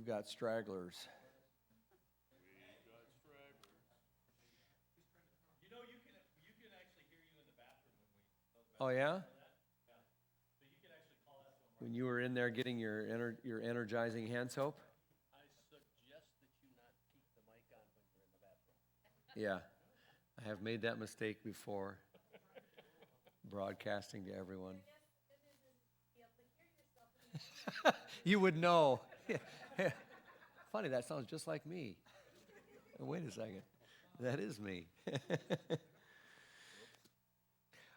got stragglers. You know, you can actually hear you in the bathroom when we. Oh, yeah? Yeah. So you can actually call us When you were in there getting your energizing hand soap? I suggest that you not keep the mic on when you're in the bathroom. Yeah. I have made that mistake before, broadcasting to everyone. You would know. Funny, that sounds just like me. Wait a second. That is me.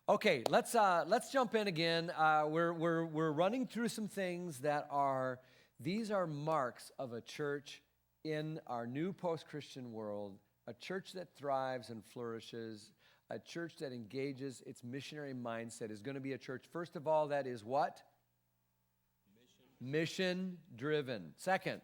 Okay, let's jump in again. We're running through some things that are marks of a church in our new post-Christian world, a church that thrives and flourishes, a church that engages its missionary mindset is going to be a church, first of all, that is what? Mission-driven. Second,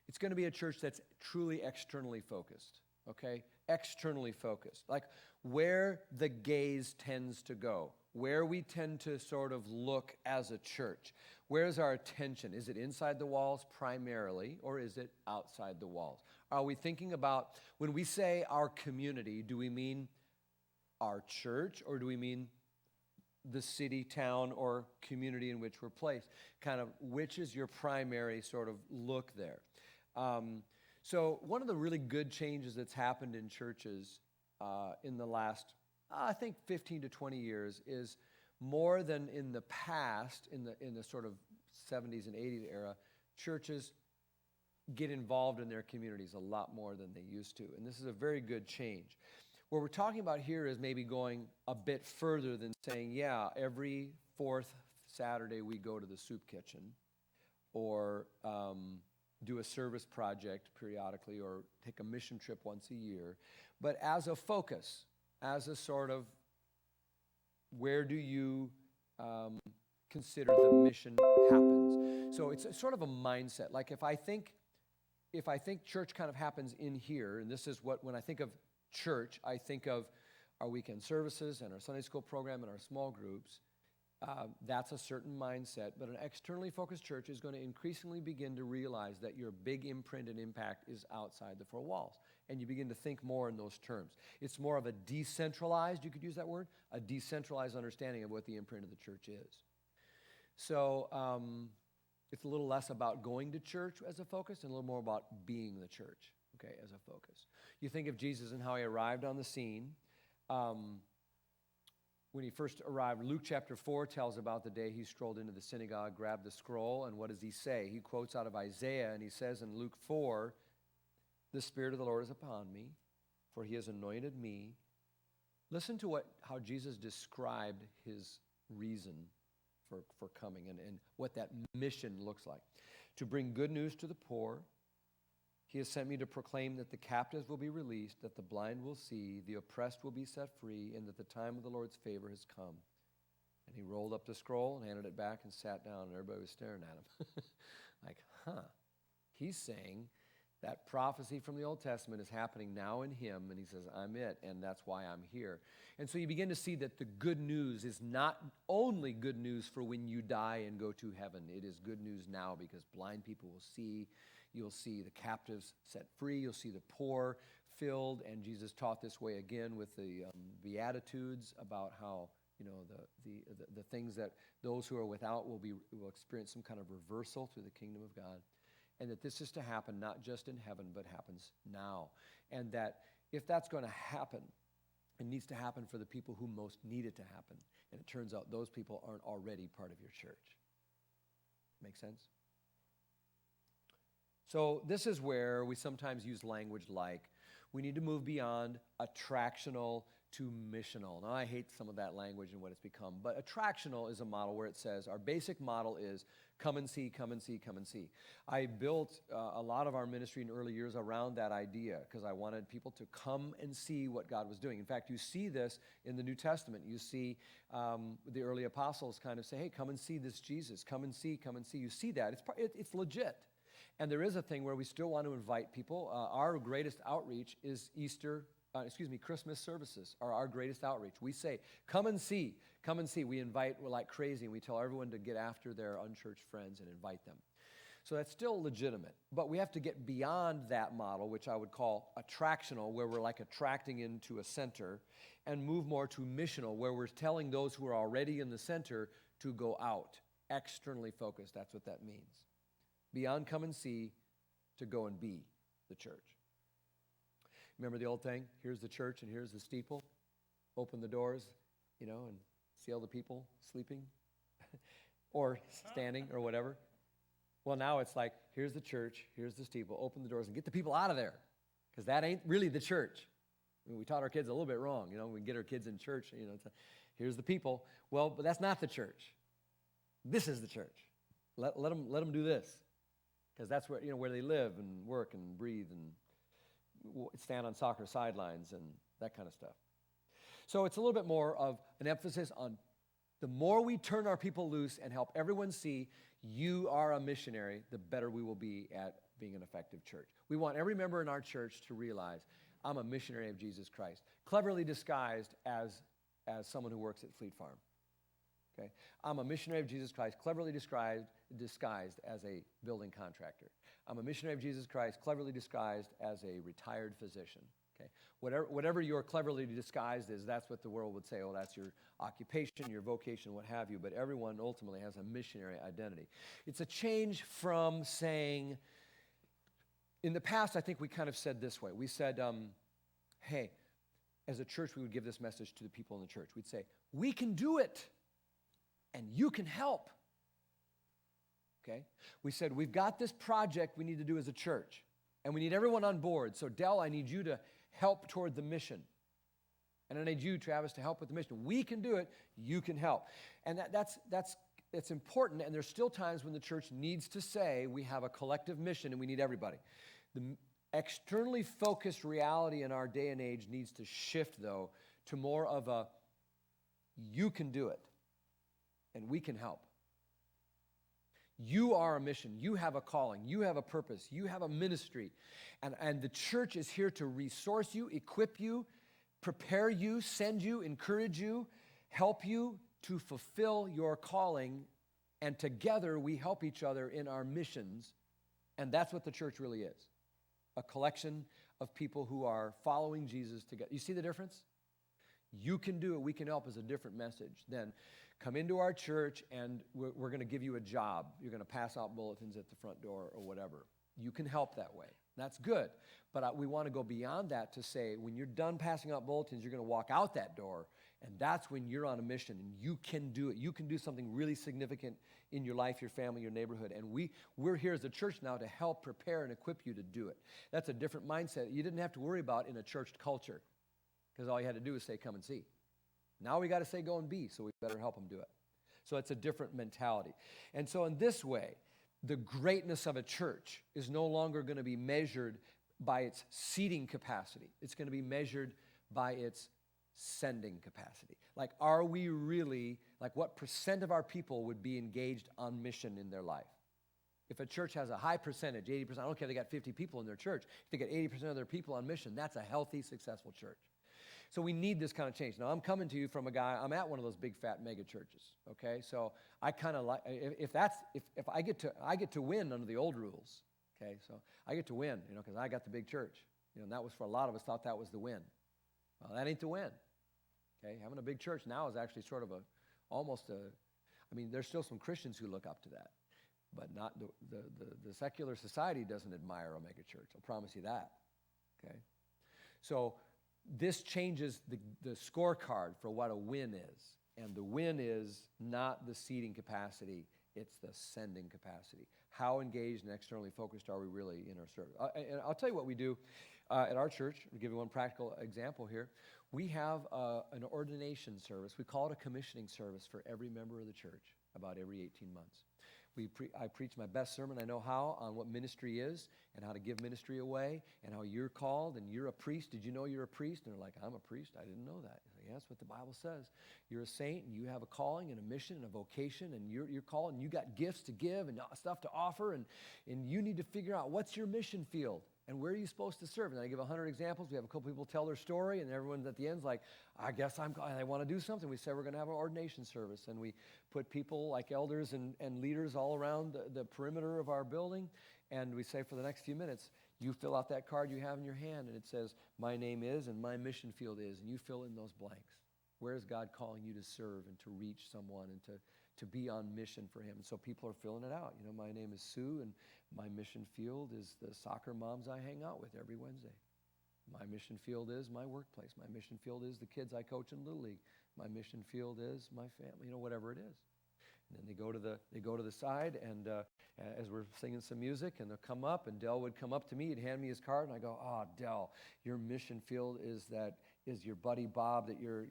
it's going to be a church that's truly externally focused, okay? Externally focused. Like where the gaze tends to go, where we tend to sort of look as a church. Where's our attention? Is it inside the walls primarily, or is it outside the walls? Are we thinking about, when we say our community, do we mean our church, or do we mean the city, town, or community in which we're placed? Kind of which is your primary sort of look there? So one of the really good changes that's happened in churches in the last, I think, 15 to 20 years is more than in the past, in the sort of 70s and 80s era, churches get involved in their communities a lot more than they used to. And this is a very good change. What we're talking about here is maybe going a bit further than saying, yeah, every fourth Saturday we go to the soup kitchen, or do a service project periodically, or take a mission trip once a year. But as a focus, as a sort of, where do you consider the mission happens? So it's a sort of a mindset. Like if I think church kind of happens in here, and this is what, when I think of church, I think of our weekend services and our Sunday school program and our small groups. That's a certain mindset, but an externally focused church is going to increasingly begin to realize that your big imprint and impact is outside the four walls, and you begin to think more in those terms. It's more of a decentralized, you could use that word, a decentralized understanding of what the imprint of the church is. So it's a little less about going to church as a focus and a little more about being the church, okay, as a focus. You think of Jesus and how he arrived on the scene. When he first arrived, Luke chapter 4 tells about the day he strolled into the synagogue, grabbed the scroll, and what does he say? He quotes out of Isaiah, and he says in Luke 4, "The Spirit of the Lord is upon me, for he has anointed me." Listen to how Jesus described his reason for coming and what that mission looks like. "To bring good news to the poor. He has sent me to proclaim that the captives will be released, that the blind will see, the oppressed will be set free, and that the time of the Lord's favor has come." And he rolled up the scroll and handed it back and sat down, and everybody was staring at him. Like, He's saying that prophecy from the Old Testament is happening now in him, and he says, I'm it, and that's why I'm here. And so you begin to see that the good news is not only good news for when you die and go to heaven. It is good news now because blind people will see. You'll see the captives set free. You'll see the poor filled. And Jesus taught this way again with the Beatitudes about how, the things that those who are without will experience some kind of reversal through the kingdom of God. And that this is to happen not just in heaven, but happens now. And that if that's going to happen, it needs to happen for the people who most need it to happen. And it turns out those people aren't already part of your church. Make sense? So this is where we sometimes use language like, we need to move beyond attractional to missional. Now, I hate some of that language and what it's become, but attractional is a model where it says, our basic model is come and see, come and see, come and see. I built a lot of our ministry in early years around that idea because I wanted people to come and see what God was doing. In fact, you see this in the New Testament. You see the early apostles kind of say, hey, come and see this Jesus. Come and see, come and see. You see that. It's legit. And there is a thing where we still want to invite people. Our greatest outreach is Christmas services are our greatest outreach. We say, come and see, come and see. We're like crazy, and we tell everyone to get after their unchurched friends and invite them. So that's still legitimate. But we have to get beyond that model, which I would call attractional, where we're like attracting into a center, and move more to missional, where we're telling those who are already in the center to go out, externally focused. That's what that means. Beyond come and see, to go and be the church. Remember the old thing? Here's the church and here's the steeple. Open the doors, and see all the people sleeping or standing or whatever. Well, now it's like, here's the church, here's the steeple, open the doors and get the people out of there, because that ain't really the church. I mean, we taught our kids a little bit wrong. We get our kids in church, here's the people. Well, but that's not the church. This is the church. Let them do this, because that's where they live and work and breathe and stand on soccer sidelines and that kind of stuff. So it's a little bit more of an emphasis on the more we turn our people loose and help everyone see you are a missionary, the better we will be at being an effective church. We want every member in our church to realize, I'm a missionary of Jesus Christ, cleverly disguised as someone who works at Fleet Farm. Okay? I'm a missionary of Jesus Christ, cleverly disguised as a building contractor. I'm a missionary of Jesus Christ, cleverly disguised as a retired physician. Okay? Whatever your cleverly disguised is, that's what the world would say. Oh, that's your occupation, your vocation, what have you. But everyone ultimately has a missionary identity. It's a change from saying, in the past, I think we kind of said this way. We said, hey, as a church, we would give this message to the people in the church. We'd say, we can do it, and you can help. Okay? We said, we've got this project we need to do as a church, and we need everyone on board. So, Del, I need you to help toward the mission. And I need you, Travis, to help with the mission. We can do it. You can help. And that's important, and there's still times when the church needs to say we have a collective mission and we need everybody. The externally focused reality in our day and age needs to shift, though, to more of a you can do it, and we can help. You are a mission. You have a calling. You have a purpose. You have a ministry. And the church is here to resource you, equip you, prepare you, send you, encourage you, help you to fulfill your calling. And together we help each other in our missions. And that's what the church really is. A collection of people who are following Jesus together. You see the difference? You can do it, we can help is a different message than come into our church and we're going to give you a job. You're going to pass out bulletins at the front door or whatever. You can help that way. That's good. But we want to go beyond that to say when you're done passing out bulletins, you're going to walk out that door, and that's when you're on a mission and you can do it. You can do something really significant in your life, your family, your neighborhood. And we're here as a church now to help prepare and equip you to do it. That's a different mindset you didn't have to worry about in a church culture, because all you had to do was say, come and see. Now we got to say, go and be, so we better help them do it. So it's a different mentality. And so in this way, the greatness of a church is no longer going to be measured by its seating capacity. It's going to be measured by its sending capacity. Like, are we really, like what percent of our people would be engaged on mission in their life? If a church has a high percentage, 80%, I don't care if they got 50 people in their church, if they got 80% of their people on mission, that's a healthy, successful church. So we need this kind of change. Now, I'm coming to you from a guy, I'm at one of those big fat mega churches, okay? So I kind of like, if I get to win under the old rules, okay? So I get to win, because I got the big church. And that was, for a lot of us, thought that was the win. Well, that ain't the win, okay? Having a big church now is actually sort of there's still some Christians who look up to that, but not the secular society doesn't admire a mega church. I'll promise you that, okay? So this changes the scorecard for what a win is. And the win is not the seating capacity, it's the sending capacity. How engaged and externally focused are we really in our service? And I'll tell you what we do at our church. I'll give you one practical example here. We have an ordination service. We call it a commissioning service for every member of the church about every 18 months. I preach my best sermon I know how on what ministry is and how to give ministry away and how you're called and you're a priest. Did you know you're a priest? And they're like, I'm a priest. I didn't know that. Yeah, that's what the Bible says. You're a saint and you have a calling and a mission and a vocation and you're called and you got gifts to give and stuff to offer and you need to figure out what's your mission field. And where are you supposed to serve? And I give 100 examples. We have a couple people tell their story, and everyone at the end's like, I guess I want to do something. We say we're going to have an ordination service, and we put people like elders and leaders all around the perimeter of our building, and we say for the next few minutes, you fill out that card you have in your hand, and it says, my name is and my mission field is, and you fill in those blanks. Where is God calling you to serve and to reach someone and to be on mission for him? And so people are filling it out. You know, my name is Sue, and my mission field is the soccer moms I hang out with every Wednesday. My mission field is my workplace. My mission field is the kids I coach in Little League. My mission field is my family, you know, whatever it is. And then they go to the side, and as we're singing some music, and they'll come up, and Dell would come up to me, he'd hand me his card, and I go, Dell, your mission field is your buddy Bob that you're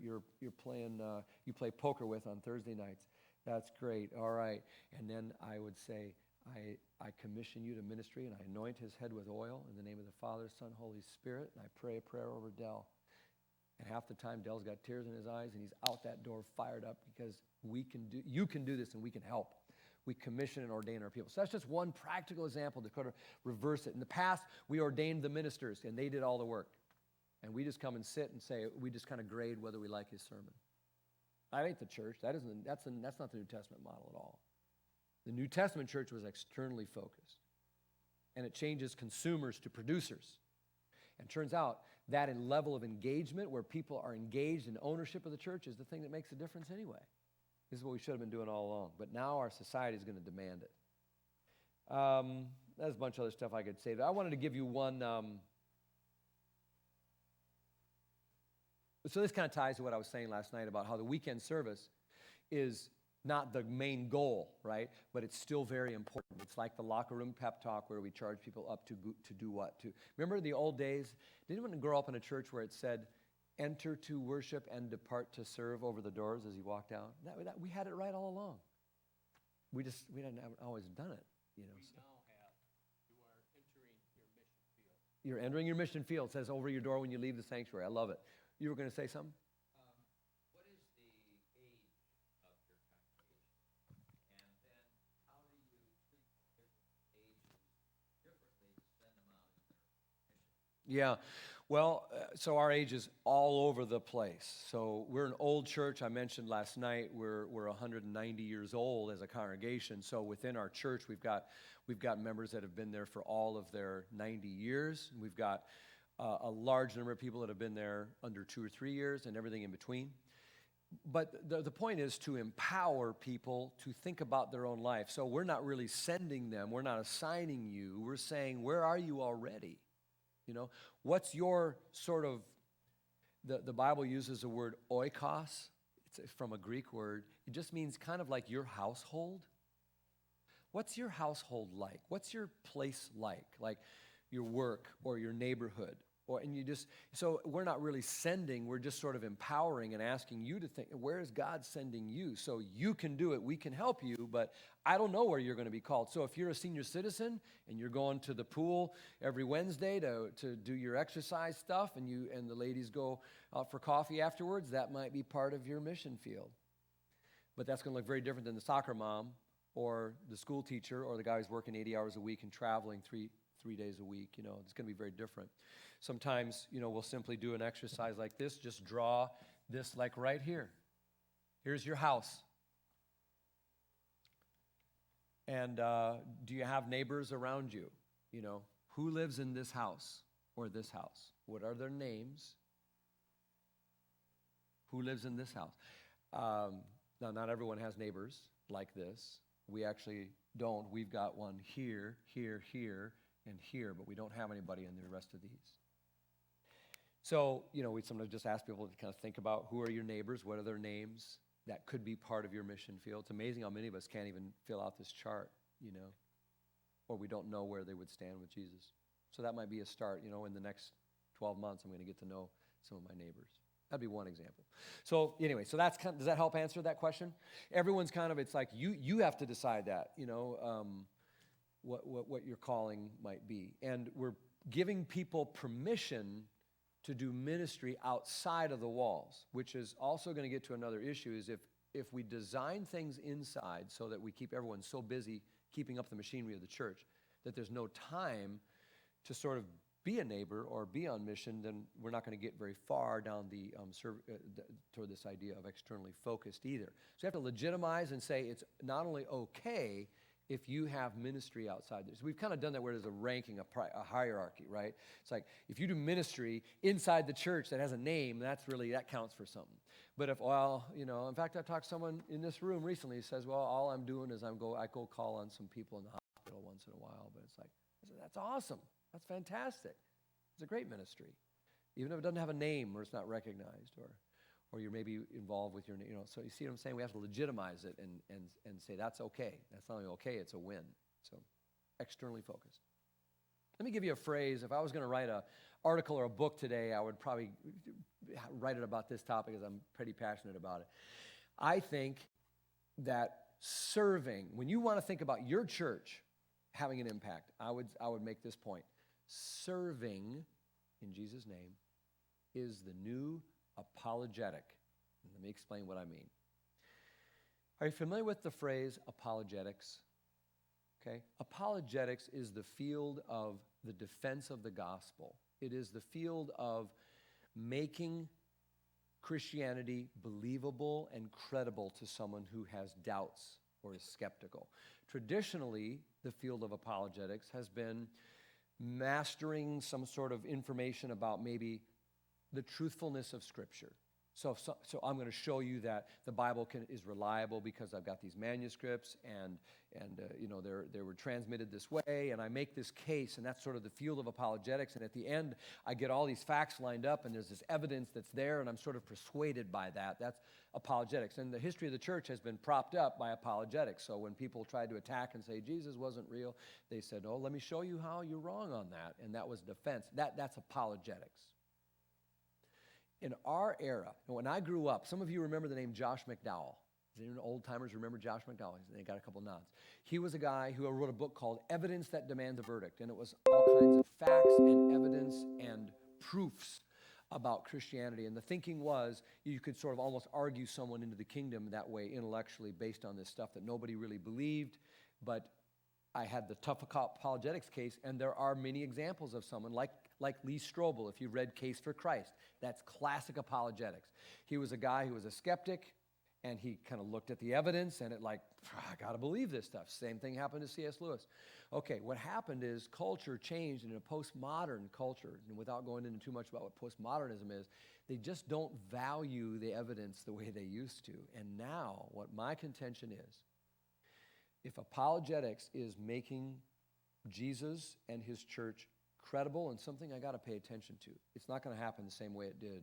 playing, you play poker with on Thursday nights. That's great. All right. And then I would say, I commission you to ministry, and I anoint his head with oil in the name of the Father, Son, Holy Spirit, and I pray a prayer over Dell. And half the time, Dell's got tears in his eyes, and he's out that door fired up because you can do this, and we can help. We commission and ordain our people. So that's just one practical example to kind of reverse it. In the past, we ordained the ministers, and they did all the work. And we just come and sit and say, we just kind of grade whether we like his sermon. That ain't the church. That's not the New Testament model at all. The New Testament church was externally focused. And it changes consumers to producers. And turns out that level of engagement where people are engaged in ownership of the church is the thing that makes a difference anyway. This is what we should have been doing all along. But now our society is going to demand it. There's a bunch of other stuff I could say. I wanted to give you one. So this kind of ties to what I was saying last night about how the weekend service is not the main goal, right? But it's still very important. It's like the locker room pep talk where we charge people up to do what? Remember the old days? Did anyone grow up in a church where it said, enter to worship and depart to serve over the doors as you walked out? We had it right all along. We hadn't always done it, you know. We now have, you are entering your mission field. You're entering your mission field. It says over your door when you leave the sanctuary. I love it. You were going to say something? What is the age of your congregation? And then how do you treat different ages differently to send them out in their mission? Yeah. Well, so our age is all over the place. So we're an old church. I mentioned last night we're 190 years old as a congregation. So within our church, we've got members that have been there for all of their 90 years. We've got a large number of people that have been there under 2 or 3 years and everything in between. But the point is to empower people to think about their own life. So we're not really sending them. We're not assigning you. We're saying, where are you already? You know, what's your sort of, the Bible uses the word oikos. It's from a Greek word. It just means kind of like your household. What's your household like? What's your place like? Like your work or your neighborhood? So we're not really sending, we're just sort of empowering and asking you to think, where is God sending you? So you can do it, we can help you, but I don't know where you're going to be called. So if you're a senior citizen and you're going to the pool every Wednesday to do your exercise stuff and the ladies go out for coffee afterwards, that might be part of your mission field. But that's going to look very different than the soccer mom or the school teacher or the guy who's working 80 hours a week and traveling three days a week. You know, it's going to be very different. Sometimes, you know, we'll simply do an exercise like this, just draw this like right here. Here's your house. And do you have neighbors around you? You know, who lives in this house or this house? What are their names? Who lives in this house? Now, not everyone has neighbors like this. We actually don't. We've got one here, here, here, and here, but we don't have anybody in the rest of these. So, you know, we sometimes just ask people to kind of think about who are your neighbors, what are their names. That could be part of your mission field. It's amazing how many of us can't even fill out this chart, you know, or we don't know where they would stand with Jesus. So that might be a start, you know, in the next 12 months, I'm going to get to know some of my neighbors. That'd be one example. So anyway, so that's kind of, does that help answer that question? Everyone's kind of, it's like you have to decide that, you know, what your calling might be. And we're giving people permission to do ministry outside of the walls, which is also going to get to another issue, is if we design things inside so that we keep everyone so busy keeping up the machinery of the church that there's no time to sort of be a neighbor or be on mission, then we're not going to get very far down toward this idea of externally focused either. So you have to legitimize and say it's not only okay if you have ministry outside this. We've kind of done that where there's a ranking, a hierarchy, right? It's like if you do ministry inside the church that has a name, that counts for something. But if, in fact, I talked to someone in this room recently who says, well, all I'm doing is I go call on some people in the hospital once in a while. But it's like, I said, that's awesome. That's fantastic. It's a great ministry. Even if it doesn't have a name or it's not recognized or you're maybe involved with so you see what I'm saying? We have to legitimize it and say that's okay. That's not only okay, it's a win. So externally focused. Let me give you a phrase. If I was going to write an article or a book today, I would probably write it about this topic because I'm pretty passionate about it. I think that serving, when you want to think about your church having an impact, I would make this point. Serving, in Jesus' name, is the new apologetic. And let me explain what I mean. Are you familiar with the phrase apologetics? Okay? Apologetics is the field of the defense of the gospel. It is the field of making Christianity believable and credible to someone who has doubts or is skeptical. Traditionally, the field of apologetics has been mastering some sort of information about maybe the truthfulness of Scripture. So I'm going to show you that the Bible is reliable because I've got these manuscripts and they were transmitted this way, and I make this case, and that's sort of the field of apologetics. And at the end, I get all these facts lined up, and there's this evidence that's there, and I'm sort of persuaded by that. That's apologetics. And the history of the church has been propped up by apologetics. So when people tried to attack and say Jesus wasn't real, they said, "Oh, let me show you how you're wrong on that," and that was defense. That's apologetics. In our era, when I grew up, some of you remember the name Josh McDowell. Does anyone old-timers remember Josh McDowell? They got a couple nods. He was a guy who wrote a book called Evidence That Demands a Verdict, and it was all kinds of facts and evidence and proofs about Christianity. And the thinking was you could sort of almost argue someone into the kingdom that way intellectually based on this stuff that nobody really believed, but I had the tough apologetics case, and there are many examples of someone like Lee Strobel, if you read Case for Christ. That's classic apologetics. He was a guy who was a skeptic, and he kind of looked at the evidence, and I got to believe this stuff. Same thing happened to C.S. Lewis. Okay, what happened is culture changed in a postmodern culture, and without going into too much about what postmodernism is, they just don't value the evidence the way they used to. And now, what my contention is, if apologetics is making Jesus and his church credible and something I got to pay attention to, it's not going to happen the same way it did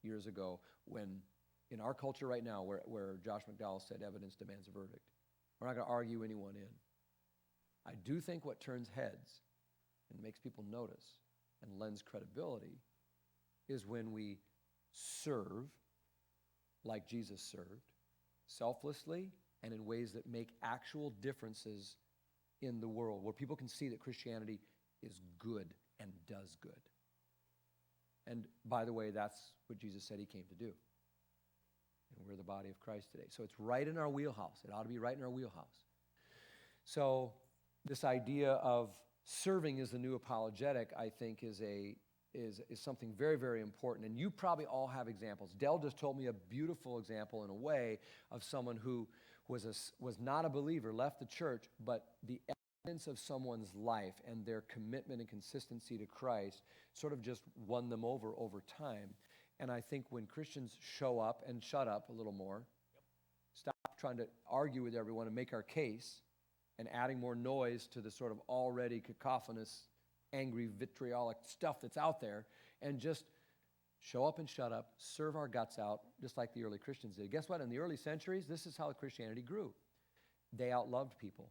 years ago when, in our culture right now, where Josh McDowell said evidence demands a verdict. We're not going to argue anyone in. I do think what turns heads and makes people notice and lends credibility is when we serve like Jesus served, selflessly, and in ways that make actual differences in the world, where people can see that Christianity is good and does good. And by the way, that's what Jesus said he came to do. And we're the body of Christ today. So it's right in our wheelhouse. It ought to be right in our wheelhouse. So this idea of serving as the new apologetic, I think, is something very, very important. And you probably all have examples. Dell just told me a beautiful example, in a way, of someone who was not a believer, left the church, but the evidence of someone's life and their commitment and consistency to Christ sort of just won them over time. And I think when Christians show up and shut up a little more, stop trying to argue with everyone and make our case, and adding more noise to the sort of already cacophonous, angry, vitriolic stuff that's out there, and just show up and shut up, serve our guts out, just like the early Christians did. Guess what? In the early centuries, this is how Christianity grew. They outloved people.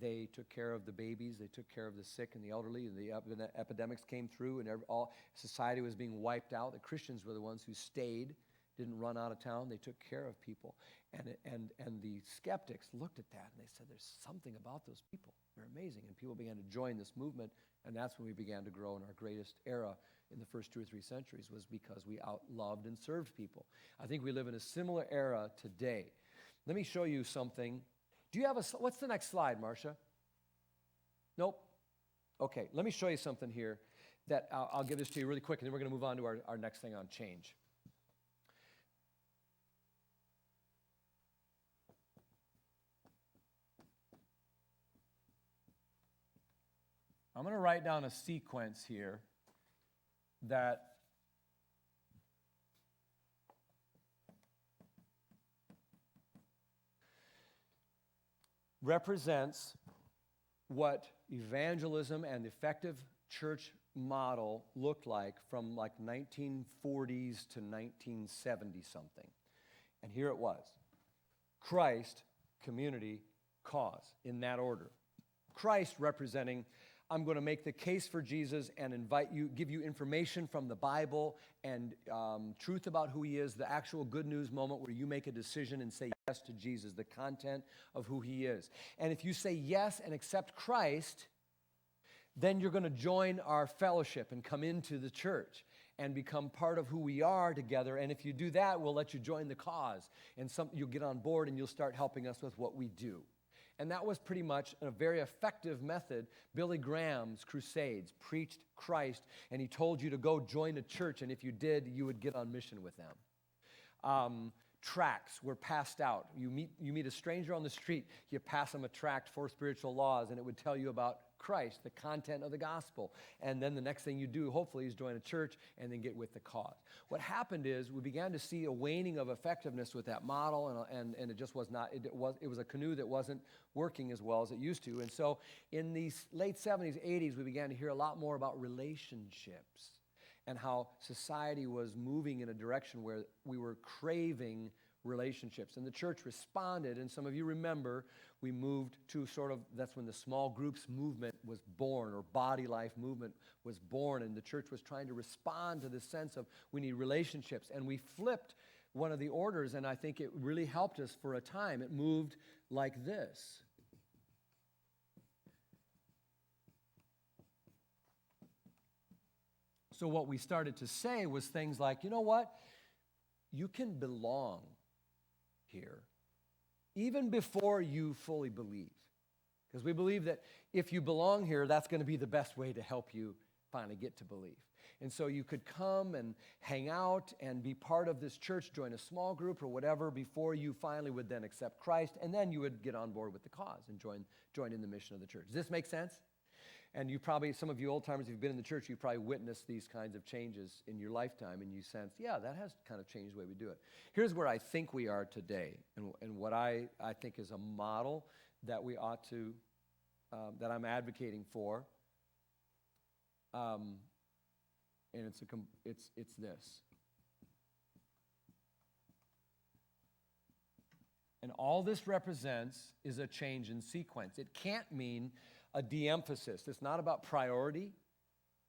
They took care of the babies. They took care of the sick and the elderly. And the epidemics came through, and all society was being wiped out. The Christians were the ones who stayed, didn't run out of town. They took care of people. And the skeptics looked at that, and they said, there's something about those people. They're amazing. And people began to join this movement, and that's when we began to grow in our greatest era in the first 2 or 3 centuries, was because we outloved and served people. I think we live in a similar era today. Let me show you something. Do you have what's the next slide, Marcia? Nope. Okay, let me show you something here that I'll give this to you really quick, and then we're going to move on to our next thing on change. I'm going to write down a sequence here that represents what evangelism and effective church model looked like from like 1940s to 1970 something. And here it was. Christ, community, cause, in that order. Christ representing, I'm going to make the case for Jesus and invite you, give you information from the Bible and truth about who he is, the actual good news moment where you make a decision and say yes to Jesus, the content of who he is. And if you say yes and accept Christ, then you're going to join our fellowship and come into the church and become part of who we are together. And if you do that, we'll let you join the cause. And you'll get on board and you'll start helping us with what we do. And that was pretty much a very effective method. Billy Graham's crusades preached Christ, and he told you to go join a church, and if you did, you would get on mission with them. Tracts were passed out. You meet a stranger on the street, you pass them a tract, 4 spiritual laws, and it would tell you about Christ, the content of the gospel. And then the next thing you do, hopefully, is join a church and then get with the cause. What happened is we began to see a waning of effectiveness with that model, and it just was not, it was a canoe that wasn't working as well as it used to. And so in the late 70s, 80s, we began to hear a lot more about relationships and how society was moving in a direction where we were craving relationships. And the church responded, and some of you remember, we moved to that's when the small groups movement was born, or body life movement was born, and the church was trying to respond to this sense of we need relationships. And we flipped one of the orders, and I think it really helped us for a time. It moved like this. So what we started to say was things like, you know what? You can belong here even before you fully believe. Because we believe that if you belong here, that's going to be the best way to help you finally get to believe. And so you could come and hang out and be part of this church, join a small group or whatever, before you finally would then accept Christ, and then you would get on board with the cause and join in the mission of the church. Does this make sense? And you probably, some of you old-timers, if you've been in the church, you've probably witnessed these kinds of changes in your lifetime, and you sense, yeah, that has kind of changed the way we do it. Here's where I think we are today, and what I think is a model that we ought to, that I'm advocating for, and it's this. And all this represents is a change in sequence. It can't mean a de-emphasis. It's not about priority.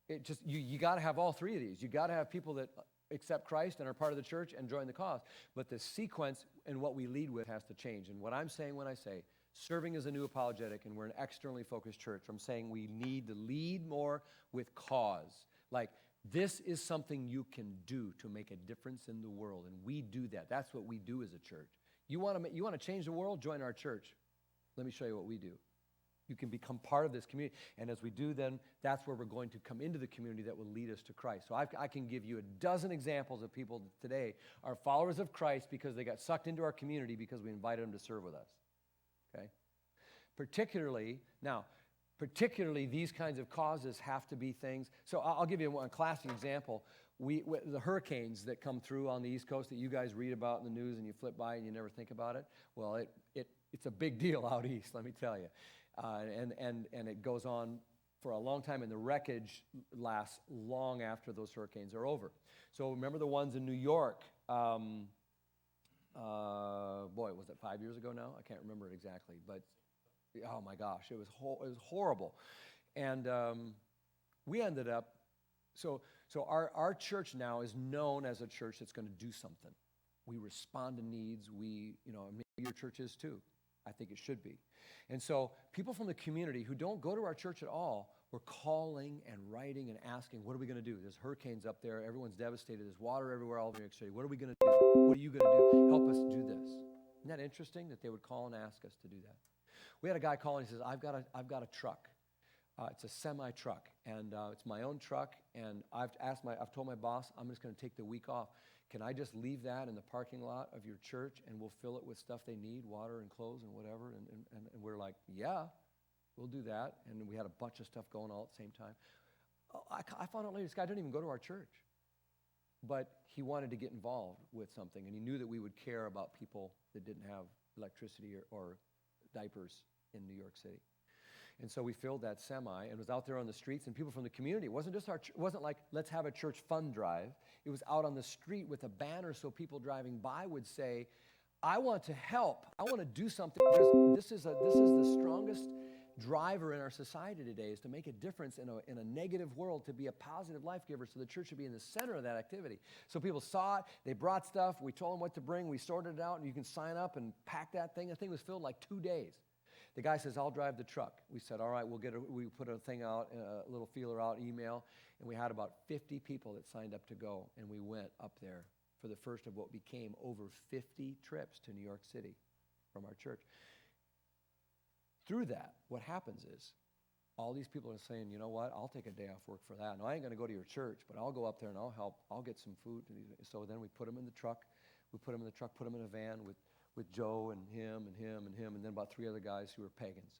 It just, you got to have all three of these. You got to have people that accept Christ and are part of the church and join the cause. But the sequence and what we lead with has to change. And what I'm saying when I say serving is a new apologetic and we're an externally focused church, I'm saying we need to lead more with cause. Like, this is something you can do to make a difference in the world, and we do that. That's what we do as a church. You want to change the world? Join our church. Let me show you what we do. You can become part of this community, and as we do, then that's where we're going to come into the community that will lead us to Christ. So I can give you a dozen examples of people that today are followers of Christ because they got sucked into our community because we invited them to serve with us. Okay? Particularly, these kinds of causes have to be things. So I'll give you one classic example. The hurricanes that come through on the East Coast that you guys read about in the news and you flip by and you never think about it. Well, it's a big deal out east, let me tell you. And it goes on for a long time, and the wreckage lasts long after those hurricanes are over. So remember the ones in New York. Boy, was it 5 years ago now? I can't remember it exactly, but oh my gosh, it was horrible. And we ended up, so our church now is known as a church that's going to do something. We respond to needs. Maybe your church is too. I think it should be. And so people from the community who don't go to our church at all were calling and writing and asking, what are we going to do? There's hurricanes up there. Everyone's devastated. There's water everywhere all over New York City. What are we going to do? What are you going to do? Help us do this. Isn't that interesting that they would call and ask us to do that? We had a guy call and he says, I've got a truck. It's a semi-truck, and it's my own truck, and I've told my boss, I'm just going to take the week off. Can I just leave that in the parking lot of your church, and we'll fill it with stuff they need, water and clothes and whatever? And we're like, yeah, we'll do that. And we had a bunch of stuff going all at the same time. I found out later, this guy didn't even go to our church. But he wanted to get involved with something, and he knew that we would care about people that didn't have electricity or diapers in New York City. And so we filled that semi and was out there on the streets, and people from the community. It wasn't like, let's have a church fund drive. It was out on the street with a banner so people driving by would say, I want to help. I want to do something. This is the strongest driver in our society today, is to make a difference in a negative world, to be a positive life giver. So the church should be in the center of that activity. So people saw it. They brought stuff. We told them what to bring. We sorted it out, and you can sign up and pack that thing. The thing was filled like 2 days. The guy says, I'll drive the truck. We said, all right, we put a thing out, a little feeler out, email, and we had about 50 people that signed up to go, and we went up there for the first of what became over 50 trips to New York City from our church. Through that, what happens is all these people are saying, you know what, I'll take a day off work for that. Now, I ain't going to go to your church, but I'll go up there and I'll help. I'll get some food. So then we put them in the truck. We put them in the truck, put them in a van with Joe and him and him and him, and then about 3 other guys who were pagans.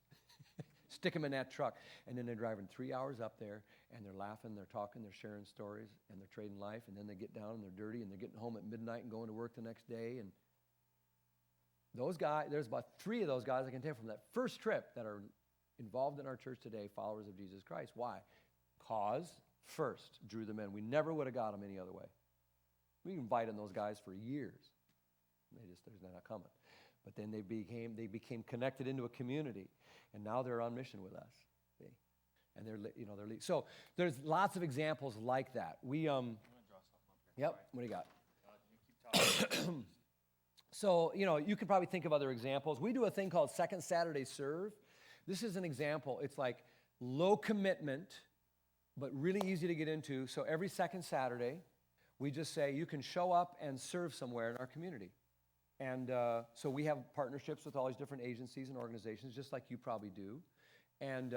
Stick them in that truck. And then they're driving 3 hours up there, and they're laughing, they're talking, they're sharing stories, and they're trading life. And then they get down, and they're dirty, and they're getting home at midnight and going to work the next day. And those guys, there's about 3 of those guys I can tell from that first trip that are involved in our church today, followers of Jesus Christ. Why? Cause first drew them in. We never would have got them any other way. We invited those guys for years. They're not coming. But then they became connected into a community, and now they're on mission with us. See? And they're so there's lots of examples like that. I'm going to draw something up here. Yep. What do you got? You keep talking. So, you could probably think of other examples. We do a thing called Second Saturday Serve. This is an example. It's like low commitment, but really easy to get into. So every second Saturday, we just say you can show up and serve somewhere in our community. And so we have partnerships with all these different agencies and organizations, just like you probably do. And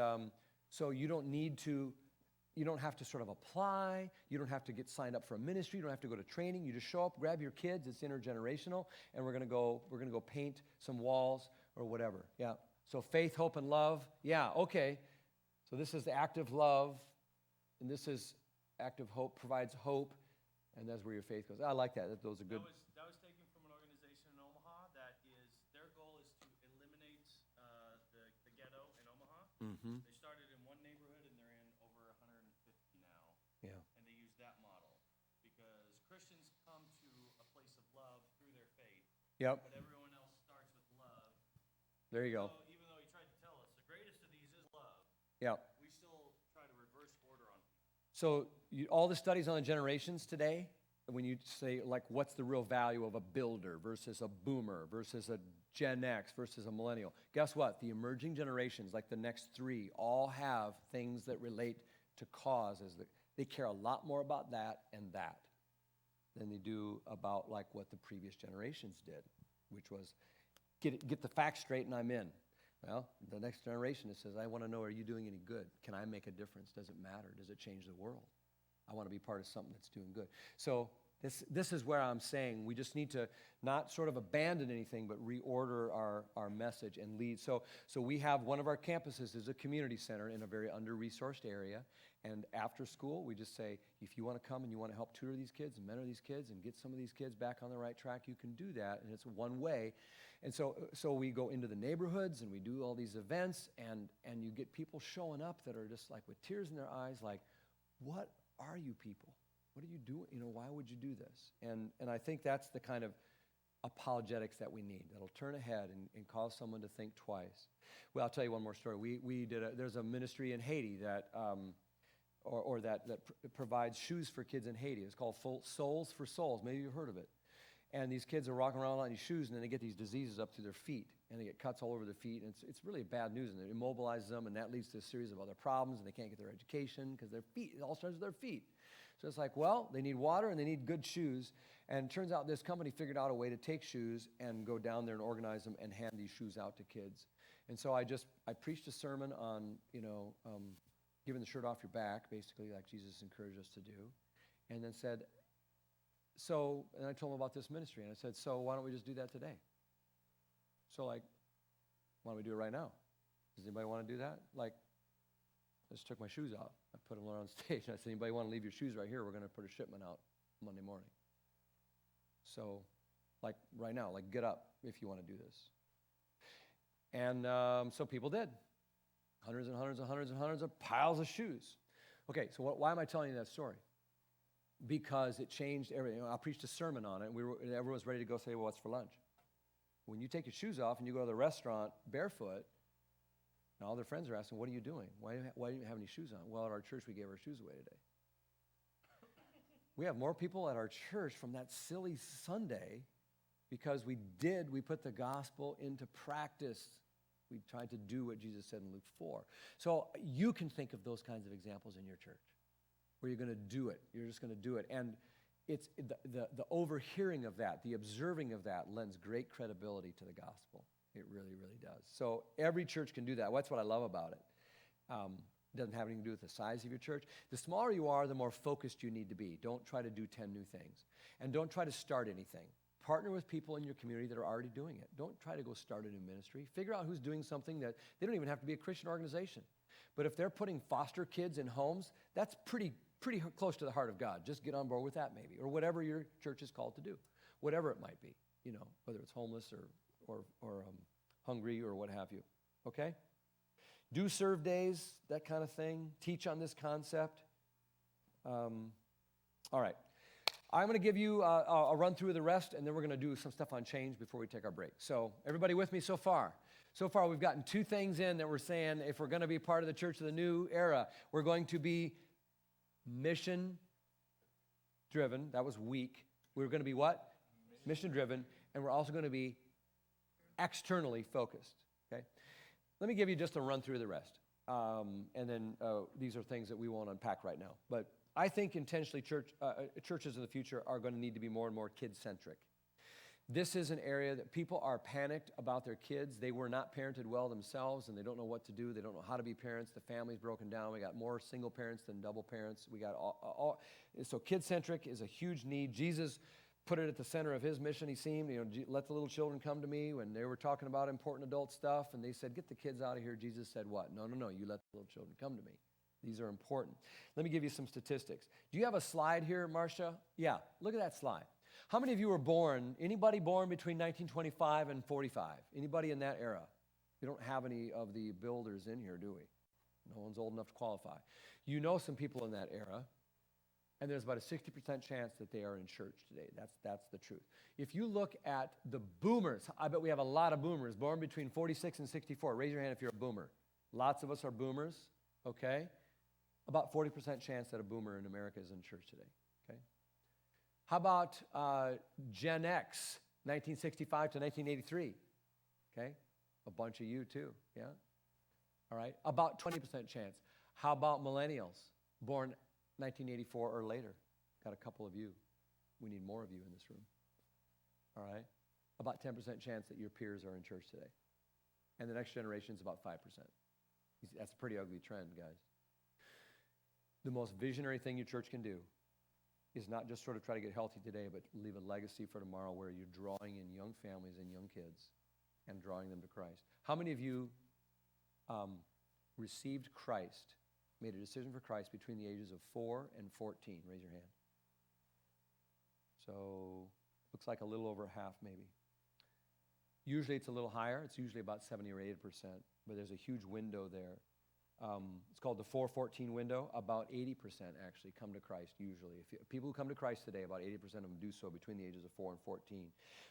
so you don't have to sort of apply. You don't have to get signed up for a ministry. You don't have to go to training. You just show up, grab your kids. It's intergenerational, and we're gonna go paint some walls or whatever. Yeah. So faith, hope, and love. Yeah. Okay. So this is the active love, and this is active hope provides hope, and that's where your faith goes. I like that. Those are good. That was taken from an organization in Omaha that is, their goal is to eliminate the ghetto in Omaha. Mm-hmm. They started in one neighborhood, and they're in over 150 now. Yeah. And they use that model because Christians come to a place of love through their faith. Yep. But everyone else starts with love. There you go. So even though he tried to tell us the greatest of these is love, Yeah. we still try to reverse order on people. So all the studies on the generations today, when you say, like, what's the real value of a builder versus a boomer versus a Gen X versus a millennial, guess what? The emerging generations, like the next 3, all have things that relate to cause. They care a lot more about that and that than they do about, like, what the previous generations did, which was get the facts straight and I'm in. Well, the next generation says, I want to know, are you doing any good? Can I make a difference? Does it matter? Does it change the world? I want to be part of something that's doing good. So this is where I'm saying we just need to not sort of abandon anything, but reorder our message and lead. So we have one of our campuses is a community center in a very under-resourced area. And after school, we just say, if you want to come and you want to help tutor these kids and mentor these kids and get some of these kids back on the right track, you can do that. And it's one way. And so we go into the neighborhoods and we do all these events, and you get people showing up that are just like with tears in their eyes, like, what are you people? What are you doing? Why would you do this? And I think that's the kind of apologetics that we need. That'll turn ahead and cause someone to think twice. Well, I'll tell you one more story. There's a ministry in Haiti that provides shoes for kids in Haiti. It's called Souls for Souls. Maybe you've heard of it. And these kids are walking around in these shoes, and then they get these diseases up to their feet, and they get cuts all over their feet, and it's really bad news, and it immobilizes them, and that leads to a series of other problems, and they can't get their education because their feet, it all starts with their feet. So it's like, well, they need water, and they need good shoes, and it turns out this company figured out a way to take shoes and go down there and organize them and hand these shoes out to kids. And so I preached a sermon on, giving the shirt off your back, basically, like Jesus encouraged us to do, and then said, and I told him about this ministry, and I said, so why don't we just do that today? So, like, why don't we do it right now? Does anybody want to do that? Like, I just took my shoes off. I put them on stage, and I said, anybody want to leave your shoes right here? We're going to put a shipment out Monday morning. So, like, right now, like, get up if you want to do this. And so people did. Hundreds and hundreds and hundreds and hundreds of piles of shoes. Okay, so why am I telling you that story? Because it changed everything. I preached a sermon on it, and everyone was ready to go say, well, what's for lunch? When you take your shoes off and you go to the restaurant barefoot, and all their friends are asking, what are you doing? Why do you have any shoes on? Well, at our church, we gave our shoes away today. We have more people at our church from that silly Sunday because we put the gospel into practice. We tried to do what Jesus said in Luke 4. So you can think of those kinds of examples in your church where you're going to do it. You're just going to do it. And it's the overhearing of that, the observing of that lends great credibility to the gospel. It really, really does. So every church can do that. That's what I love about it. It doesn't have anything to do with the size of your church. The smaller you are, the more focused you need to be. Don't try to do 10 new things. And don't try to start anything. Partner with people in your community that are already doing it. Don't try to go start a new ministry. Figure out who's doing something that they don't even have to be a Christian organization. But if they're putting foster kids in homes, that's pretty close to the heart of God. Just get on board with that maybe, or whatever your church is called to do, whatever it might be, whether it's homeless or hungry or what have you, okay? Do serve days, that kind of thing. Teach on this concept. All right. I'm going to give you a run through of the rest, and then we're going to do some stuff on change before we take our break. So everybody with me so far? So far, we've gotten 2 things in that we're saying if we're going to be part of the church of the new era, we're going to be mission-driven. That was weak. We're going to be what? Mission-driven. And we're also going to be externally focused. Okay? Let me give you just a run through of the rest. And then these are things that we won't unpack right now. But I think intentionally churches in the future are going to need to be more and more kid-centric. This is an area that people are panicked about their kids. They were not parented well themselves, and they don't know what to do. They don't know how to be parents. The family's broken down. We got more single parents than double parents. We got so kid-centric is a huge need. Jesus put it at the center of his mission. He seemed, let the little children come to me when they were talking about important adult stuff, and they said, get the kids out of here. Jesus said what? No, you let the little children come to me. These are important. Let me give you some statistics. Do you have a slide here, Marcia? Yeah, look at that slide. How many of you were born, anybody born between 1925 and 45? Anybody in that era? We don't have any of the builders in here, do we? No one's old enough to qualify. You know some people in that era, and there's about a 60% chance that they are in church today. That's the truth. If you look at the boomers, I bet we have a lot of boomers born between 46 and 64. Raise your hand if you're a boomer. Lots of us are boomers, okay? About 40% chance that a boomer in America is in church today, okay? How about Gen X, 1965 to 1983, okay? A bunch of you too, yeah? All right, about 20% chance. How about millennials, born 1984 or later? Got a couple of you. We need more of you in this room, all right? About 10% chance that your peers are in church today. And the next generation is about 5%. That's a pretty ugly trend, guys. The most visionary thing your church can do is not just sort of try to get healthy today, but leave a legacy for tomorrow where you're drawing in young families and young kids and drawing them to Christ. How many of you received Christ, made a decision for Christ between the ages of 4 and 14? Raise your hand. So, looks like a little over half maybe. Usually it's a little higher. It's usually about 70 or 80%, but there's a huge window there. It's called the 4-14 window. About 80% actually come to Christ usually. People who come to Christ today, about 80% of them do so between the ages of 4 and 14.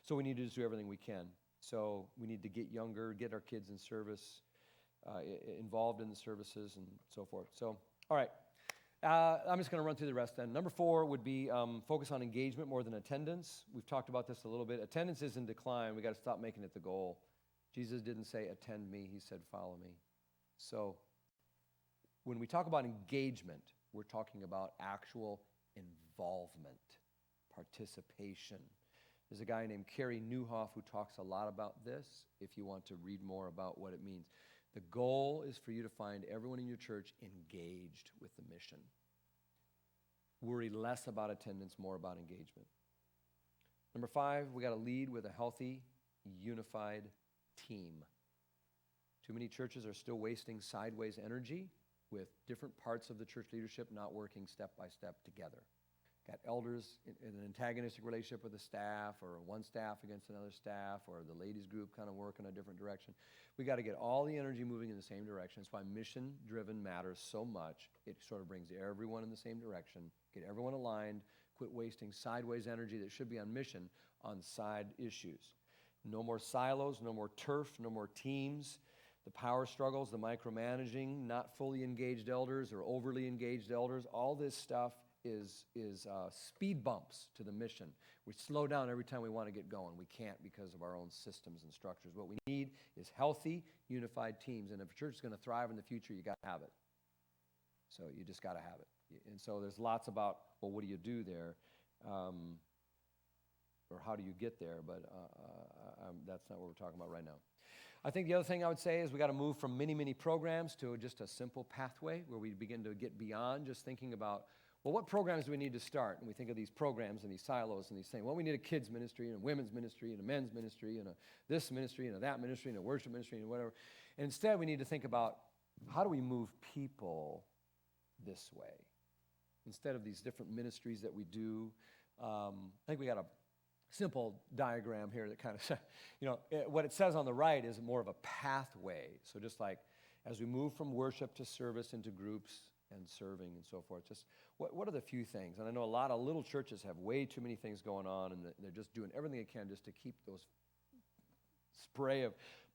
So we need to just do everything we can. So we need to get younger, get our kids in service, involved in the services and so forth. So, all right. I'm just going to run through the rest then. Number 4 would be focus on engagement more than attendance. We've talked about this a little bit. Attendance is in decline. We got to stop making it the goal. Jesus didn't say, attend me. He said, follow me. So when we talk about engagement, we're talking about actual involvement, participation. There's a guy named Carey Nieuwhof who talks a lot about this if you want to read more about what it means. The goal is for you to find everyone in your church engaged with the mission. Worry less about attendance, more about engagement. Number 5, we got to lead with a healthy, unified team. Too many churches are still wasting sideways energy with different parts of the church leadership not working step by step together. Got elders in an antagonistic relationship with the staff, or one staff against another staff, or the ladies group kind of work in a different direction. We got to get all the energy moving in the same direction. That's why mission-driven matters so much. It sort of brings everyone in the same direction, get everyone aligned, quit wasting sideways energy that should be on mission on side issues. No more silos, no more turf, no more teams. The power struggles, the micromanaging, not fully engaged elders or overly engaged elders, all this stuff is speed bumps to the mission. We slow down every time we want to get going. We can't because of our own systems and structures. What we need is healthy, unified teams. And if a church is going to thrive in the future, you got to have it. So you just got to have it. And so there's lots about, well, what do you do there? Or how do you get there? But that's not what we're talking about right now. I think the other thing I would say is we got to move from many, many programs to just a simple pathway where we begin to get beyond just thinking about, well, what programs do we need to start? And we think of these programs and these silos and these things. Well, we need a kids ministry and a women's ministry and a men's ministry and a this ministry and a that ministry and a worship ministry and whatever. And instead, we need to think about how do we move people this way? Instead of these different ministries that we do, I think we got a simple diagram here that kind of, what it says on the right is more of a pathway. So just like as we move from worship to service into groups and serving and so forth, just what are the few things? And I know a lot of little churches have way too many things going on, and they're just doing everything they can just to keep those spray of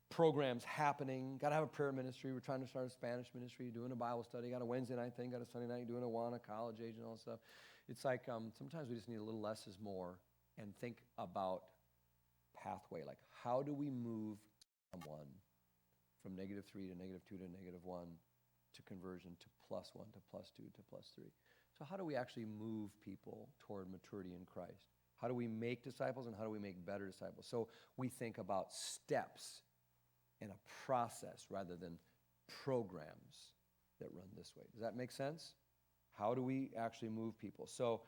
programs happening. Got to have a prayer ministry. We're trying to start a Spanish ministry, doing a Bible study. Got a Wednesday night thing, got a Sunday night doing Awana, college age and all that stuff. It's like sometimes we just need a little less is more, and think about pathway. Like, how do we move someone from -3 to -2 to -1 to conversion to +1 to +2 to +3? So how do we actually move people toward maturity in Christ? How do we make disciples, and how do we make better disciples? So we think about steps and a process rather than programs that run this way. Does that make sense? How do we actually move people? So,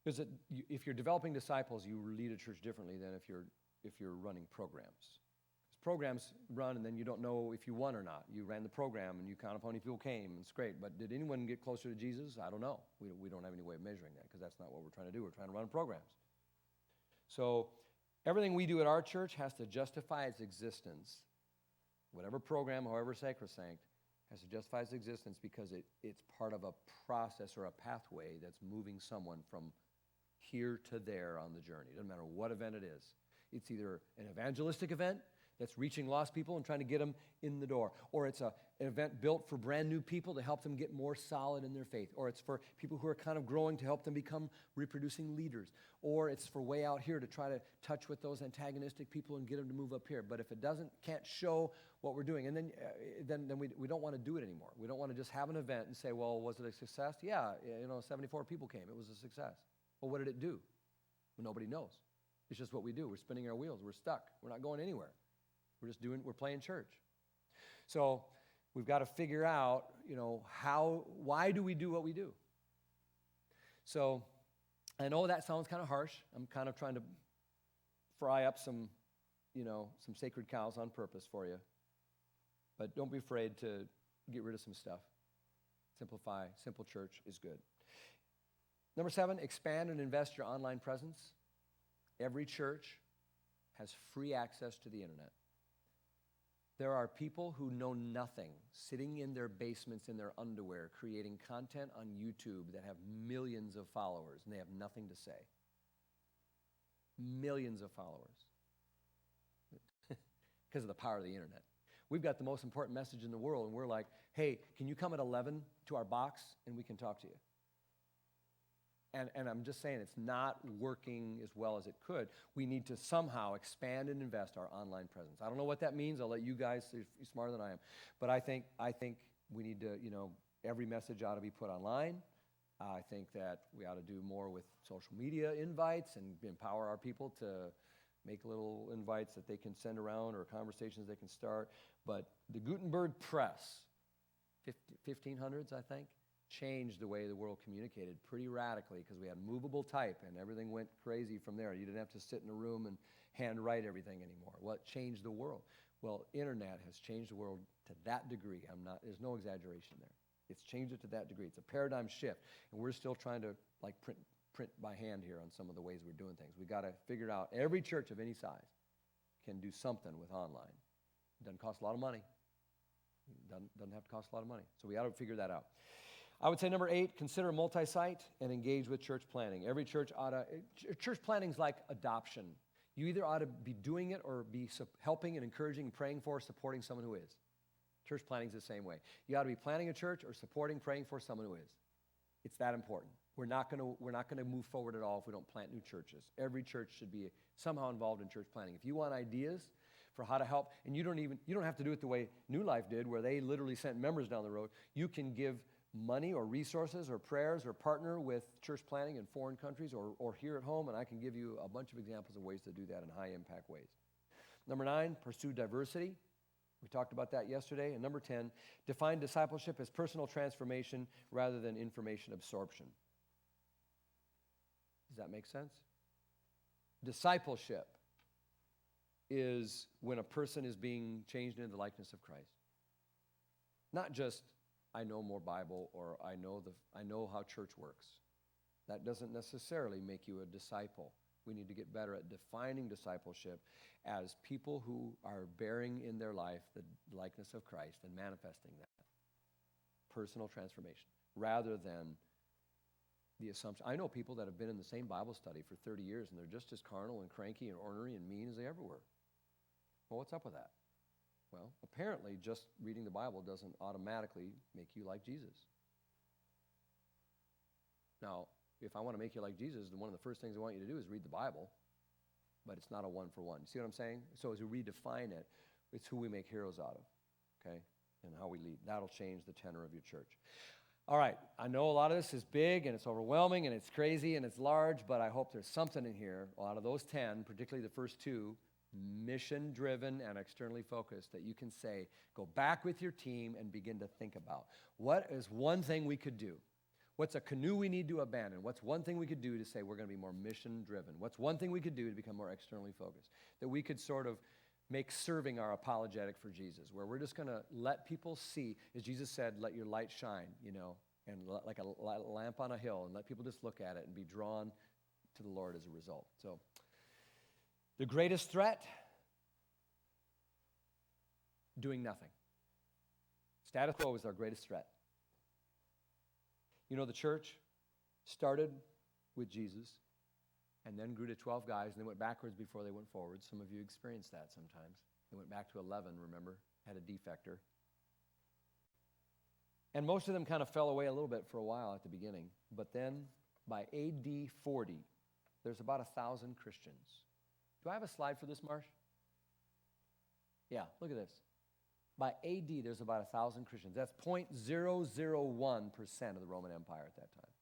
because if you're developing disciples, you lead a church differently than if you're running programs. Because programs run, and then you don't know if you won or not. You ran the program, and you count up how many people came, and it's great. But did anyone get closer to Jesus? I don't know. We don't have any way of measuring that, because that's not what we're trying to do. We're trying to run programs. So everything we do at our church has to justify its existence. Whatever program, however sacrosanct, has to justify its existence because it's part of a process or a pathway that's moving someone from here to there on the journey. It doesn't matter what event it is. It's either an evangelistic event that's reaching lost people and trying to get them in the door, or it's an event built for brand new people to help them get more solid in their faith, or it's for people who are kind of growing to help them become reproducing leaders, or it's for way out here to try to touch with those antagonistic people and get them to move up here. But if it can't show what we're doing, and then we don't want to do it anymore. We don't want to just have an event and say, well, was it a success? Yeah, 74 people came. It was a success. Well, what did it do? Well, nobody knows. It's just what we do. We're spinning our wheels. We're stuck. We're not going anywhere. We're playing church. So we've got to figure out, why do we do what we do? So I know that sounds kind of harsh. I'm kind of trying to fry up some sacred cows on purpose for you. But don't be afraid to get rid of some stuff. Simplify. Simple church is good. Number 7, expand and invest your online presence. Every church has free access to the internet. There are people who know nothing, sitting in their basements in their underwear, creating content on YouTube that have millions of followers, and they have nothing to say. Millions of followers. Because of the power of the internet. We've got the most important message in the world, and we're like, hey, can you come at 11 to our box, and we can talk to you? And I'm just saying it's not working as well as it could. We need to somehow expand and invest our online presence. I don't know what that means. I'll let you guys, you're smarter than I am. But I think we need to, every message ought to be put online. I think that we ought to do more with social media invites and empower our people to make little invites that they can send around or conversations they can start. But the Gutenberg press, 1500s, I think, changed the way the world communicated pretty radically because we had movable type and everything went crazy from there. You didn't have to sit in a room and handwrite everything anymore. Well, it changed the world. Well, internet has changed the world to that degree. There's no exaggeration there. It's changed it to that degree. It's a paradigm shift, and we're still trying to like print by hand here on some of the ways we're doing things. We got to figure it out. Every church of any size can do something with online. It doesn't cost a lot of money. It doesn't have to cost a lot of money. So we got to figure that out. I would say number 8, consider multi-site and engage with church planning. Every church church planning is like adoption. You either ought to be doing it or be helping and encouraging and praying for, supporting someone who is. Church planning is the same way. You ought to be planning a church or supporting, praying for someone who is. It's that important. We're not going to move forward at all if we don't plant new churches. Every church should be somehow involved in church planning. If you want ideas for how to help, and you don't have to do it the way New Life did, where they literally sent members down the road. You can give money or resources or prayers or partner with church planning in foreign countries or here at home, and I can give you a bunch of examples of ways to do that in high-impact ways. Number 9, pursue diversity. We talked about that yesterday. And number 10, define discipleship as personal transformation rather than information absorption. Does that make sense? Discipleship is when a person is being changed into the likeness of Christ. Not just, I know more Bible or I know how church works. That doesn't necessarily make you a disciple. We need to get better at defining discipleship as people who are bearing in their life the likeness of Christ and manifesting that. Personal transformation, rather than the assumption. I know people that have been in the same Bible study for 30 years and they're just as carnal and cranky and ornery and mean as they ever were. Well, what's up with that? Well, apparently just reading the Bible doesn't automatically make you like Jesus. Now, if I want to make you like Jesus, then one of the first things I want you to do is read the Bible, but it's not a one-for-one. See what I'm saying? So as we redefine it, it's who we make heroes out of, okay, and how we lead. That'll change the tenor of your church. All right, I know a lot of this is big, and it's overwhelming, and it's crazy, and it's large, but I hope there's something in here, out of those 10, particularly the first 2, mission-driven and externally focused, that you can say, go back with your team and begin to think about. What is one thing we could do? What's a canoe we need to abandon? What's one thing we could do to say we're going to be more mission-driven? What's one thing we could do to become more externally focused? That we could sort of make serving our apologetic for Jesus, where we're just going to let people see, as Jesus said, let your light shine, and like a lamp on a hill, and let people just look at it and be drawn to the Lord as a result. So, the greatest threat, doing nothing. Status quo is our greatest threat. The church started with Jesus and then grew to 12 guys, and they went backwards before they went forward. Some of you experienced that sometimes. They went back to 11, remember, had a defector. And most of them kind of fell away a little bit for a while at the beginning. But then by AD 40, there's about 1,000 Christians. Do I have a slide for this, Marsh? Yeah, look at this. By AD, there's about 1,000 Christians. That's 0.001% of the Roman Empire at that time.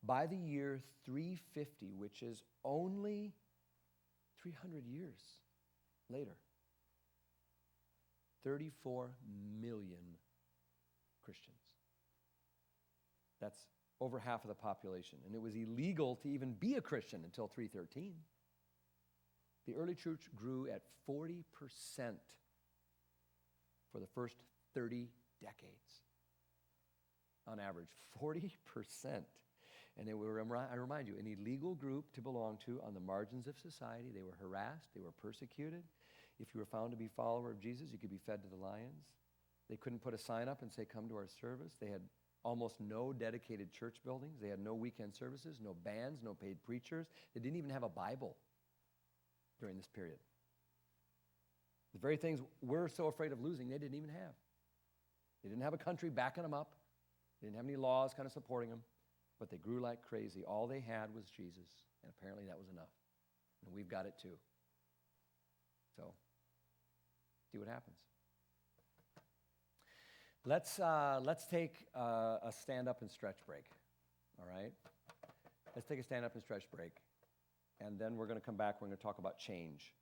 By the year 350, which is only 300 years later, 34 million Christians. That's over half of the population. And it was illegal to even be a Christian until 313. The early church grew at 40% for the first 30 decades. On average, 40%. And they were, I remind you, an illegal group to belong to on the margins of society. They were harassed. They were persecuted. If you were found to be a follower of Jesus, you could be fed to the lions. They couldn't put a sign up and say, come to our service. They had almost no dedicated church buildings. They had no weekend services, no bands, no paid preachers. They didn't even have a Bible during this period. The very things we're so afraid of losing, they didn't even have. They didn't have a country backing them up. They didn't have any laws kind of supporting them. But they grew like crazy. All they had was Jesus. And apparently that was enough. And we've got it too. So, see what happens. Let's take a stand up and stretch break. All right? Let's take a stand up and stretch break. and then we're going to come back. We're going to talk about change.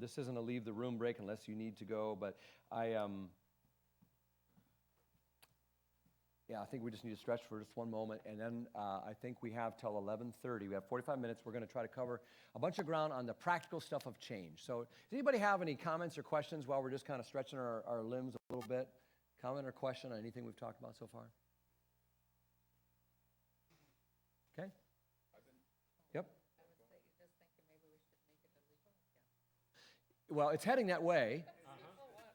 This isn't a leave the room break unless you need to go, but I think we just need to stretch for just one moment, and then I think we have till 11:30. We have 45 minutes. We're going to try to cover a bunch of ground on the practical stuff of change. So does anybody have any comments or questions while we're just kind of stretching our limbs a little bit? Comment or question on anything we've talked about so far? Okay? Yep. Well, it's heading that way.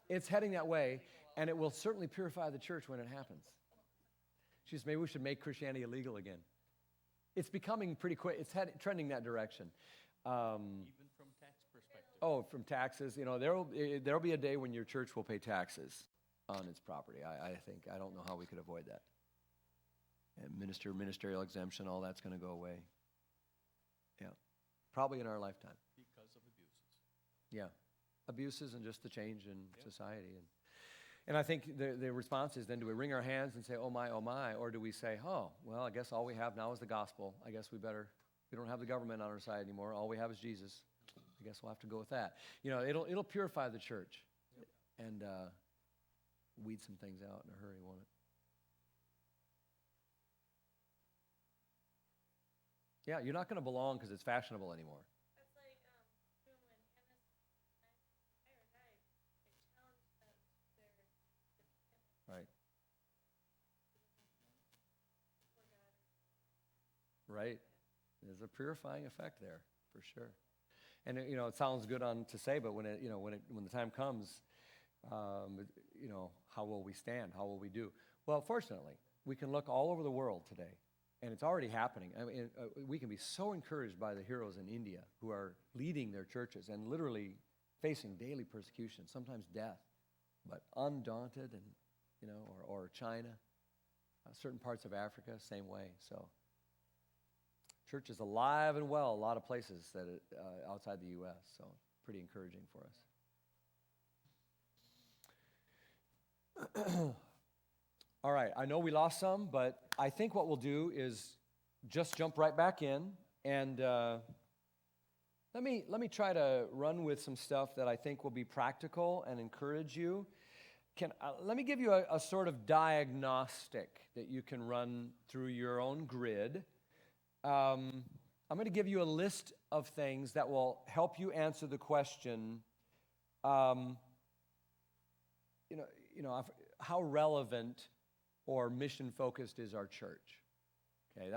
It's heading that way, and it will certainly purify the church when it happens. She says, maybe we should make Christianity illegal again. It's becoming pretty quick. It's trending that direction. Even from tax perspective. Oh, from taxes. You know, there'll be a day when your church will pay taxes on its property. I don't know how we could avoid that. And ministerial exemption, all that's going to go away. Yeah, probably in our lifetime. Because of abuses. Yeah, abuses and just the change in society. And I think the response is then, do we wring our hands and say, oh my, or do we say, oh, well, I guess all we have now is the gospel. I guess we don't have the government on our side anymore. All we have is Jesus. I guess we'll have to go with that. You know, it'll purify the church and weed some things out in a hurry, won't it? Yeah, you're not going to belong because it's fashionable anymore. That's like when Anna died, it challenged them their Right. Right. There's a purifying effect there, for sure. And you know, it sounds good to say, but when the time comes, how will we stand? How will we do? Well, fortunately, we can look all over the world today, and it's already happening. I mean, we can be so encouraged by the heroes in India who are leading their churches and literally facing daily persecution, sometimes death, but undaunted, and or China, certain parts of Africa, same way. So, church is alive and well a lot of places that outside the U.S. So, pretty encouraging for us. All right, I know we lost some, but I think what we'll do is just jump right back in, and let me try to run with some stuff that I think will be practical and encourage you. Let me give you a sort of diagnostic that you can run through your own grid. I'm going to give you a list of things that will help you answer the question, how relevant or mission-focused is our church? Okay,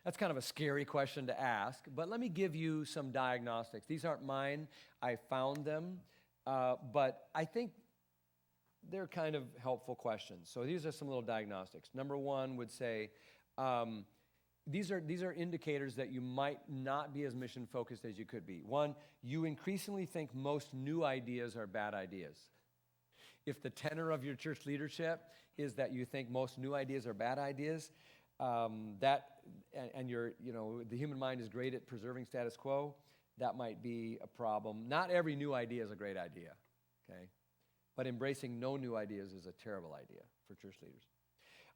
that's kind of a scary question to ask, but let me give you some diagnostics. These aren't mine. I found them, but I think they're kind of helpful questions. So these are some little diagnostics. Number one would say, these are indicators that you might not be as mission-focused as you could be. One, you increasingly think most new ideas are bad ideas. If the tenor of your church leadership is that you think most new ideas are bad ideas, the human mind is great at preserving status quo, that might be a problem. Not every new idea is a great idea, okay? But embracing no new ideas is a terrible idea for church leaders.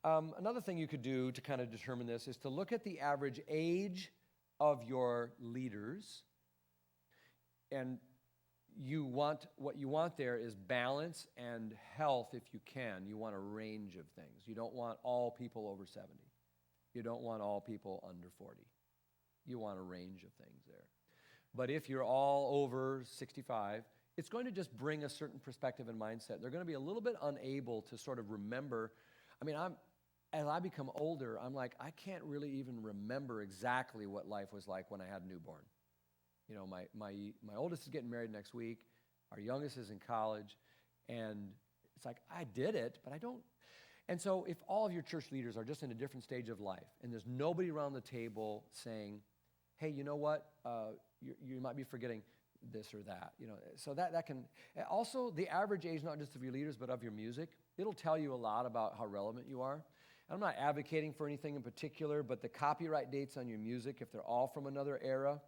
Another thing you could do to kind of determine this is to look at the average age of your leaders, and what you want there is balance and health if you can. You want a range of things. You don't want all people over 70. You don't want all people under 40. You want a range of things there. But if you're all over 65, it's going to just bring a certain perspective and mindset. They're going to be a little bit unable to sort of remember. I mean, as I become older, I'm like, I can't really even remember exactly what life was like when I had a newborn. You know, my oldest is getting married next week. Our youngest is in college. And it's like, I did it, but I don't. And so if all of your church leaders are just in a different stage of life, and there's nobody around the table saying, hey, you know what, you might be forgetting this or that. You know, so that can, also the average age, not just of your leaders, but of your music, it'll tell you a lot about how relevant you are. I'm not advocating for anything in particular, but the copyright dates on your music, if they're all from another era,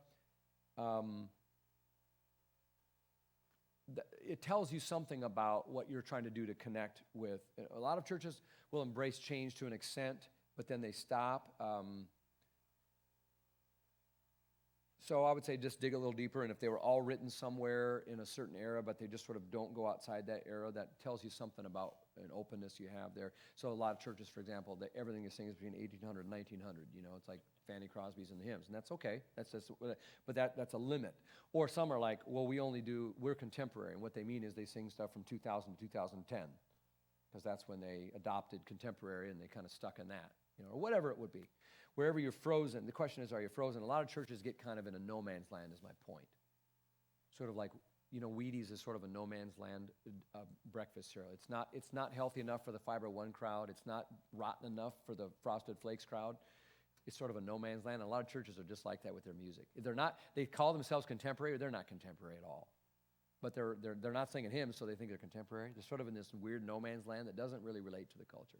it tells you something about what you're trying to do to connect with. A lot of churches will embrace change to an extent, but then they stop. So I would say just dig a little deeper, and if they were all written somewhere in a certain era, but they just sort of don't go outside that era, that tells you something about an openness you have there. So a lot of churches, for example, everything is singing between 1800 and 1900. It's like Fanny Crosby's and the hymns, and that's okay. That's just, but that's a limit. Or some are like, well, we're contemporary, and what they mean is they sing stuff from 2000 to 2010, because that's when they adopted contemporary, and they kind of stuck in that, or whatever it would be. Wherever you're frozen, the question is, are you frozen? A lot of churches get kind of in a no man's land, is my point. Sort of like, Wheaties is sort of a no man's land breakfast cereal. It's not healthy enough for the Fiber One crowd. It's not rotten enough for the Frosted Flakes crowd. It's sort of a no man's land. And a lot of churches are just like that with their music. They call themselves contemporary, they're not contemporary at all. But they're not singing hymns, so they think they're contemporary. They're sort of in this weird no man's land that doesn't really relate to the culture.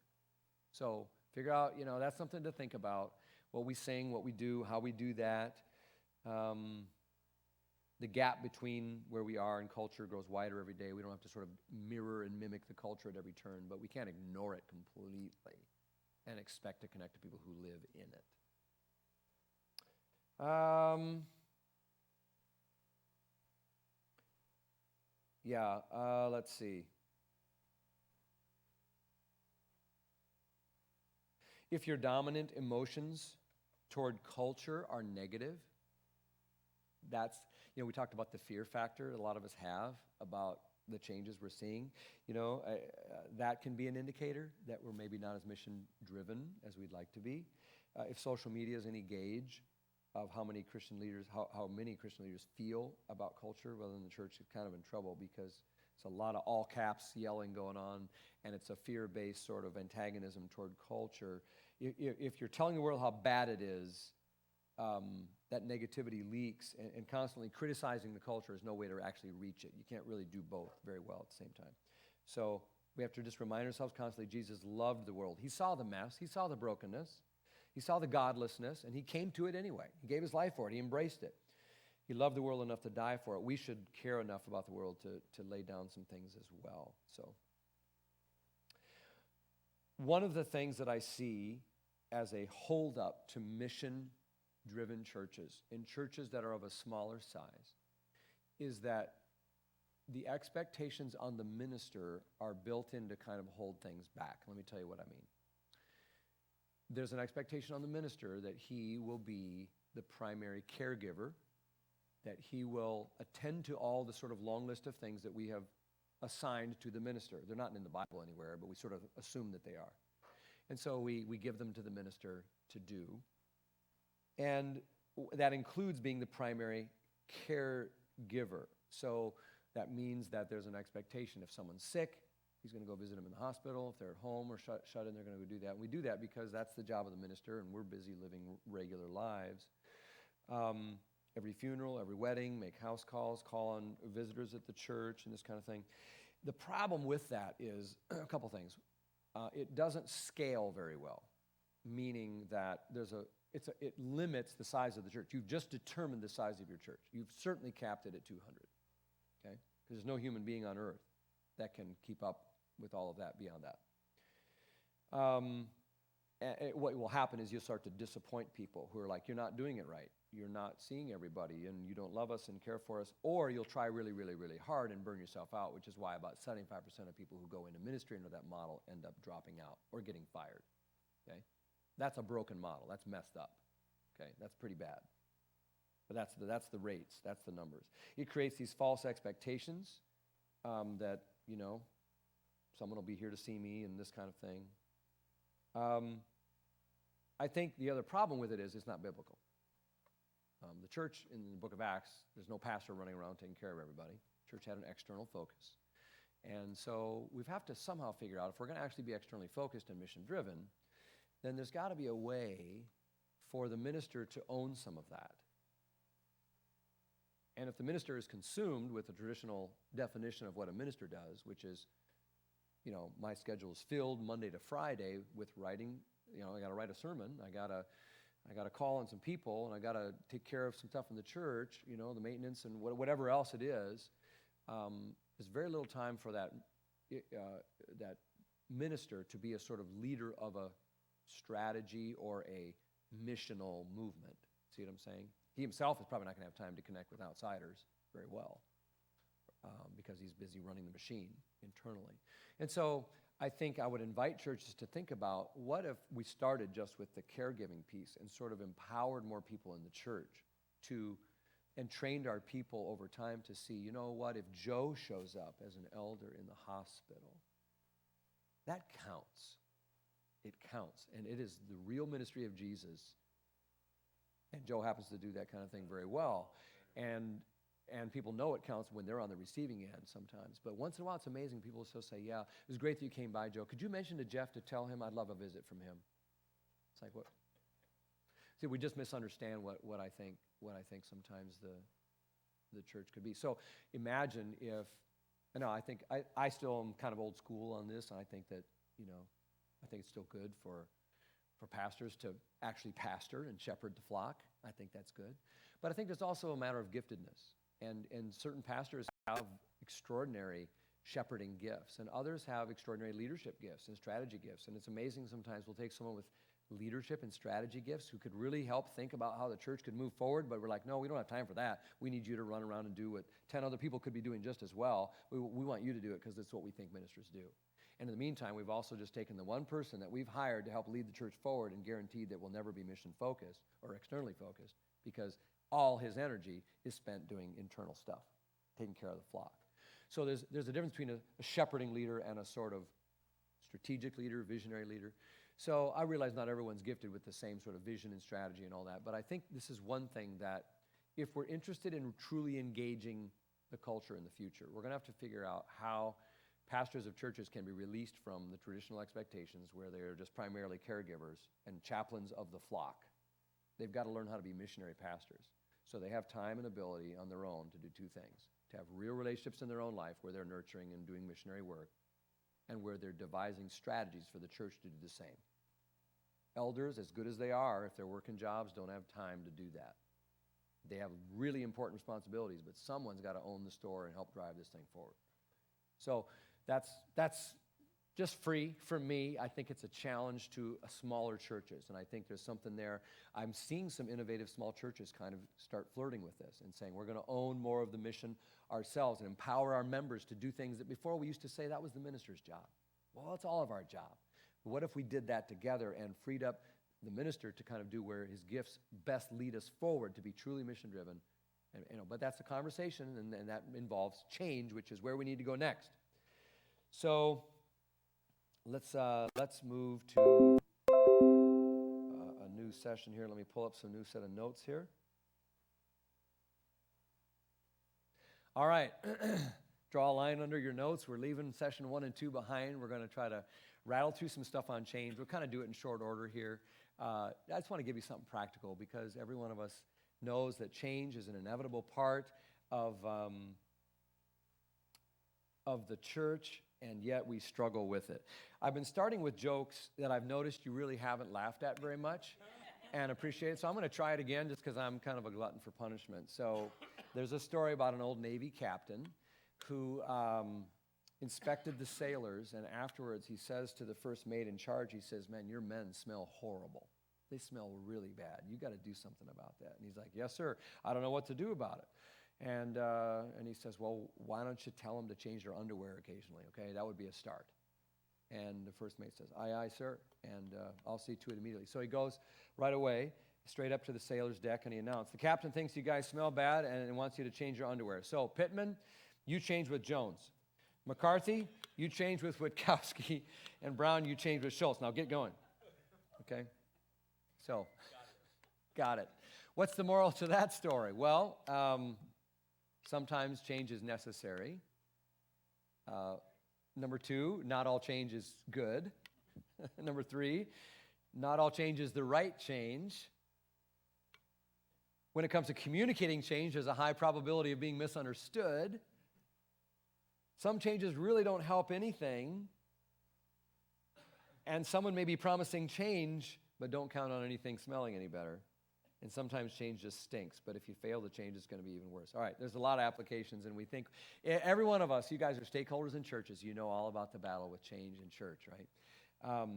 So figure out, that's something to think about. What we sing, what we do, how we do that. The gap between where we are and culture grows wider every day. We don't have to sort of mirror and mimic the culture at every turn, but we can't ignore it completely and expect to connect to people who live in it. Let's see. If your dominant emotions toward culture are negative, we talked about the fear factor a lot of us have about the changes we're seeing. That can be an indicator that we're maybe not as mission-driven as we'd like to be. If social media is any gauge of how many Christian leaders feel about culture, well, then the church is kind of in trouble, because it's a lot of all caps yelling going on, and it's a fear-based sort of antagonism toward culture. If you're telling the world how bad it is, that negativity leaks, and constantly criticizing the culture is no way to actually reach it. You can't really do both very well at the same time. So we have to just remind ourselves constantly, Jesus loved the world. He saw the mess. He saw the brokenness. He saw the godlessness, and he came to it anyway. He gave his life for it. He embraced it. He loved the world enough to die for it. We should care enough about the world to lay down some things as well. So one of the things that I see as a holdup to mission-driven churches, in churches that are of a smaller size, is that the expectations on the minister are built in to kind of hold things back. Let me tell you what I mean. There's an expectation on the minister that he will be the primary caregiver, that he will attend to all the sort of long list of things that we have assigned to the minister. They're not in the Bible anywhere, but we sort of assume that they are. And so we give them to the minister to do. And that includes being the primary caregiver. So that means that there's an expectation. If someone's sick, he's going to go visit them in the hospital. If they're at home or shut in, they're going to go do that. And we do that because that's the job of the minister, and we're busy living regular lives. Every funeral, every wedding, make house calls, call on visitors at the church, and this kind of thing. The problem with that is a couple things. It doesn't scale very well, meaning that it limits the size of the church. You've just determined the size of your church. You've certainly capped it at 200, okay? Because there's no human being on earth that can keep up with all of that beyond that. What will happen is you'll start to disappoint people who are like, you're not doing it right. You're not seeing everybody, and you don't love us and care for us, or you'll try really, really, really hard and burn yourself out, which is why about 75% of people who go into ministry under that model end up dropping out or getting fired, okay? That's a broken model. That's messed up, okay? That's pretty bad. But that's the rates. That's the numbers. It creates these false expectations that, someone will be here to see me and this kind of thing. I think the other problem with it is it's not biblical. The church in the book of Acts, there's no pastor running around taking care of everybody. The church had an external focus. And so we have to somehow figure out, if we're going to actually be externally focused and mission-driven, then there's got to be a way for the minister to own some of that. And if the minister is consumed with the traditional definition of what a minister does, which is, my schedule is filled Monday to Friday with writing, I got to write a sermon, I got to call on some people, and I got to take care of some stuff in the church, the maintenance and whatever else it is. There's very little time for that minister to be a sort of leader of a strategy or a missional movement. See what I'm saying? He himself is probably not going to have time to connect with outsiders very well because he's busy running the machine internally. And so I think I would invite churches to think about, what if we started just with the caregiving piece and sort of empowered more people in the church and trained our people over time to see, you know what, if Joe shows up as an elder in the hospital, that counts. It counts. And it is the real ministry of Jesus. And Joe happens to do that kind of thing very well. And people know it counts when they're on the receiving end sometimes. But once in a while, it's amazing. People still say, yeah, it was great that you came by, Joe. Could you mention to Jeff to tell him I'd love a visit from him? It's like, what? See, we just misunderstand what I think sometimes the church could be. So imagine if, I still am kind of old school on this, and I think that, I think it's still good for pastors to actually pastor and shepherd the flock. I think that's good. But I think there's also a matter of giftedness. And certain pastors have extraordinary shepherding gifts, and others have extraordinary leadership gifts and strategy gifts. And it's amazing sometimes we'll take someone with leadership and strategy gifts who could really help think about how the church could move forward, but we're like, no, we don't have time for that. We need you to run around and do what 10 other people could be doing just as well. We want you to do it because it's what we think ministers do. And in the meantime, we've also just taken the one person that we've hired to help lead the church forward and guaranteed that we'll never be mission focused or externally focused, because all his energy is spent doing internal stuff, taking care of the flock. So there's a difference between a shepherding leader and a sort of strategic leader, visionary leader. So I realize not everyone's gifted with the same sort of vision and strategy and all that, but I think this is one thing that if we're interested in truly engaging the culture in the future, we're going to have to figure out how pastors of churches can be released from the traditional expectations where they're just primarily caregivers and chaplains of the flock. They've got to learn how to be missionary pastors. So they have time and ability on their own to do two things: to have real relationships in their own life where they're nurturing and doing missionary work, and where they're devising strategies for the church to do the same. Elders, as good as they are, if they're working jobs, don't have time to do that. They have really important responsibilities, but someone's got to own the store and help drive this thing forward. So that's just free from me. I think it's a challenge to smaller churches, and I think there's something there. I'm seeing some innovative small churches kind of start flirting with this and saying, we're going to own more of the mission ourselves and empower our members to do things that before we used to say that was the minister's job. Well, it's all of our job. But what if we did that together and freed up the minister to kind of do where his gifts best lead us forward to be truly mission-driven? But that's a conversation, and that involves change, which is where we need to go next. So let's move to a new session here. Let me pull up some new set of notes here. All right. Draw a line under your notes. We're leaving session 1 and 2 behind. We're going to try to rattle through some stuff on change. We'll kind of do it in short order here. I just want to give you something practical, because every one of us knows that change is an inevitable part of the church, and yet we struggle with it. I've been starting with jokes that I've noticed you really haven't laughed at very much and appreciate it. So I'm going to try it again just because I'm kind of a glutton for punishment. So there's a story about an old Navy captain who inspected the sailors, and afterwards he says to the first mate in charge, he says, man, your men smell horrible. They smell really bad. You got to do something about that. And he's like, yes, sir. I don't know what to do about it. And he says, well, why don't you tell them to change their underwear occasionally, okay? That would be a start. And the first mate says, aye, aye, sir, and I'll see to it immediately. So he goes right away, straight up to the sailor's deck, and he announced, the captain thinks you guys smell bad and wants you to change your underwear. So Pittman, you change with Jones. McCarthy, you change with Witkowski. And Brown, you change with Schultz. Now get going, okay? So, got it. What's the moral to that story? Well, sometimes change is necessary. Number 2, not all change is good. Number 3, not all change is the right change. When it comes to communicating change, there's a high probability of being misunderstood. Some changes really don't help anything. And someone may be promising change, but don't count on anything smelling any better. And sometimes change just stinks, but if you fail to change, it's going to be even worse. All right, there's a lot of applications, and we think, every one of us, you guys are stakeholders in churches, you know all about the battle with change in church, right?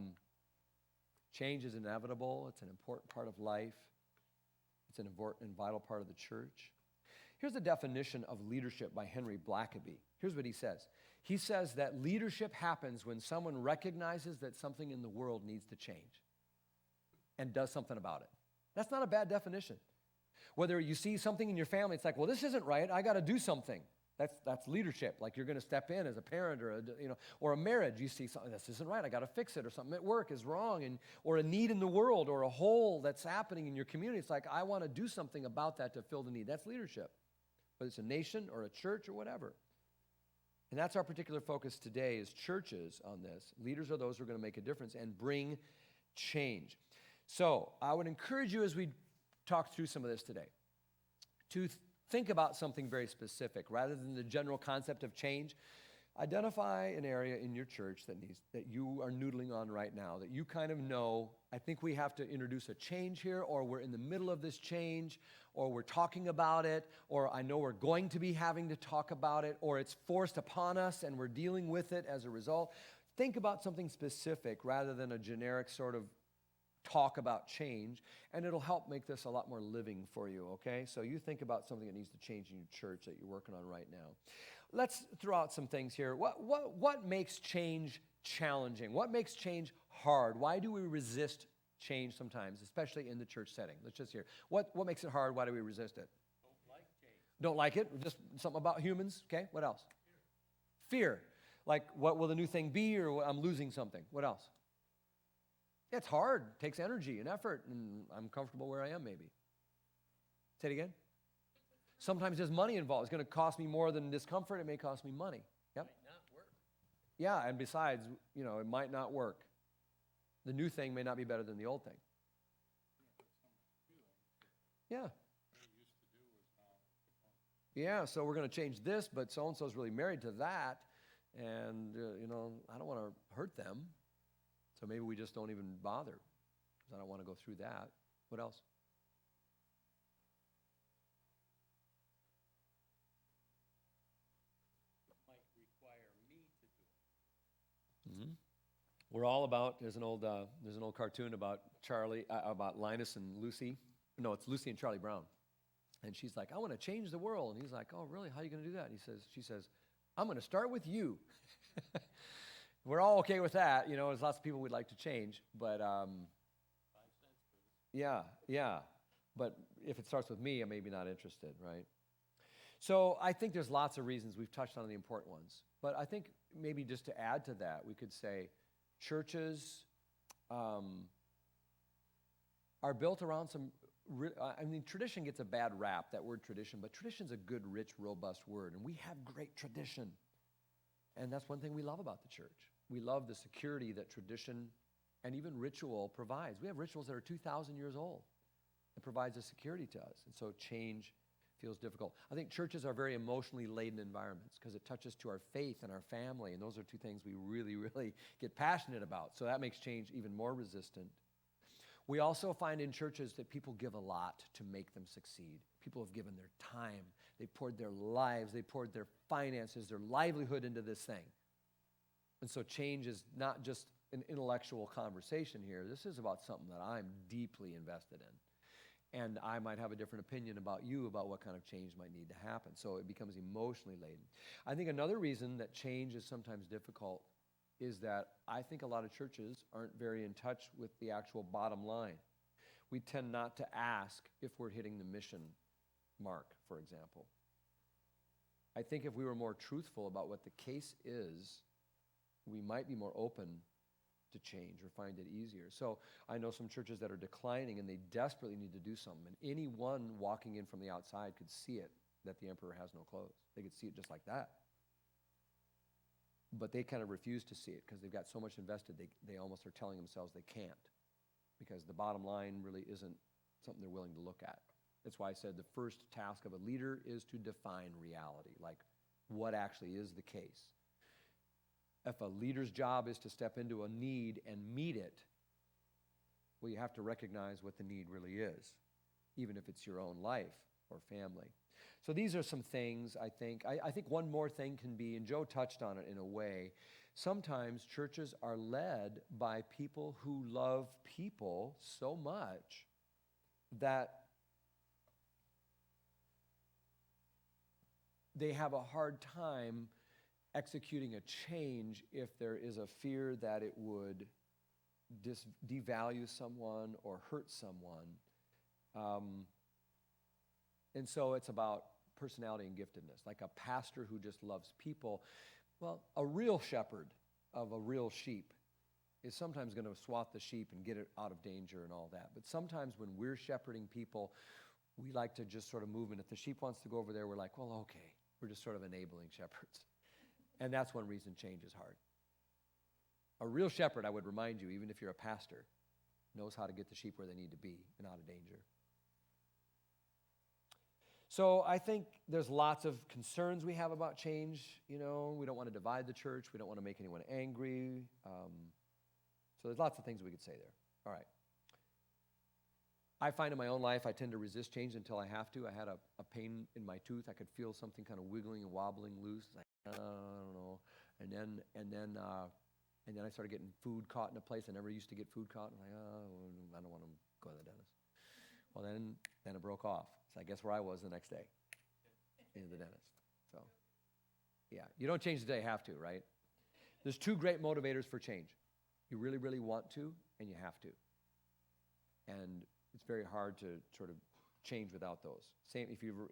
Change is inevitable. It's an important part of life. It's an important and vital part of the church. Here's a definition of leadership by Henry Blackaby. Here's what he says. He says that leadership happens when someone recognizes that something in the world needs to change and does something about it. That's not a bad definition. Whether you see something in your family, it's like, well, this isn't right. I got to do something. That's leadership. Like you're going to step in as a parent or a marriage. You see something, this isn't right. I got to fix it, or something at work is wrong, or a need in the world, or a hole that's happening in your community. It's like, I want to do something about that to fill the need. That's leadership, whether it's a nation or a church or whatever. And that's our particular focus today is churches on this. Leaders are those who are going to make a difference and bring change. So I would encourage you as we talk through some of this today to think about something very specific rather than the general concept of change. Identify an area in your church that you are noodling on right now, that you kind of know, I think we have to introduce a change here, or we're in the middle of this change, or we're talking about it, or I know we're going to be having to talk about it, or it's forced upon us and we're dealing with it as a result. Think about something specific rather than a generic sort of talk about change, and it'll help make this a lot more living for you, okay? So you think about something that needs to change in your church that you're working on right now. Let's throw out some things here. What makes change challenging? What makes change hard? Why do we resist change sometimes, especially in the church setting? Let's just hear. What makes it hard? Why do we resist it? Don't like change. Don't like it? Just something about humans, okay? What else? Fear. Like, what will the new thing be, or I'm losing something? What else? It's hard. It takes energy and effort, and I'm comfortable where I am maybe. Say it again. Sometimes there's money involved. It's going to cost me more than discomfort. It may cost me money. Yep. Might not work. Yeah, and besides, it might not work. The new thing may not be better than the old thing. Yeah. Yeah, so we're going to change this, but so-and-so's really married to that, and, I don't want to hurt them. So maybe we just don't even bother, because I don't want to go through that. What else? Might require me to do it. Mm-hmm. We're all about. There's an old cartoon about about Linus and Lucy. No, it's Lucy and Charlie Brown, and she's like, "I want to change the world," and he's like, "Oh, really? How are you going to do that?" And she says, "I'm going to start with you." We're all okay with that. There's lots of people we'd like to change, but 5 cents, please. yeah. But if it starts with me, I'm maybe not interested, right? So I think there's lots of reasons. We've touched on the important ones. But I think maybe just to add to that, we could say churches are built around some, tradition gets a bad rap, that word tradition, but tradition's a good, rich, robust word, and we have great tradition. And that's one thing we love about the church. We love the security that tradition and even ritual provides. We have rituals that are 2,000 years old. It provides a security to us, and so change feels difficult. I think churches are very emotionally laden environments because it touches to our faith and our family, and those are two things we really, really get passionate about. So that makes change even more resistant. We also find in churches that people give a lot to make them succeed. People have given their time. They poured their lives. They poured their finances, their livelihood into this thing. And so change is not just an intellectual conversation here. This is about something that I'm deeply invested in. And I might have a different opinion about you about what kind of change might need to happen. So it becomes emotionally laden. I think another reason that change is sometimes difficult is that I think a lot of churches aren't very in touch with the actual bottom line. We tend not to ask if we're hitting the mission mark, for example. I think if we were more truthful about what the case is, we might be more open to change or find it easier. So I know some churches that are declining and they desperately need to do something. And anyone walking in from the outside could see it, that the emperor has no clothes. They could see it just like that. But they kind of refuse to see it because they've got so much invested, they almost are telling themselves they can't, because the bottom line really isn't something they're willing to look at. That's why I said the first task of a leader is to define reality, like what actually is the case. If a leader's job is to step into a need and meet it, well, you have to recognize what the need really is, even if it's your own life or family. So these are some things, I think. I think one more thing can be, and Joe touched on it in a way, sometimes churches are led by people who love people so much that they have a hard time executing a change if there is a fear that it would devalue someone or hurt someone. And so it's about personality and giftedness. Like a pastor who just loves people. Well, a real shepherd of a real sheep is sometimes going to swat the sheep and get it out of danger and all that. But sometimes when we're shepherding people, we like to just sort of move, and if the sheep wants to go over there, we're like, well, okay. We're just sort of enabling shepherds. And that's one reason change is hard. A real shepherd, I would remind you, even if you're a pastor, knows how to get the sheep where they need to be and out of danger. So I think there's lots of concerns we have about change. You know, we don't want to divide the church. We don't want to make anyone angry. So there's lots of things we could say there. All right. I find in my own life I tend to resist change until I have to. I had a pain in my tooth. I could feel something kind of wiggling and wobbling loose. Like, I don't know. And then I started getting food caught in a place I never used to get food caught. I'm like, I don't want to go to the dentist. Well, then it broke off. So I guess where I was the next day, in the dentist. So, yeah, you don't change the day you have to, right? There's two great motivators for change. You really, really want to, and you have to. And it's very hard to sort of change without those. Same if you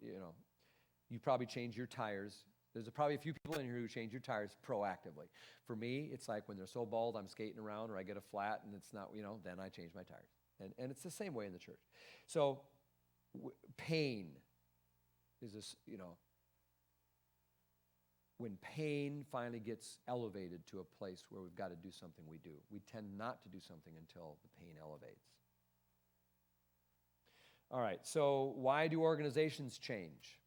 probably change your tires. There's probably a few people in here who change your tires proactively. For me, it's like when they're so bald, I'm skating around, or I get a flat and it's not, then I change my tires. And it's the same way in the church. So pain is this, when pain finally gets elevated to a place where we've got to do something, we do. We tend not to do something until the pain elevates. All right, so why do organizations change?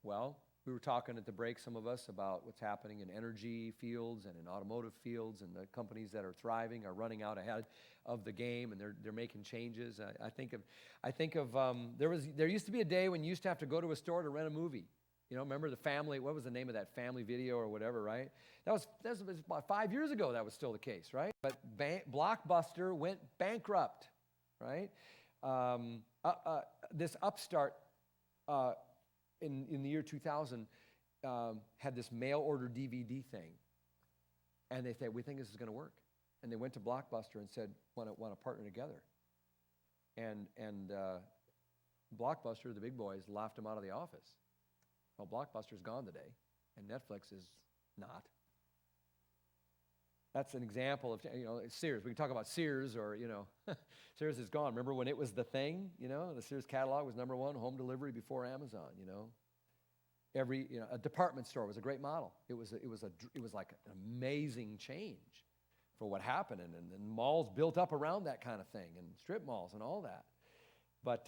Well, we were talking at the break, some of us, about what's happening in energy fields and in automotive fields, and the companies that are thriving are running out ahead of the game, and they're making changes. I think of there used to be a day when you used to have to go to a store to rent a movie. Remember the family? What was the name of that family video or whatever? Right? That was about 5 years ago. That was still the case, right? But Blockbuster went bankrupt, right? This upstart in the year 2000 had this mail order DVD thing, and they said, we think this is going to work. And they went to Blockbuster and said, want to partner together. And Blockbuster, the big boys, laughed them out of the office. Well, Blockbuster's gone today, and Netflix is not. That's an example of, Sears. We can talk about Sears or, Sears is gone. Remember when it was the thing, the Sears catalog was number one, home delivery before Amazon, a department store was a great model. It was like an amazing change for what happened, and malls built up around that kind of thing, and strip malls and all that. But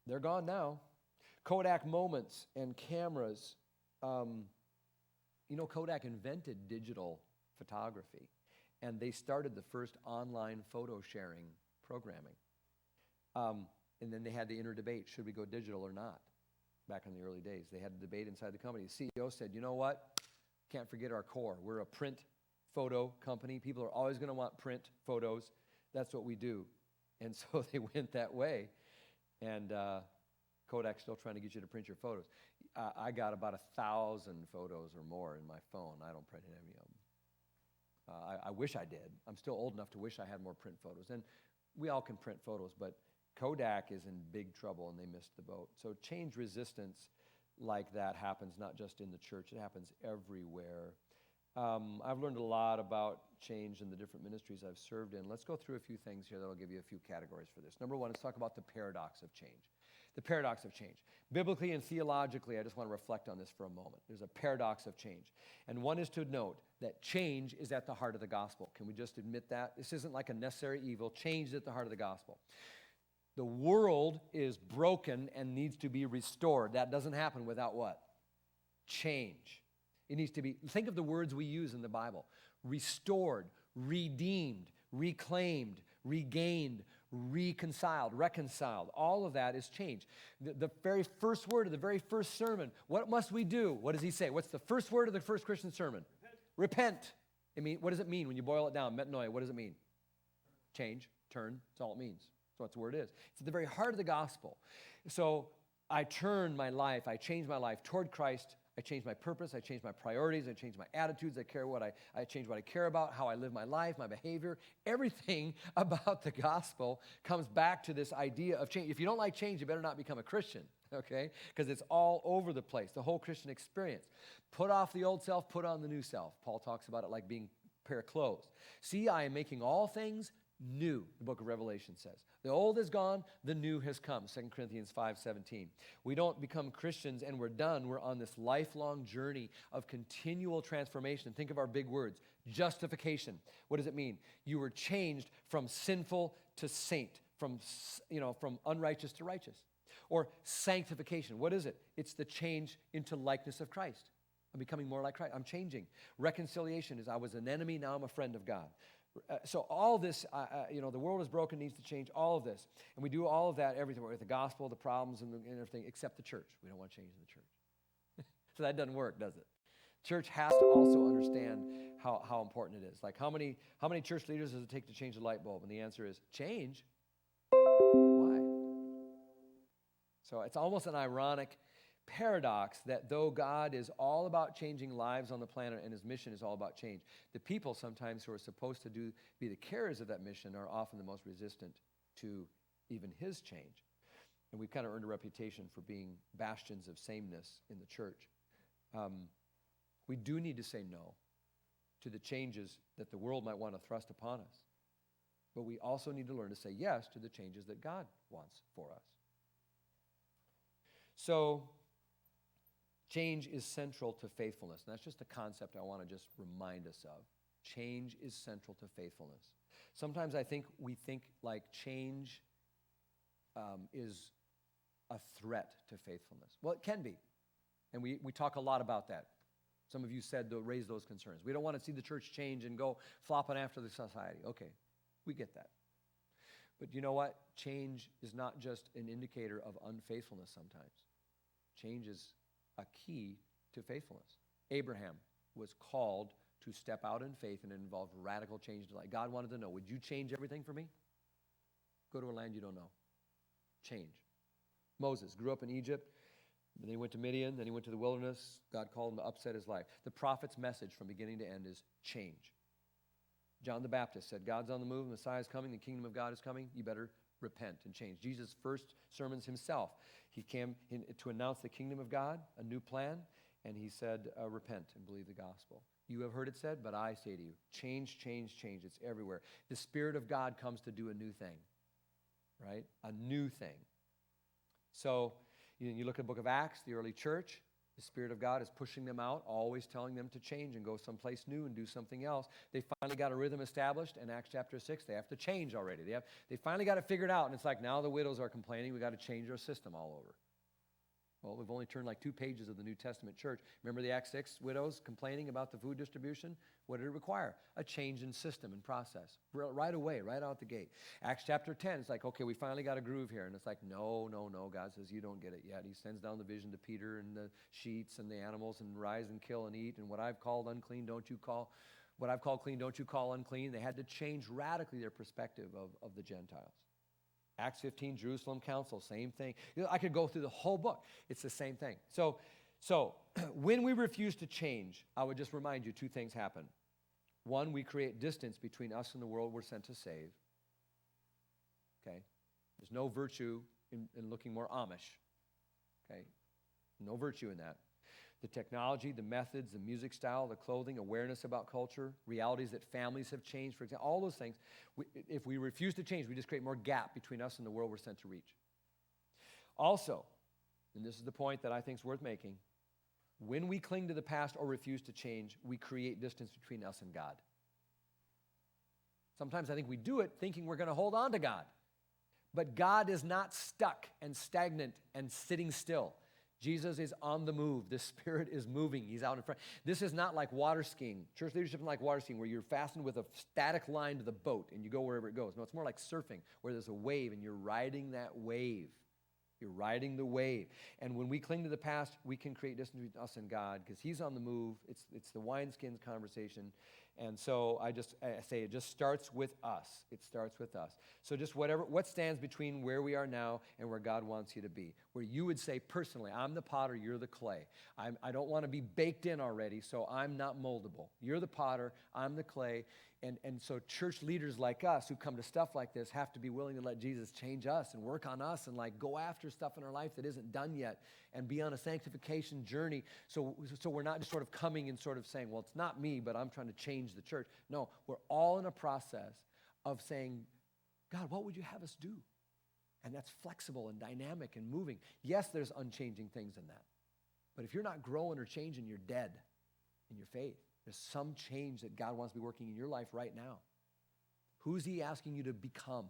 they're gone now. Kodak moments and cameras. Kodak invented digital photography, and they started the first online photo sharing programming. And then they had the inner debate, should we go digital or not? Back in the early days, they had a debate inside the company. The CEO said, you know what? Can't forget our core. We're a print photo company. People are always going to want print photos. That's what we do. And so they went that way. And Kodak's still trying to get you to print your photos. I got about 1,000 photos or more in my phone. I don't print any of them. I wish I did. I'm still old enough to wish I had more print photos. And we all can print photos, but Kodak is in big trouble, and they missed the boat. So change resistance like that happens not just in the church. It happens everywhere. I've learned a lot about change in the different ministries I've served in. Let's go through a few things here that will give you a few categories for this. Number one, let's talk about the paradox of change. The paradox of change. Biblically and theologically, I just want to reflect on this for a moment. There's a paradox of change. And one is to note that change is at the heart of the gospel. Can we just admit that? This isn't like a necessary evil. Change is at the heart of the gospel. The world is broken and needs to be restored. That doesn't happen without what? Change. It needs to be, think of the words we use in the Bible. Restored, redeemed, reclaimed, regained, reconciled. All of that is change. The very first word of the very first sermon, what must we do? What does he say? What's the first word of the first Christian sermon? Repent. What does it mean when you boil it down? Metanoia, what does it mean? Change, turn, that's all it means. That's what the word is. It's at the very heart of the gospel. So I turn my life, I change my life toward Christ. I change my purpose, I change my priorities, I change my attitudes, I change what I care about, how I live my life, my behavior. Everything about the gospel comes back to this idea of change. If you don't like change, you better not become a Christian, okay? Because it's all over the place, the whole Christian experience. Put off the old self, put on the new self. Paul talks about it like being a pair of clothes. See, I am making all things new, the book of Revelation says. The old is gone, the new has come, 2 Corinthians 5:17. We don't become Christians and we're done. We're on this lifelong journey of continual transformation. Think of our big words. Justification. What does it mean? You were changed from sinful to saint, from unrighteous to righteous. Or sanctification. What is it? It's the change into likeness of Christ. I'm becoming more like Christ. I'm changing. Reconciliation is I was an enemy, now I'm a friend of God. So all this, the world is broken, needs to change, all of this. And we do all of that everywhere with the gospel, the problems, and everything, except the church. We don't want change in the church. So that doesn't work, does it? Church has to also understand how important it is. Like how many church leaders does it take to change a light bulb? And the answer is change. Why? So it's almost an ironic paradox that though God is all about changing lives on the planet and his mission is all about change, the people sometimes who are supposed to be the carriers of that mission are often the most resistant to even his change. And we've kind of earned a reputation for being bastions of sameness in the church. We do need to say no to the changes that the world might want to thrust upon us. But we also need to learn to say yes to the changes that God wants for us. So, change is central to faithfulness. And that's just a concept I want to just remind us of. Change is central to faithfulness. Sometimes I think we think like change is a threat to faithfulness. Well, it can be. And we talk a lot about that. Some of you said to raise those concerns. We don't want to see the church change and go flopping after the society. Okay, we get that. But you know what? Change is not just an indicator of unfaithfulness sometimes. Change is a key to faithfulness. Abraham was called to step out in faith, and it involved radical change in life. God wanted to know, would you change everything for me? Go to a land you don't know. Change. Moses grew up in Egypt, then he went to Midian, then he went to the wilderness. God called him to upset his life. The prophet's message from beginning to end is change. John the Baptist said, God's on the move, Messiah is coming, the kingdom of God is coming, you better repent and change. Jesus' first sermons himself, he came to announce the kingdom of God, a new plan, and he said, repent and believe the gospel. You have heard it said, but I say to you, change, change, change. It's everywhere. The Spirit of God comes to do a new thing, right? A new thing. So you look at the book of Acts, the early church, the Spirit of God is pushing them out, always telling them to change and go someplace new and do something else. They finally got a rhythm established in Acts chapter 6. They have to change already. They finally got it figured out, and it's like now the widows are complaining. We got to change our system all over. Well, we've only turned like 2 pages of the New Testament church. Remember the Acts 6 widows complaining about the food distribution? What did it require? A change in system and process. Right away, right out the gate. Acts chapter 10, it's like, okay, we finally got a groove here. And it's like, no. God says, you don't get it yet. He sends down the vision to Peter and the sheets and the animals and rise and kill and eat. And what I've called unclean, what I've called clean, don't you call unclean. They had to change radically their perspective of the Gentiles. Acts 15, Jerusalem Council, same thing. I could go through the whole book. It's the same thing. So when we refuse to change, I would just remind you 2 things happen. 1, we create distance between us and the world we're sent to save. Okay? There's no virtue in looking more Amish. Okay? No virtue in that. The technology, the methods, the music style, the clothing, awareness about culture, realities that families have changed, for example, all those things. If we refuse to change, we just create more gap between us and the world we're sent to reach. Also, and this is the point that I think is worth making, when we cling to the past or refuse to change, we create distance between us and God. Sometimes I think we do it thinking we're going to hold on to God. But God is not stuck and stagnant and sitting still. Jesus is on the move. The Spirit is moving. He's out in front. This is not like water skiing. Church leadership is like water skiing where you're fastened with a static line to the boat and you go wherever it goes. No, it's more like surfing where there's a wave and you're riding that wave. You're riding the wave. And when we cling to the past, we can create distance between us and God because he's on the move. It's the wineskins conversation. And so I say it just starts with us. It starts with us. So just what stands between where we are now and where God wants you to be, where you would say personally, I'm the potter, you're the clay. I don't want to be baked in already, so I'm not moldable. You're the potter, I'm the clay. And so church leaders like us who come to stuff like this have to be willing to let Jesus change us and work on us and like go after stuff in our life that isn't done yet and be on a sanctification journey. So we're not just sort of coming and sort of saying, well, it's not me, but I'm trying to change the church. No, we're all in a process of saying, God, what would you have us do? And that's flexible and dynamic and moving. Yes, there's unchanging things in that. But if you're not growing or changing, you're dead in your faith. There's some change that God wants to be working in your life right now. Who's he asking you to become?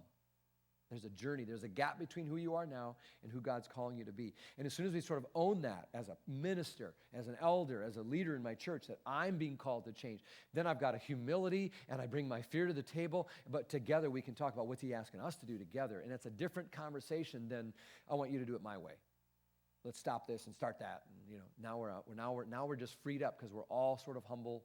There's a journey. There's a gap between who you are now and who God's calling you to be. And as soon as we sort of own that as a minister, as an elder, as a leader in my church, that I'm being called to change, then I've got a humility and I bring my fear to the table. But together we can talk about what's he asking us to do together. And it's a different conversation than I want you to do it my way. Let's stop this and start that. And now we're just freed up because we're all sort of humble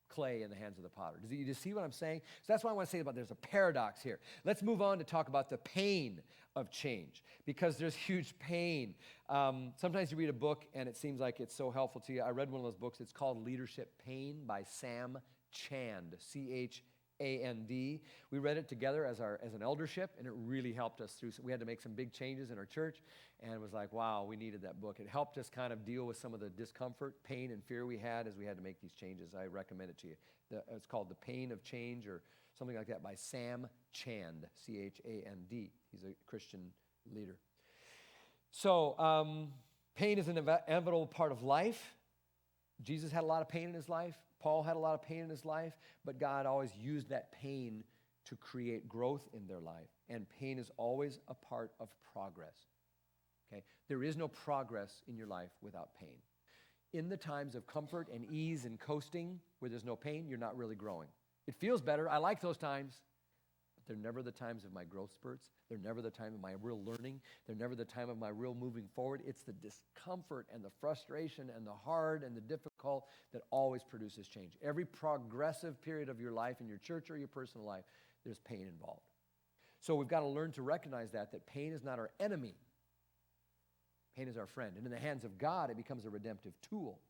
clay in the hands of the potter. Do you see what I'm saying? So that's what I want to say about there's a paradox here. Let's move on to talk about the pain of change, because there's huge pain. Sometimes you read a book and it seems like it's so helpful to you. I read one of those books. It's called Leadership Pain by Sam Chand, Chand. We read it together as an eldership, and it really helped us through. We had to make some big changes in our church, and it was like, wow, we needed that book. It helped us kind of deal with some of the discomfort, pain, and fear we had as we had to make these changes. I recommend it to you. It's called The Pain of Change or something like that by Sam Chand, Chand. He's a Christian leader. So pain is an inevitable part of life. Jesus had a lot of pain in his life. Paul had a lot of pain in his life, but God always used that pain to create growth in their life. And pain is always a part of progress. Okay? There is no progress in your life without pain. In the times of comfort and ease and coasting, where there's no pain, you're not really growing. It feels better. I like those times. But they're never the times of my growth spurts. They're never the time of my real learning. They're never the time of my real moving forward. It's the discomfort and the frustration and the hard and the difficult that always produces change. Every progressive period of your life in your church or your personal life, there's pain involved. So we've got to learn to recognize that pain is not our enemy. Pain is our friend. And in the hands of God, it becomes a redemptive tool.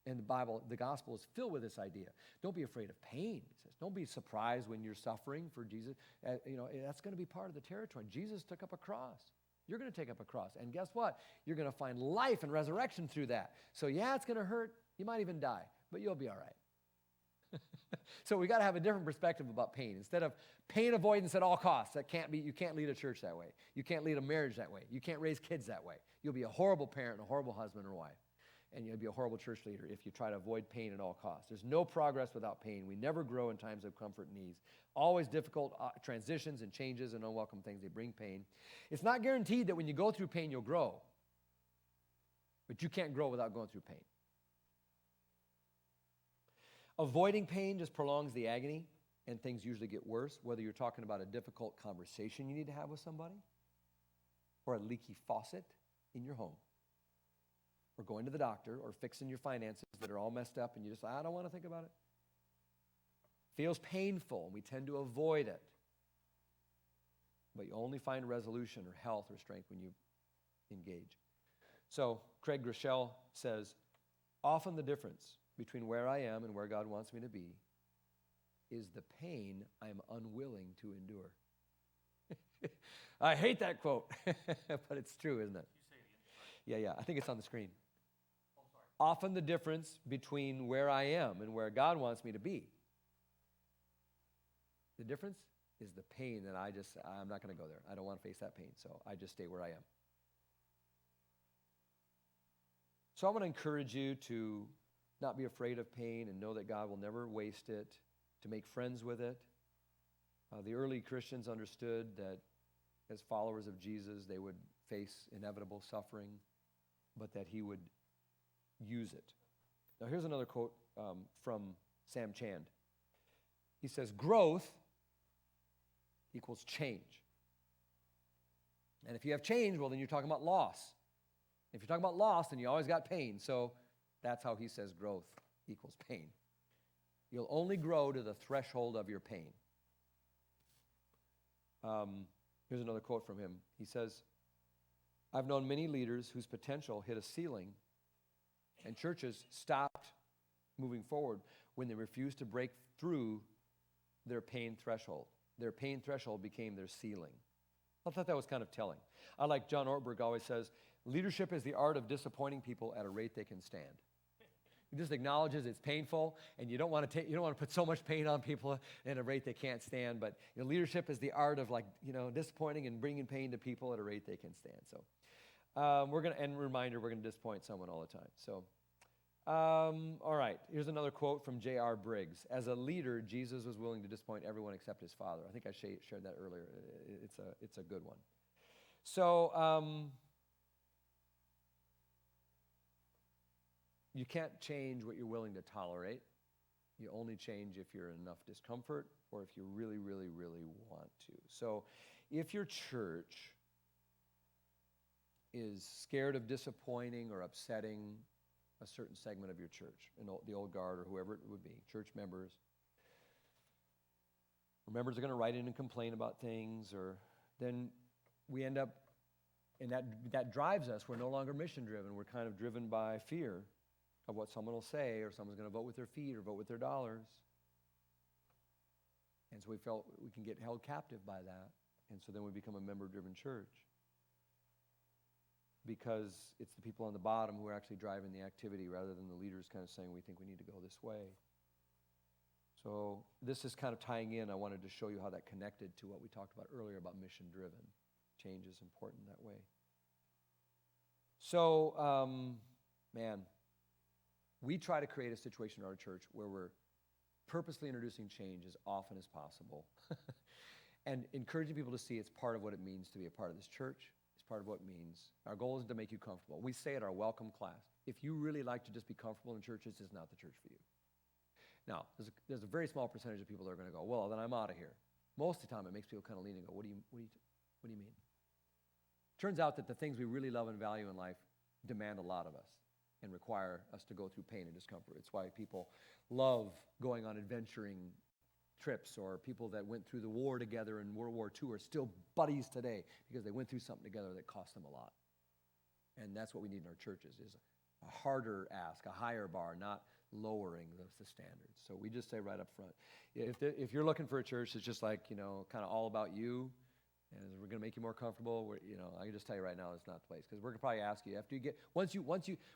And the Bible, the gospel is filled with this idea. Don't be afraid of pain. It says, don't be surprised when you're suffering for Jesus. That's going to be part of the territory. Jesus took up a cross. You're going to take up a cross. And guess what? You're going to find life and resurrection through that. So yeah, it's going to hurt. You might even die, but you'll be all right. So we got to have a different perspective about pain. Instead of pain avoidance at all costs, you can't lead a church that way. You can't lead a marriage that way. You can't raise kids that way. You'll be a horrible parent and a horrible husband or wife. And you'll be a horrible church leader if you try to avoid pain at all costs. There's no progress without pain. We never grow in times of comfort and ease. Always difficult transitions and changes and unwelcome things. They bring pain. It's not guaranteed that when you go through pain, you'll grow. But you can't grow without going through pain. Avoiding pain just prolongs the agony, and things usually get worse, whether you're talking about a difficult conversation you need to have with somebody, or a leaky faucet in your home, or going to the doctor, or fixing your finances that are all messed up, and you just, I don't want to think about it. Feels painful, and we tend to avoid it. But you only find resolution or health or strength when you engage. So Craig Groeschel says, often the difference between where I am and where God wants me to be is the pain I'm unwilling to endure. I hate that quote, but it's true, isn't it? You say it again. Yeah, I think it's on the screen. Often the difference between where I am and where God wants me to be. The difference is the pain that I'm not going to go there. I don't want to face that pain, so I just stay where I am. So I want to encourage you to not be afraid of pain and know that God will never waste it, to make friends with it. The early Christians understood that as followers of Jesus, they would face inevitable suffering, but that he would use it. Now here's another quote from Sam Chand. He says, growth equals change. And if you have change, well, then you're talking about loss. If you're talking about loss, then you always got pain. So that's how he says growth equals pain. You'll only grow to the threshold of your pain. Here's another quote from him. He says, I've known many leaders whose potential hit a ceiling and churches stopped moving forward when they refused to break through their pain threshold. Their pain threshold became their ceiling. I thought that was kind of telling. I like John Ortberg always says, leadership is the art of disappointing people at a rate they can stand. He just acknowledges it's painful, and you don't want to put so much pain on people at a rate they can't stand. But leadership is the art of disappointing and bringing pain to people at a rate they can stand. So we're gonna disappoint someone all the time. So all right, here's another quote from J.R. Briggs. As a leader, Jesus was willing to disappoint everyone except his Father. I think I shared that earlier. It's a good one. So you can't change what you're willing to tolerate. You only change if you're in enough discomfort or if you really, really, really want to. So if your church is scared of disappointing or upsetting a certain segment of your church, the old guard or whoever it would be, church members, or members are going to write in and complain about things, or then we end up, and that drives us. We're no longer mission driven. We're kind of driven by fear of what someone will say, or someone's going to vote with their feet or vote with their dollars. And so we felt we can get held captive by that. And so then we become a member-driven church, because it's the people on the bottom who are actually driving the activity rather than the leaders kind of saying, we think we need to go this way. So this is kind of tying in. I wanted to show you how that connected to what we talked about earlier about mission-driven. Change is important that way. So, we try to create a situation in our church where we're purposely introducing change as often as possible and encouraging people to see it's part of what it means to be a part of this church. It's part of what it means. Our goal is to make you comfortable. We say at our welcome class, if you really like to just be comfortable in church, this is not the church for you. Now, there's a very small percentage of people that are going to go, well, then I'm out of here. Most of the time, it makes people kind of lean and go, what do you mean? Turns out that the things we really love and value in life demand a lot of us and require us to go through pain and discomfort. It's why people love going on adventuring trips, or people that went through the war together in World War II are still buddies today because they went through something together that cost them a lot. And that's what we need in our churches, is a harder ask, a higher bar, not lowering the standards. So we just say right up front, if you're looking for a church that's just like, kind of all about you, and we're going to make you more comfortable, I can just tell you right now, it's not the place. Because we're going to probably ask you, after you get,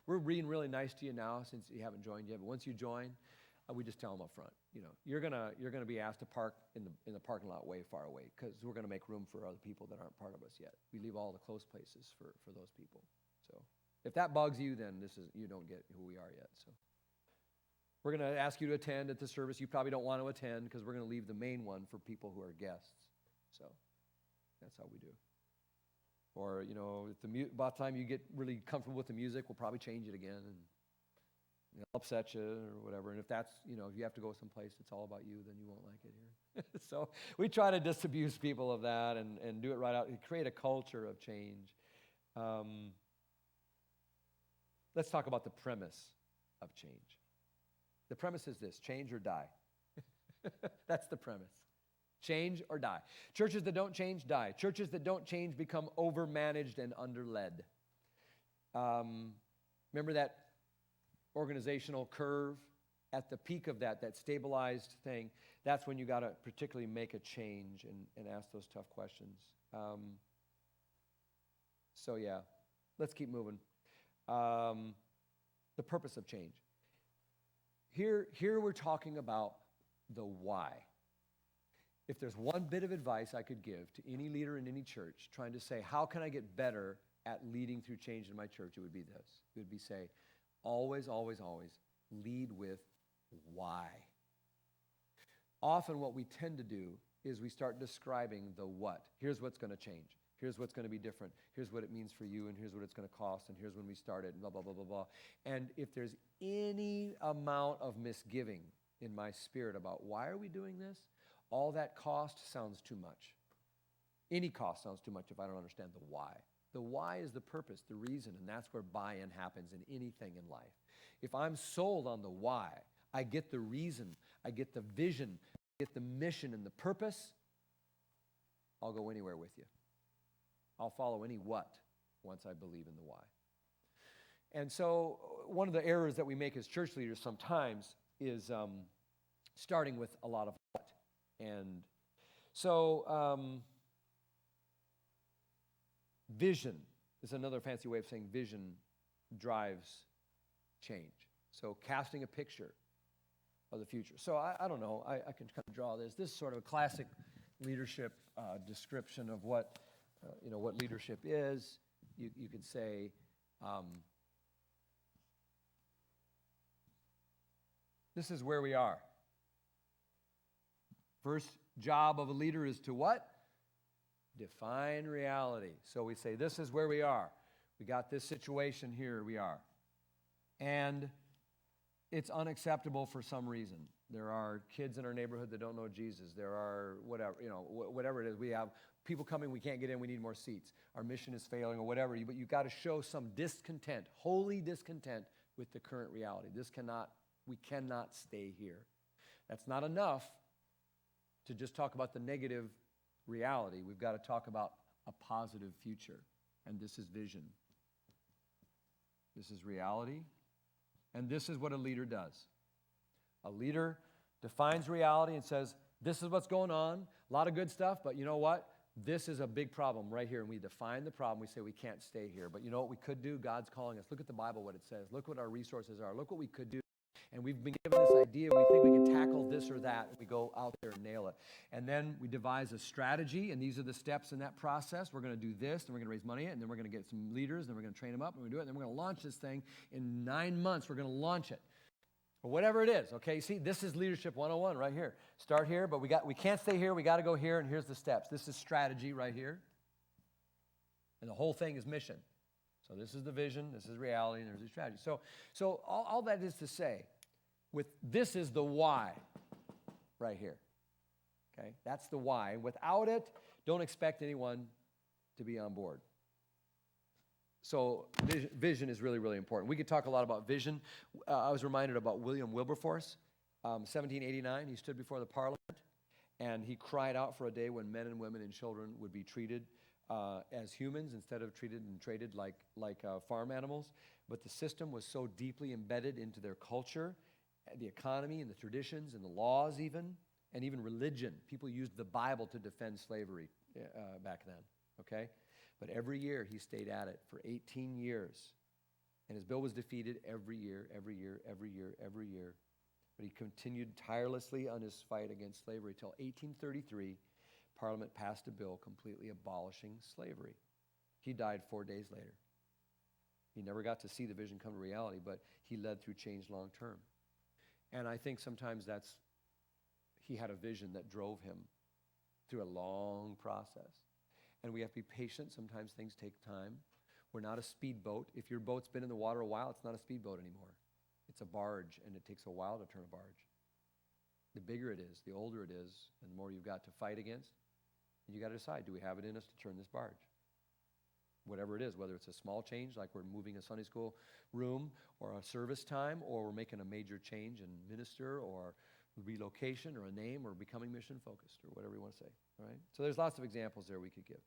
we're being really nice to you now since you haven't joined yet, but once you join, we just tell them up front, you're going to be asked to park in the parking lot way far away, because we're going to make room for other people that aren't part of us yet. We leave all the close places for those people. So if that bugs you, then you don't get who we are yet. So we're going to ask you to attend at the service. You probably don't want to attend, because we're going to leave the main one for people who are guests. So that's how we do. Or, if by the time you get really comfortable with the music, we'll probably change it again and upset you or whatever. And if that's, if you have to go someplace it's all about you, then you won't like it here. So we try to disabuse people of that and do it right out and create a culture of change. Let's talk about the premise of change. The premise is this: change or die. That's the premise. Change or die. Churches that don't change, die. Churches that don't change become overmanaged and underled. Remember that organizational curve? At the peak of that stabilized thing, that's when you got to particularly make a change and ask those tough questions. So yeah, let's keep moving. The purpose of change. Here we're talking about the why. If there's one bit of advice I could give to any leader in any church trying to say, how can I get better at leading through change in my church, it would be this. It would be say, always, always, always lead with why. Often what we tend to do is we start describing the what. Here's what's going to change. Here's what's going to be different. Here's what it means for you, and here's what it's going to cost, and here's when we started, and blah, blah, blah, blah, blah. And if there's any amount of misgiving in my spirit about why are we doing this, all that cost sounds too much. Any cost sounds too much if I don't understand the why. The why is the purpose, the reason, and that's where buy-in happens in anything in life. If I'm sold on the why, I get the reason, I get the vision, I get the mission and the purpose, I'll go anywhere with you. I'll follow any what once I believe in the why. And so one of the errors that we make as church leaders sometimes is starting with a lot of what. And so vision is another fancy way of saying vision drives change. So casting a picture of the future. So I don't know, I can kind of draw this. This is sort of a classic leadership description of what what leadership is. You could say, this is where we are. First job of a leader is to what? Define reality. So we say, this is where we are. We got this situation here, we are. And it's unacceptable for some reason. There are kids in our neighborhood that don't know Jesus. There are whatever it is. We have people coming, we can't get in, we need more seats. Our mission is failing or whatever. But you've got to show some discontent, holy discontent with the current reality. We cannot stay here. That's not enough to just talk about the negative reality. We've got to talk about a positive future. And this is vision. This is reality. And this is what a leader does. A leader defines reality and says, this is what's going on, a lot of good stuff, but you know what? This is a big problem right here. And we define the problem. We say we can't stay here. But you know what we could do? God's calling us. Look at the Bible, what it says. Look what our resources are. Look what we could do. And we've been given this idea, we think we can tackle this or that, and we go out there and nail it. And then we devise a strategy, and these are the steps in that process. We're going to do this, and we're going to raise money, and then we're going to get some leaders, and then we're going to train them up, and we're going to do it, and then we're going to launch this thing. In 9 months, we're going to launch it. Or whatever it is, okay? See, this is Leadership 101 right here. Start here, but we can't stay here. We got to go here, and here's the steps. This is strategy right here. And the whole thing is mission. So this is the vision, this is reality, and there's the strategy. So all that is to say, this is the why right here. Okay? That's the why. And without it, don't expect anyone to be on board. So vision is really, really important. We could talk a lot about vision. I was reminded about William Wilberforce, 1789. He stood before the Parliament, and he cried out for a day when men and women and children would be treated as humans instead of treated and traded like farm animals. But the system was so deeply embedded into their culture, the economy and the traditions and the laws even, and even religion. People used the Bible to defend slavery back then, okay? But every year he stayed at it for 18 years. And his bill was defeated every year. But he continued tirelessly on his fight against slavery until 1833, Parliament passed a bill completely abolishing slavery. He died 4 days later. He never got to see the vision come to reality, but he led through change long term. And I think sometimes he had a vision that drove him through a long process. And we have to be patient. Sometimes things take time. We're not a speedboat. If your boat's been in the water a while, it's not a speedboat anymore. It's a barge, and it takes a while to turn a barge. The bigger it is, the older it is, and the more you've got to fight against, and you got to decide, do we have it in us to turn this barge? Whatever it is, whether it's a small change, like we're moving a Sunday school room or a service time, or we're making a major change in minister or relocation or a name or becoming mission focused or whatever you want to say, all right? So there's lots of examples there we could give.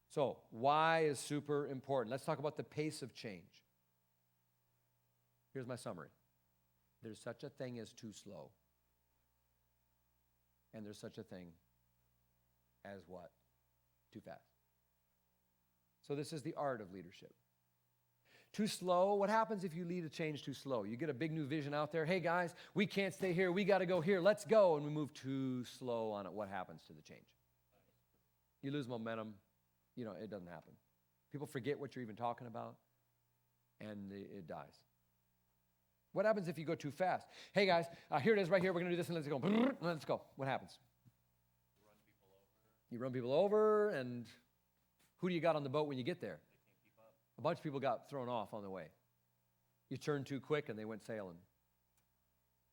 So why is super important? Let's talk about the pace of change. Here's my summary. There's such a thing as too slow. And there's such a thing as what? Too fast. So this is the art of leadership. Too slow, what happens if you lead a change too slow? You get a big new vision out there. Hey guys, we can't stay here. We got to go here. Let's go. And we move too slow on it. What happens to the change? You lose momentum. It doesn't happen. People forget what you're even talking about, and it dies. What happens if you go too fast? Hey guys, here it is right here. We're going to do this and let's go. Let's go. What happens? You run people over, and who do you got on the boat when you get there? A bunch of people got thrown off on the way. You turned too quick and they went sailing.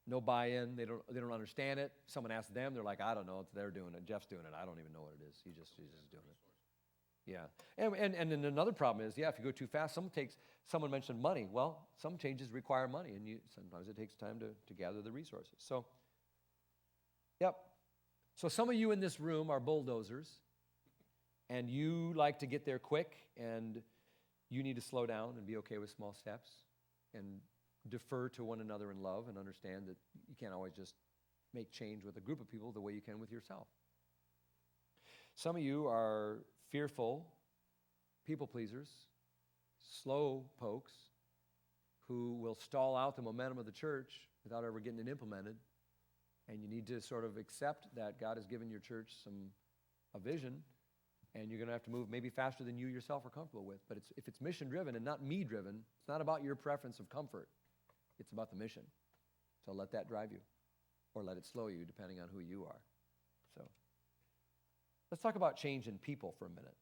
No buy-in. They don't understand it. Someone asked them. They're like, I don't know. They're doing it. Jeff's doing it. I don't even know what it is. He's just doing it. Yeah. And then another problem is, if you go too fast, someone mentioned money. Well, some changes require money, and sometimes it takes time to gather the resources. So, yep. So some of you in this room are bulldozers, and you like to get there quick, and you need to slow down and be okay with small steps and defer to one another in love and understand that you can't always just make change with a group of people the way you can with yourself. Some of you are fearful people pleasers, slow pokes who will stall out the momentum of the church without ever getting it implemented. And you need to sort of accept that God has given your church a vision, and you're going to have to move maybe faster than you yourself are comfortable with. But if it's mission-driven and not me-driven, it's not about your preference of comfort. It's about the mission. So let that drive you, or let it slow you, depending on who you are. So let's talk about change in people for a minute.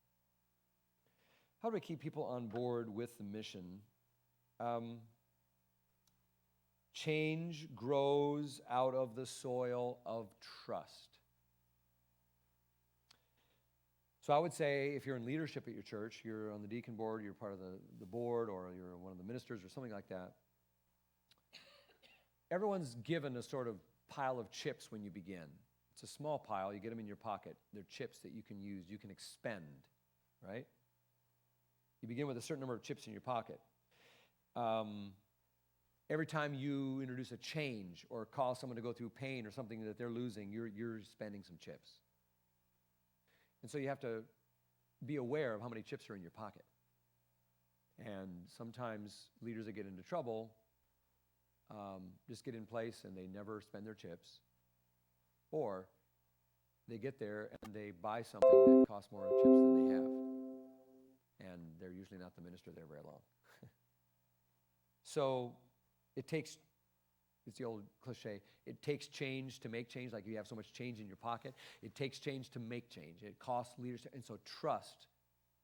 How do we keep people on board with the mission? Change grows out of the soil of trust. So I would say if you're in leadership at your church, you're on the deacon board, you're part of the board, or you're one of the ministers or something like that, everyone's given a sort of pile of chips when you begin. It's a small pile. You get them in your pocket. They're chips that you can use, you can expend, right? You begin with a certain number of chips in your pocket. Every time you introduce a change or cause someone to go through pain or something that they're losing, you're spending some chips. And so you have to be aware of how many chips are in your pocket. And sometimes leaders that get into trouble just get in place and they never spend their chips. Or they get there and they buy something that costs more chips than they have. And they're usually not the minister there very long. So it's the old cliche, it takes change to make change, like you have so much change in your pocket. It takes change to make change. It costs leadership. And so trust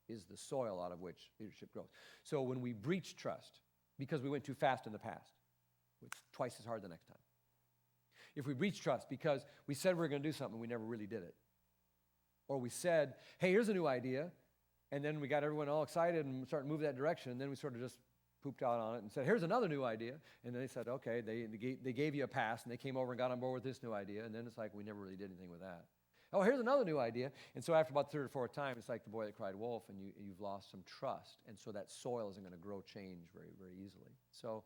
is the soil out of which leadership grows. So when we breach trust, because we went too fast in the past, it's twice as hard the next time. If we breach trust because we said we were going to do something, we never really did it. Or we said, hey, here's a new idea, and then we got everyone all excited and started moving that direction, and then we sort of just pooped out on it and said, here's another new idea. And then they said, okay, they gave you a pass, and they came over and got on board with this new idea, and then it's like we never really did anything with that. Oh, here's another new idea. And so after about the third or fourth time, it's like the boy that cried wolf, and you've lost some trust. And so that soil isn't going to grow change very, very easily. So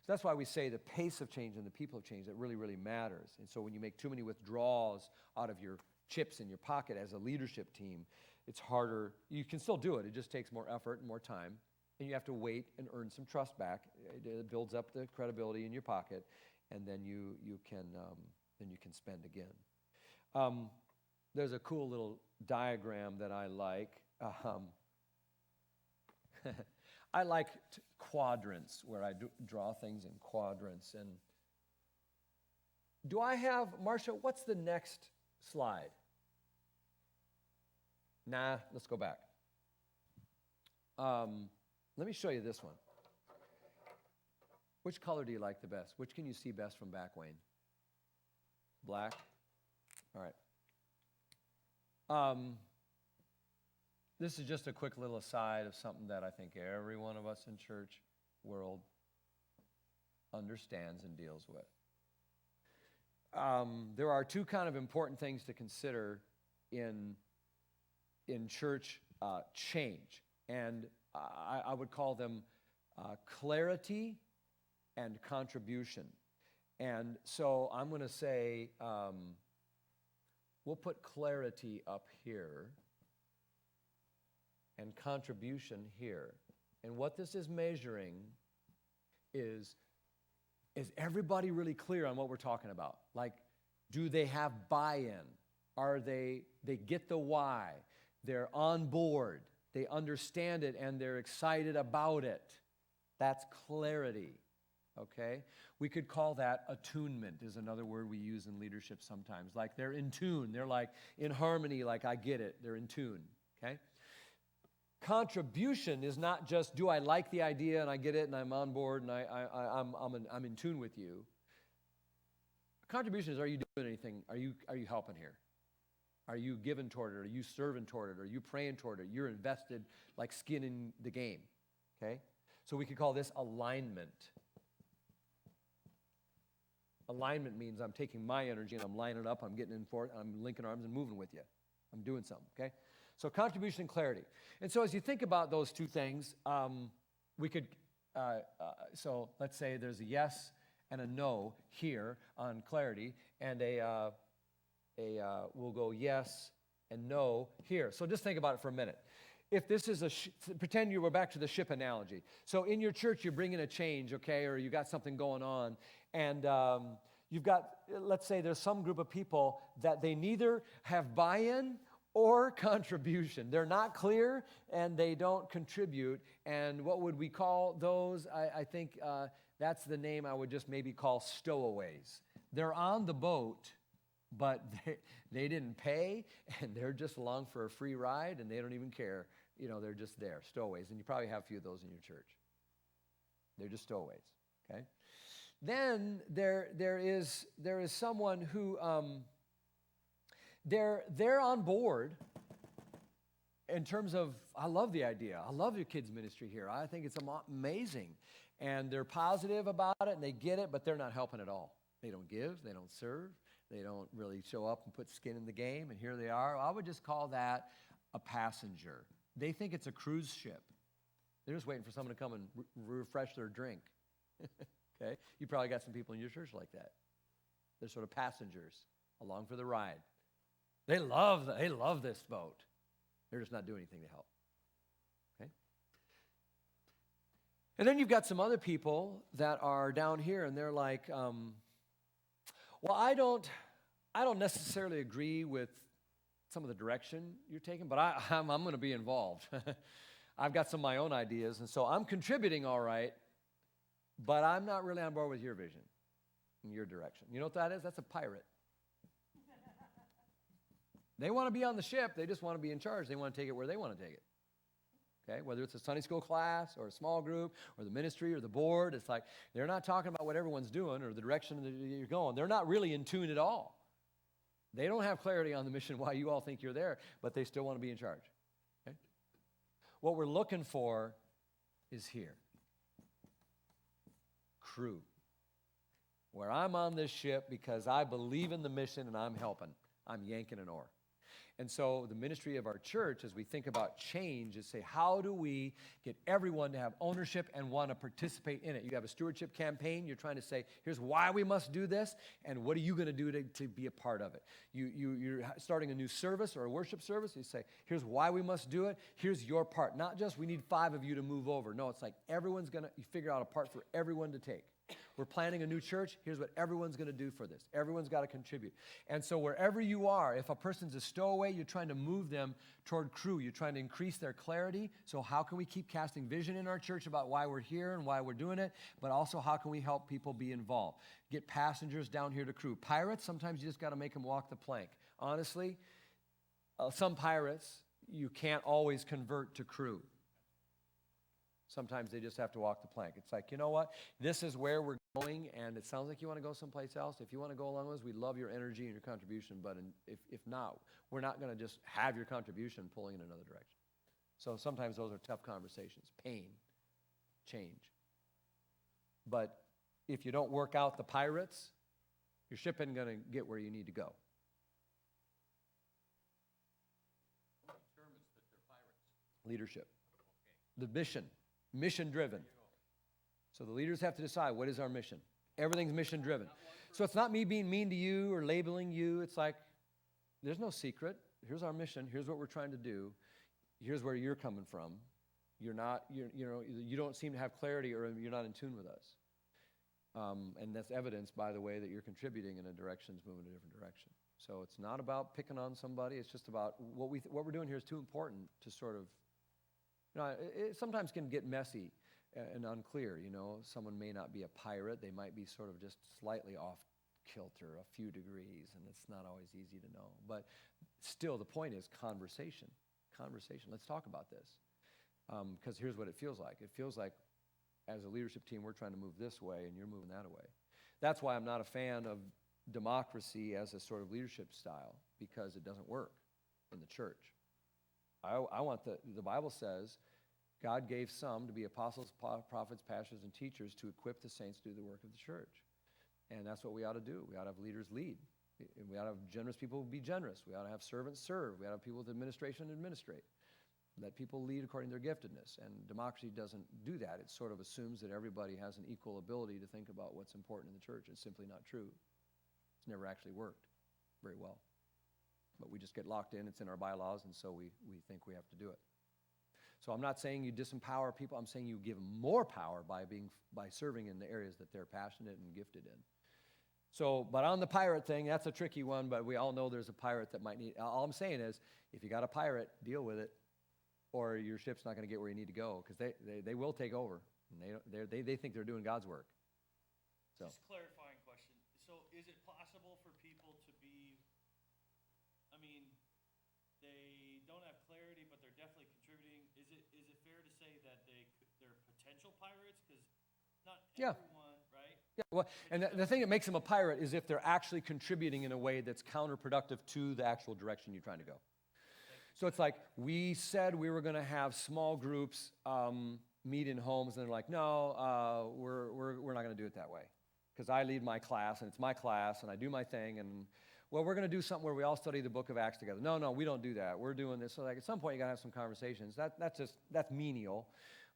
that's why we say the pace of change and the people of change, that really, really matters. And so when you make too many withdrawals out of your chips in your pocket as a leadership team, it's harder. You can still do it. It just takes more effort and more time. And you have to wait and earn some trust back. It builds up the credibility in your pocket, and then you can spend again. There's a cool little diagram that I like. I like quadrants, where I draw things in quadrants. And do I have, Marcia, what's the next slide? Nah, let's go back. Let me show you this one. Which color do you like the best? Which can you see best from back, Wayne? Black? All right. This is just a quick little aside of something that I think every one of us in church world understands and deals with. There are two kind of important things to consider in church change, and I would call them clarity and contribution. And so I'm going to say we'll put clarity up here and contribution here. And what this is measuring is everybody really clear on what we're talking about? Like, do they have buy-in? Are they get the why? They're on board. They understand it and they're excited about it. That's clarity, okay? We could call that attunement, is another word we use in leadership sometimes. Like they're in tune. They're like in harmony, like I get it. They're in tune, okay? Contribution is not just, do I like the idea and I get it and I'm on board and I'm in tune with you. Contribution is, are you doing anything? Are you helping here? Are you giving toward it? Are you serving toward it? Are you praying toward it? You're invested like skin in the game, okay? So we could call this alignment. Alignment means I'm taking my energy and I'm lining up, I'm getting in for it, I'm linking arms and moving with you. I'm doing something, okay? So contribution and clarity. And so as you think about those two things, we could, so let's say there's a yes and a no here on clarity, and we'll go yes and no here. So just think about it for a minute. If this is pretend we're back to the ship analogy. So in your church, you're bringing a change, okay, or you got something going on, and you've got, let's say there's some group of people that they neither have buy-in or contribution. They're not clear, and they don't contribute. And what would we call those? I think that's the name I would just maybe call stowaways. They're on the boat, but they didn't pay, and they're just along for a free ride, and they don't even care. You know, they're just there, stowaways. And you probably have a few of those in your church. They're just stowaways, okay? Then there is someone who, they're on board in terms of, I love the idea. I love your kids' ministry here. I think it's amazing. And they're positive about it, and they get it, but they're not helping at all. They don't give, they don't serve, they don't really show up and put skin in the game, and here they are. I would just call that a passenger. They think it's a cruise ship. They're just waiting for someone to come and refresh their drink. Okay? You probably got some people in your church like that. They're sort of passengers along for the ride. They love this boat. They're just not doing anything to help. Okay? And then you've got some other people that are down here, and they're like, well, I don't necessarily agree with some of the direction you're taking, but I'm going to be involved. I've got some of my own ideas, and so I'm contributing all right, but I'm not really on board with your vision and your direction. You know what that is? That's a pirate. They want to be on the ship. They just want to be in charge. They want to take it where they want to take it. Okay? Whether it's a Sunday school class or a small group or the ministry or the board, it's like they're not talking about what everyone's doing or the direction that you're going. They're not really in tune at all. They don't have clarity on the mission why you all think you're there, but they still want to be in charge. Okay? What we're looking for is here. Crew. Where I'm on this ship because I believe in the mission and I'm helping. I'm yanking an oar. And so the ministry of our church, as we think about change, is say, how do we get everyone to have ownership and want to participate in it? You have a stewardship campaign. You're trying to say, here's why we must do this, and what are you going to do to be a part of it? You're starting a new service or a worship service. You say, here's why we must do it. Here's your part. Not just we need 5 of you to move over. No, it's like everyone's going to figure out a part for everyone to take. We're planning a new church. Here's what everyone's going to do for this. Everyone's got to contribute. And so wherever you are, if a person's a stowaway, you're trying to move them toward crew. You're trying to increase their clarity. So how can we keep casting vision in our church about why we're here and why we're doing it? But also, how can we help people be involved? Get passengers down here to crew. Pirates, sometimes you just got to make them walk the plank. Honestly, some pirates, you can't always convert to crew. Sometimes they just have to walk the plank. It's like, you know what? This is where we're going, and it sounds like you want to go someplace else. If you want to go along with us, we love your energy and your contribution, but if not, we're not going to just have your contribution pulling in another direction. So sometimes those are tough conversations. Pain, change. But if you don't work out the pirates, your ship isn't going to get where you need to go. What determines that they're pirates? Leadership. Okay. The mission. Mission-driven. So the leaders have to decide, what is our mission? Everything's mission-driven. So it's not me being mean to you or labeling you. It's like, there's no secret. Here's our mission. Here's what we're trying to do. Here's where you're coming from. You don't seem to have clarity, or you're not in tune with us. And that's evidenced by the way that you're contributing in a direction is moving in a different direction. So it's not about picking on somebody. It's just about what we're doing here is too important to sort of, it sometimes can get messy and unclear. Someone may not be a pirate. They might be sort of just slightly off kilter, a few degrees, and it's not always easy to know. But still, the point is conversation. Conversation. Let's talk about this. Because here's what it feels like. It feels like, as a leadership team, we're trying to move this way, and you're moving that way. That's why I'm not a fan of democracy as a sort of leadership style, because it doesn't work. in the church. I want the Bible says God gave some to be apostles, prophets, pastors, and teachers to equip the saints to do the work of the church. And that's what we ought to do. We ought to have leaders lead. And we ought to have generous people be generous. We ought to have servants serve. We ought to have people with administration administrate. Let people lead according to their giftedness. And democracy doesn't do that. It sort of assumes that everybody has an equal ability to think about what's important in the church. It's simply not true. It's never actually worked very well. But we just get locked in. It's in our bylaws, and so we think we have to do it. So I'm not saying you disempower people. I'm saying you give them more power by serving in the areas that they're passionate and gifted in. So, but on the pirate thing, that's a tricky one, but we all know there's a pirate that might need, all I'm saying is, if you got a pirate, deal with it, or your ship's not going to get where you need to go, because they will take over, and they think they're doing God's work. So. Just clarifying question. So is it possible for people to be, I mean, they don't have clarity, but they're definitely contributing. Is it fair to say that they're potential pirates? Because not everyone, right? Yeah, well, and the thing that makes them a pirate is if they're actually contributing in a way that's counterproductive to the actual direction you're trying to go. So it's like we said we were going to have small groups meet in homes, and they're like, no, we're not going to do it that way because I lead my class, and it's my class, and I do my thing, and well, we're going to do something where we all study the book of Acts together. No, we don't do that. We're doing this. So like at some point, you got to have some conversations. That's menial,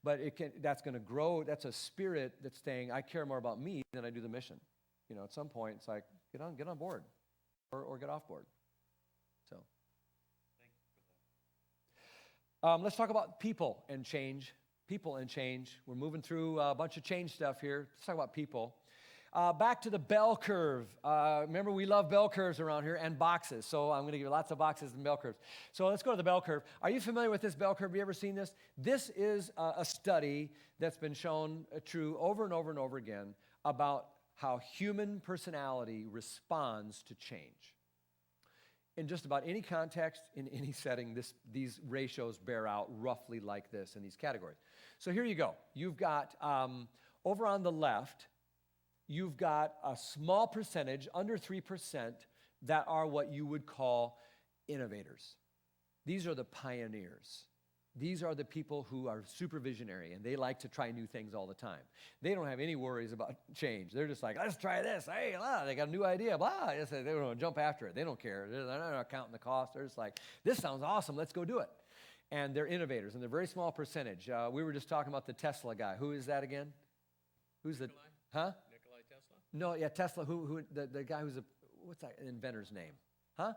but that's going to grow. That's a spirit that's saying, I care more about me than I do the mission. You know, at some point, it's like, get on board or get off board. So. Thank you for that. Let's talk about people and change. People and change. We're moving through a bunch of change stuff here. Let's talk about people. Back to the bell curve. Remember, we love bell curves around here and boxes. So I'm going to give you lots of boxes and bell curves. So let's go to the bell curve. Are you familiar with this bell curve? Have you ever seen this? This is a study that's been shown true over and over and over again about how human personality responds to change. In just about any context, in any setting, these ratios bear out roughly like this in these categories. So here you go. You've got, over on the left, you've got a small percentage, under 3%, that are what you would call innovators. These are the pioneers. These are the people who are supervisionary, and they like to try new things all the time. They don't have any worries about change. They're just like, let's try this. Hey, they got a new idea. Blah. They don't jump after it. They don't care. They're not counting the cost. They're just like, this sounds awesome. Let's go do it. And they're innovators, and they're a very small percentage. We were just talking about the Tesla guy. Who is that again? Who's the? Huh? Nikolai Tesla? No, yeah, Tesla. Who? The guy who's what's that inventor's name? Huh?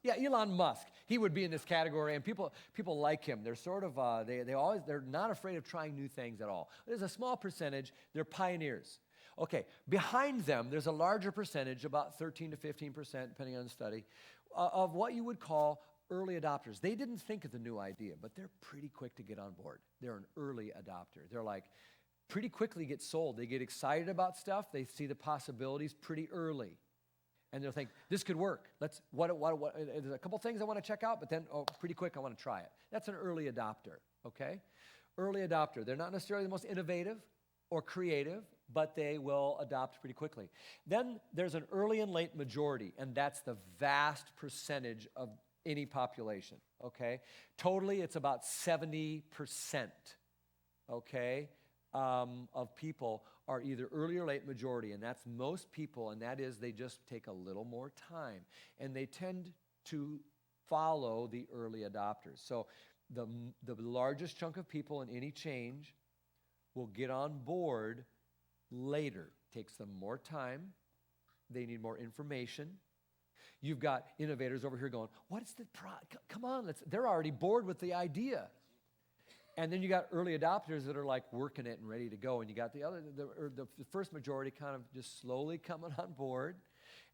Yeah, Elon Musk. He would be in this category, and people like him. They're sort of they're not afraid of trying new things at all. There's a small percentage. They're pioneers. Okay, behind them, there's a larger percentage, about 13 to 15%, depending on the study, of what you would call early adopters. They didn't think of the new idea, but they're pretty quick to get on board. They're an early adopter. They're like pretty quickly get sold. They get excited about stuff. They see the possibilities pretty early. And they'll think, this could work. There's a couple things I want to check out, but then, pretty quick, I want to try it. That's an early adopter, okay? Early adopter. They're not necessarily the most innovative or creative, but they will adopt pretty quickly. Then there's an early and late majority, and that's the vast percentage of any population, okay? Totally, it's about 70%, okay, of people are either early or late majority, and that's most people, and that is they just take a little more time, and they tend to follow the early adopters. So the largest chunk of people in any change will get on board later. Takes them more time. They need more information. You've got innovators over here going, what is the come on, they're already bored with the idea. And then you got early adopters that are like working it and ready to go. And you got the first majority kind of just slowly coming on board.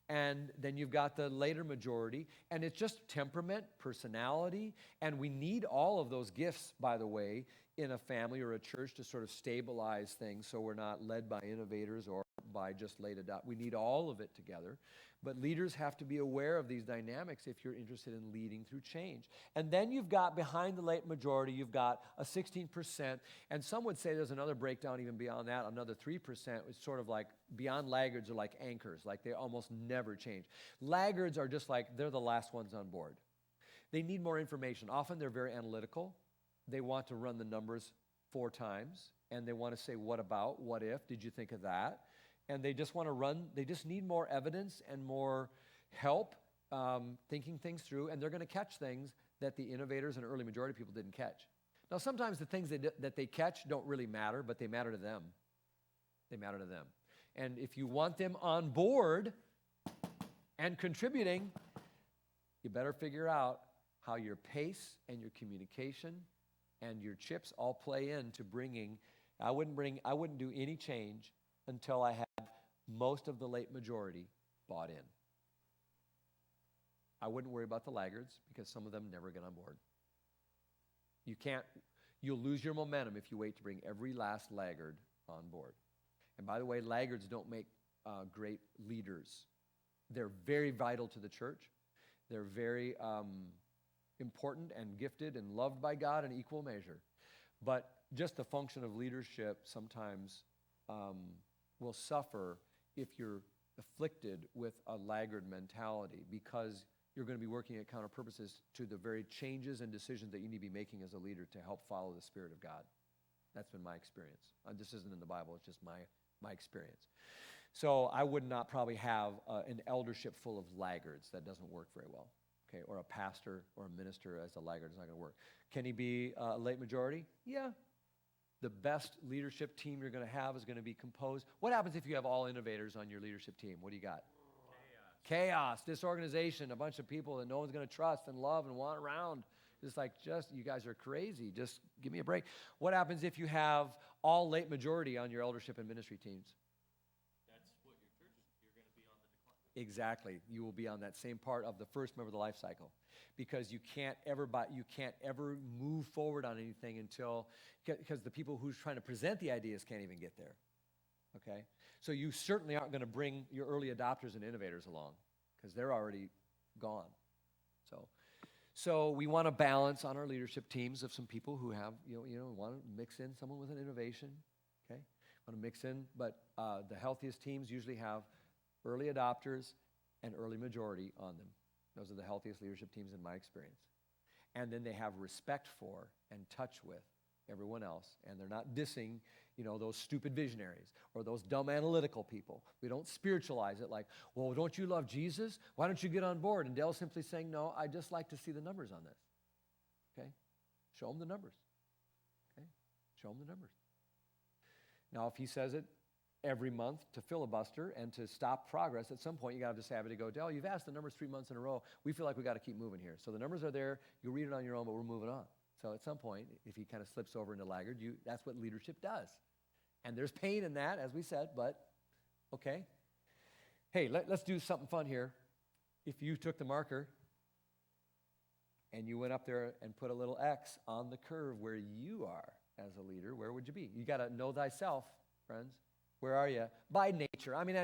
And then you've got the later majority. And it's just temperament, personality. And we need all of those gifts, by the way, in a family or a church to sort of stabilize things so we're not led by innovators or by just late adopters. We need all of it together. But leaders have to be aware of these dynamics if you're interested in leading through change. And then you've got, behind the late majority, you've got a 16%. And some would say there's another breakdown even beyond that, another 3%. It's sort of like beyond laggards are like anchors, like they almost never change. Laggards are just like they're the last ones on board. They need more information. Often they're very analytical. They want to run the numbers 4 times, and they want to say, what about, what if, did you think of that? And they just want to run, they just need more evidence and more help thinking things through, and they're going to catch things that the innovators and early majority people didn't catch. Now, sometimes the things that they catch don't really matter, but they matter to them. They matter to them. And if you want them on board and contributing, you better figure out how your pace and your communication and your chips all play into bringing. I wouldn't do any change until I had most of the late majority bought in. I wouldn't worry about the laggards because some of them never get on board. You'll lose your momentum if you wait to bring every last laggard on board. And by the way, laggards don't make great leaders. They're very vital to the church. They're very important and gifted and loved by God in equal measure. But just the function of leadership sometimes will suffer if you're afflicted with a laggard mentality, because you're going to be working at counter purposes to the very changes and decisions that you need to be making as a leader to help follow the Spirit of God. That's been my experience. This isn't in the Bible, it's just my experience. So I would not probably have an eldership full of laggards. That doesn't work very well. Okay, or a pastor or a minister as a laggard is not going to work. Can he be a late majority? Yeah. The best leadership team you're going to have is going to be composed. What happens if you have all innovators on your leadership team? What do you got? Chaos, disorganization, a bunch of people that no one's going to trust and love and want around. It's like, you guys are crazy. Just give me a break. What happens if you have all late majority on your eldership and ministry teams? That's what your church is, you're going to be on the decline. Exactly. You will be on that same part of the first member of the life cycle, because you can't ever move forward on anything because the people who's trying to present the ideas can't even get there. Okay? So you certainly aren't going to bring your early adopters and innovators along because they're already gone. So we want to balance on our leadership teams of some people who have, want to mix in someone with an innovation. Okay? Want to mix in, but the healthiest teams usually have early adopters and early majority on them. Those are the healthiest leadership teams in my experience. And then they have respect for and touch with everyone else, and they're not dissing, those stupid visionaries or those dumb analytical people. We don't spiritualize it like, well, don't you love Jesus? Why don't you get on board? And Dale's simply saying, no, I just like to see the numbers on this. Okay? Show them the numbers. Okay? Show them the numbers. Now, if he says it every month to filibuster and to stop progress, at some point you got to just have it to go, Dale, you've asked the numbers 3 months in a row. We feel like we got to keep moving here. So the numbers are there. You read it on your own, but we're moving on. So at some point, if he kind of slips over into laggard, that's what leadership does. And there's pain in that, as we said, but okay. Hey, let's do something fun here. If you took the marker and you went up there and put a little X on the curve where you are as a leader, where would you be? You got to know thyself, friends. Where are you? By nature. I mean,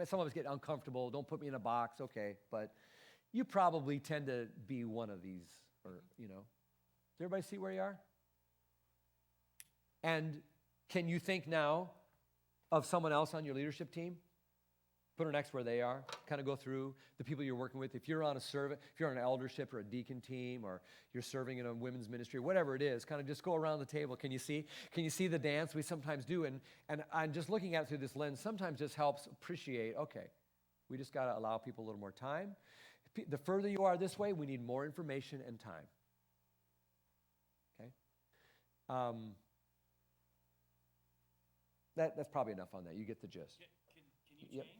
some of us get uncomfortable. Don't put me in a box, okay. But you probably tend to be one of these, or, Does everybody see where you are? And can you think now of someone else on your leadership team? Put an X where they are. Kind of go through the people you're working with. If you're on if you're on an eldership or a deacon team, or you're serving in a women's ministry, whatever it is, kind of just go around the table. Can you see the dance? We sometimes do. And I'm just looking at it through this lens sometimes just helps appreciate, okay, we just got to allow people a little more time. The further you are this way, we need more information and time. Okay? That's probably enough on that. You get the gist. Can you change?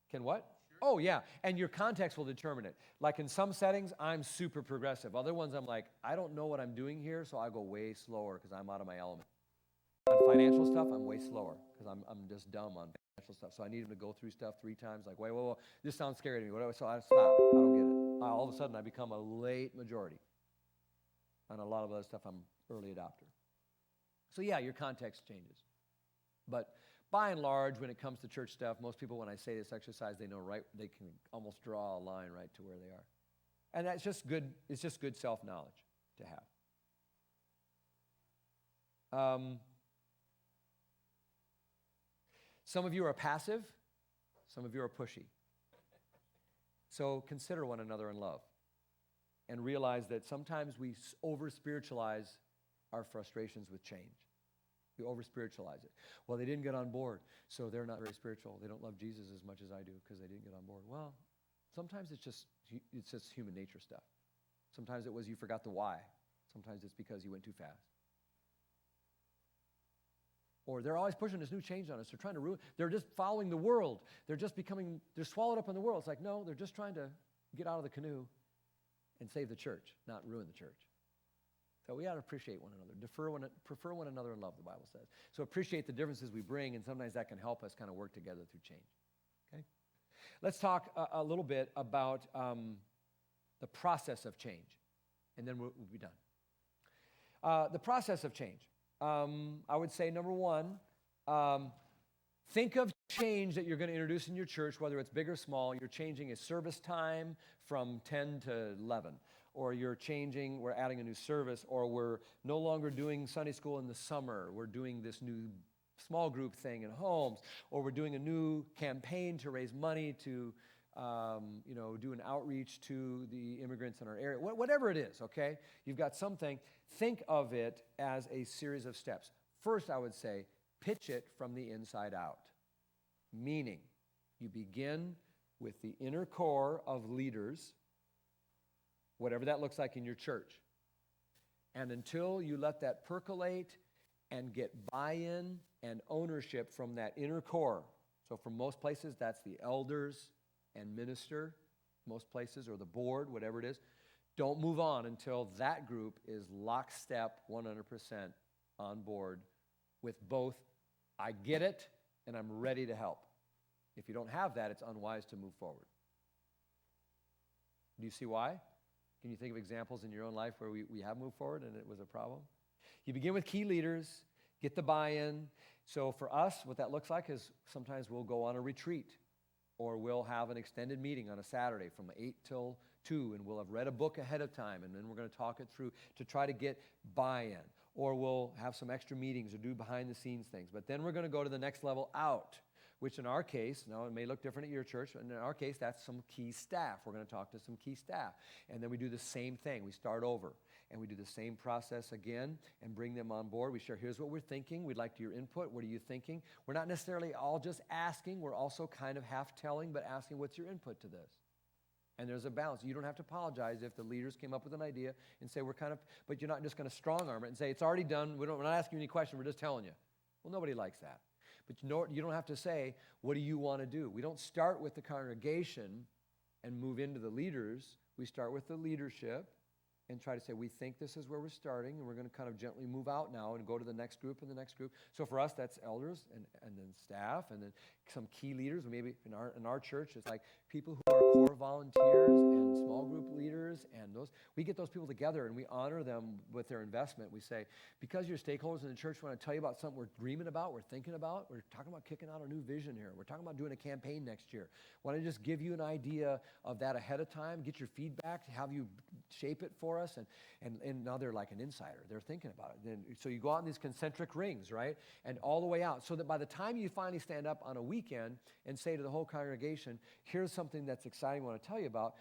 Can what? Sure. Oh, yeah. And your context will determine it. Like in some settings, I'm super progressive. Other ones, I'm like, I don't know what I'm doing here, so I go way slower because I'm out of my element. On financial stuff, I'm way slower because I'm just dumb on financial stuff. So I need them to go through stuff 3 times. Like, wait, whoa, this sounds scary to me. So I stop. I don't get it. All of a sudden, I become a late majority. On a lot of other stuff, I'm early adopter. So yeah, your context changes. But by and large, when it comes to church stuff, most people, when I say this exercise, they know right, they can almost draw a line right to where they are. And that's just good, it's just good self-knowledge to have. Some of you are passive, some of you are pushy. So consider one another in love. and realize that sometimes we over-spiritualize our frustrations with change. We over-spiritualize it. Well, they didn't get on board, so they're not very spiritual. They don't love Jesus as much as I do because they didn't get on board. Well, sometimes it's just human nature stuff. Sometimes it was you forgot the why. Sometimes it's because you went too fast. Or they're always pushing this new change on us. They're trying to ruin. They're just following the world. They're swallowed up in the world. It's like, no, they're just trying to get out of the canoe and save the church, not ruin the church. So we ought to appreciate one another, prefer one another in love, the Bible says. So appreciate the differences we bring, and sometimes that can help us kind of work together through change. Okay? Let's talk a little bit about the process of change, and then we'll be done. The process of change. I would say, number one, think of change that you're going to introduce in your church, whether it's big or small. You're changing a service time from 10 to 11, or we're adding a new service, or we're no longer doing Sunday school in the summer. We're doing this new small group thing in homes, or we're doing a new campaign to raise money to do an outreach to the immigrants in our area. Whatever it is, okay? You've got something. Think of it as a series of steps. First, I would say, pitch it from the inside out. Meaning, you begin with the inner core of leaders, whatever that looks like in your church. And until you let that percolate and get buy-in and ownership from that inner core. So for most places, that's the elders and minister, most places, or the board, whatever it is. Don't move on until that group is lockstep, 100% on board with both, I get it, and I'm ready to help. If you don't have that, it's unwise to move forward. Do you see why? Can you think of examples in your own life where we have moved forward and it was a problem? You begin with key leaders, get the buy-in. So for us, what that looks like is sometimes we'll go on a retreat, or we'll have an extended meeting on a Saturday from 8 till 2, and we'll have read a book ahead of time, and then we're going to talk it through to try to get buy-in. Or we'll have some extra meetings or do behind-the-scenes things. But then we're going to go to the next level out, which in our case, now it may look different at your church, but in our case, that's some key staff. We're going to talk to some key staff. And then we do the same thing. We start over, and we do the same process again and bring them on board. We share, here's what we're thinking. We'd like your input. What are you thinking? We're not necessarily all just asking. We're also kind of half telling, but asking, what's your input to this? And there's a balance. You don't have to apologize if the leaders came up with an idea and say, but you're not just going to strong arm it and say, it's already done. We're not asking you any questions. We're just telling you. Well, nobody likes that. But you don't have to say, what do you want to do? We don't start with the congregation and move into the leaders. We start with the leadership and try to say, we think this is where we're starting, and we're going to kind of gently move out now and go to the next group and the next group. So for us, that's elders and then staff and then some key leaders. Maybe in our church, it's like people who are core volunteers and small group leaders, and we get those people together and we honor them with their investment. We say, because you're stakeholders in the church, we want to tell you about something we're dreaming about, we're thinking about. We're talking about kicking out a new vision here. We're talking about doing a campaign next year. Want to just give you an idea of that ahead of time, get your feedback, have you shape it for us, and now they're like an insider. They're thinking about it. So you go out in these concentric rings, right? And all the way out, so that by the time you finally stand up on a weekend and say to the whole congregation, here's something that's exciting I want to tell you about,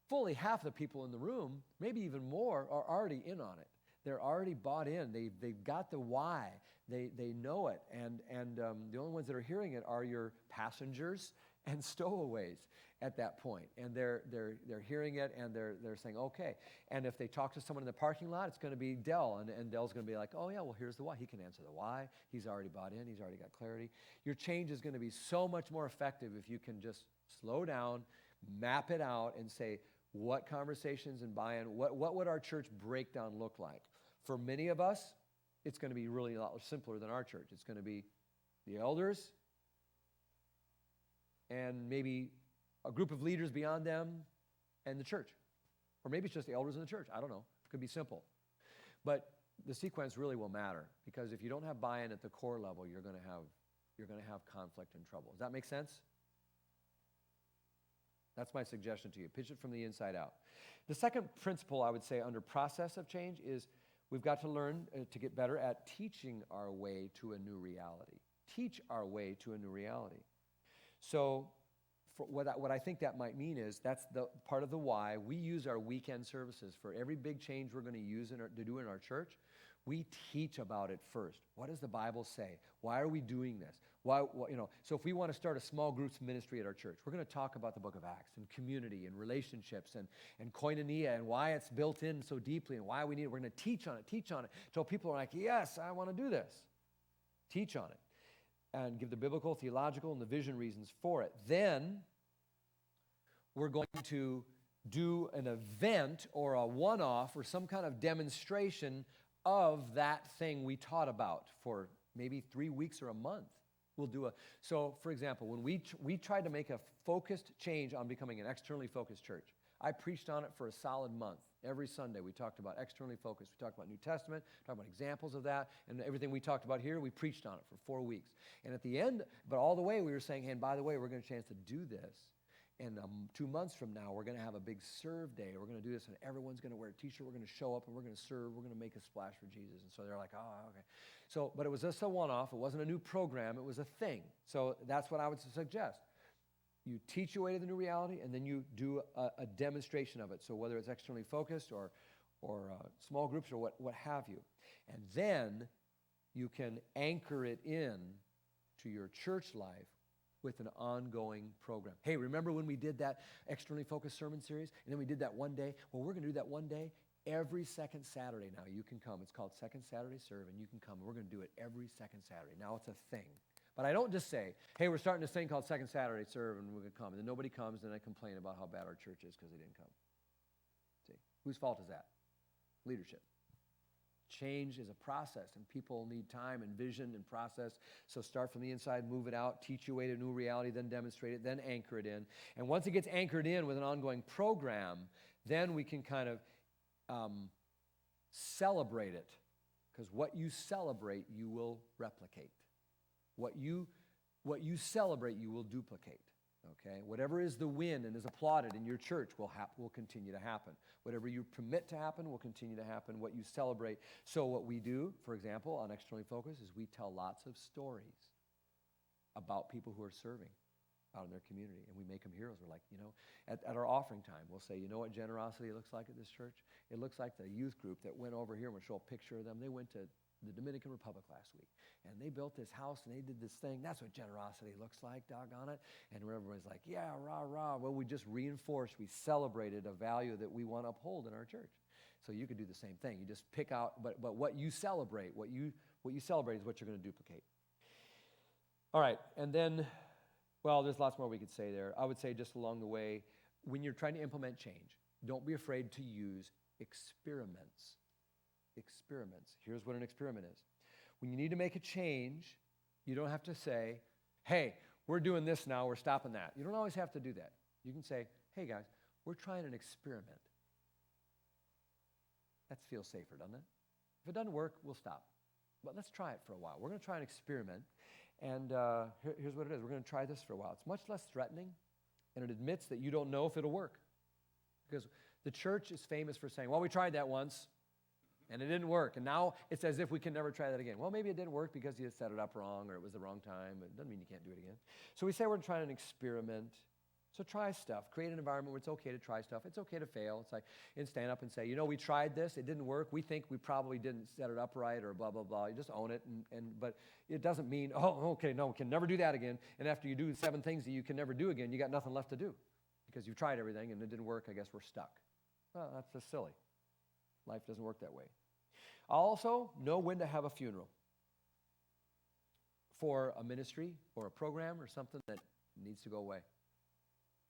fully half the people in the room, maybe even more, are already in on it. They're already bought in. They've got the why. They know it. And the only ones that are hearing it are your passengers and stowaways at that point. And they're hearing it, and they're saying, okay. And if they talk to someone in the parking lot, it's going to be Dell. And Dell's going to be like, oh, yeah, well, here's the why. He can answer the why. He's already bought in. He's already got clarity. Your change is going to be so much more effective if you can just slow down, map it out, and say, what conversations and buy-in, what would our church breakdown look like? For many of us, it's going to be really a lot simpler than our church. It's going to be the elders and maybe a group of leaders beyond them and the church. Or maybe it's just the elders in the church. I don't know. It could be simple. But the sequence really will matter, because if you don't have buy-in at the core level, you're going to have conflict and trouble. Does that make sense? That's my suggestion to you. Pitch it from the inside out. The second principle I would say under process of change is we've got to learn to get better at teaching our way to a new reality. Teach our way to a new reality. So what I think that might mean is that's the part of the why we use our weekend services for every big change we're going to do in our church. We teach about it first. What does the Bible say? Why are we doing this? So if we want to start a small groups ministry at our church, we're going to talk about the book of Acts and community and relationships and koinonia and why it's built in so deeply and why we need it. We're going to teach on it, till people are like, yes, I want to do this. Teach on it and give the biblical, theological, and the vision reasons for it. Then we're going to do an event or a one-off or some kind of demonstration of that thing we taught about for maybe 3 weeks or a month. So for example, when we tried to make a focused change on becoming an externally focused church, I preached on it for a solid month. Every Sunday we talked about externally focused. We talked about New Testament, talked about examples of that, and everything we talked about here, we preached on it for 4 weeks. And at the end, but all the way we were saying, hey, and by the way, we're going to have a chance to do this. And 2 months from now, we're going to have a big serve day. We're going to do this, and everyone's going to wear a T-shirt. We're going to show up, and we're going to serve. We're going to make a splash for Jesus. And so they're like, oh, okay. So, but it was just a one-off. It wasn't a new program. It was a thing. So that's what I would suggest. You teach your way to the new reality, and then you do a demonstration of it. So whether it's externally focused or small groups or what have you. And then you can anchor it in to your church life with an ongoing program. Hey, remember when we did that externally focused sermon series? And then we did that one day? Well, we're going to do that one day every second Saturday now. You can come. It's called Second Saturday Serve, and you can come. We're going to do it every second Saturday. Now it's a thing. But I don't just say, hey, we're starting this thing called Second Saturday Serve, and we're going to come. And then nobody comes, and I complain about how bad our church is because they didn't come. See, whose fault is that? Leadership. Change is a process, and people need time and vision and process. So start from the inside, move it out, teach your way to new reality, then demonstrate it, then anchor it in. And once it gets anchored in with an ongoing program, then we can kind of celebrate it. Because what you celebrate, you will replicate. What you celebrate, you will duplicate. Okay? Whatever is the win and is applauded in your church will continue to happen. Whatever you permit to happen will continue to happen. What you celebrate. So what we do, for example, on Externally Focused, is we tell lots of stories about people who are serving out in their community, and we make them heroes. We're like, at our offering time, we'll say, you know what generosity looks like at this church? It looks like the youth group that went over here, and we'll show a picture of them. They went to the Dominican Republic last week, and they built this house, and they did this thing. That's what generosity looks like, doggone it. And everybody's like, yeah, rah, rah. Well, we just reinforced, we celebrated a value that we want to uphold in our church. So you could do the same thing. You just pick out, but what you celebrate, what you celebrate is what you're going to duplicate. All right, and then, well, there's lots more we could say there. I would say just along the way, when you're trying to implement change, don't be afraid to use experiments. Experiments. Here's what an experiment is. When you need to make a change, you don't have to say, hey, we're doing this now, we're stopping that. You don't always have to do that. You can say, hey guys, we're trying an experiment. That feels safer, doesn't it? If it doesn't work, we'll stop. But let's try it for a while. We're going to try an experiment, and here's what it is. We're going to try this for a while. It's much less threatening, and it admits that you don't know if it'll work. Because the church is famous for saying, well, we tried that once, and it didn't work, and now it's as if we can never try that again. Well, maybe it didn't work because you set it up wrong or it was the wrong time, but it doesn't mean you can't do it again. So we say we're trying an experiment. So try stuff. Create an environment where it's okay to try stuff. It's okay to fail. It's like, and stand up and say, we tried this. It didn't work. We think we probably didn't set it up right or blah, blah, blah. You just own it, but it doesn't mean, oh, okay, no, we can never do that again. And after you do 7 things that you can never do again, you got nothing left to do because you've tried everything and it didn't work. I guess we're stuck. Well, that's just silly. Life doesn't work that way. Also, know when to have a funeral for a ministry or a program or something that needs to go away.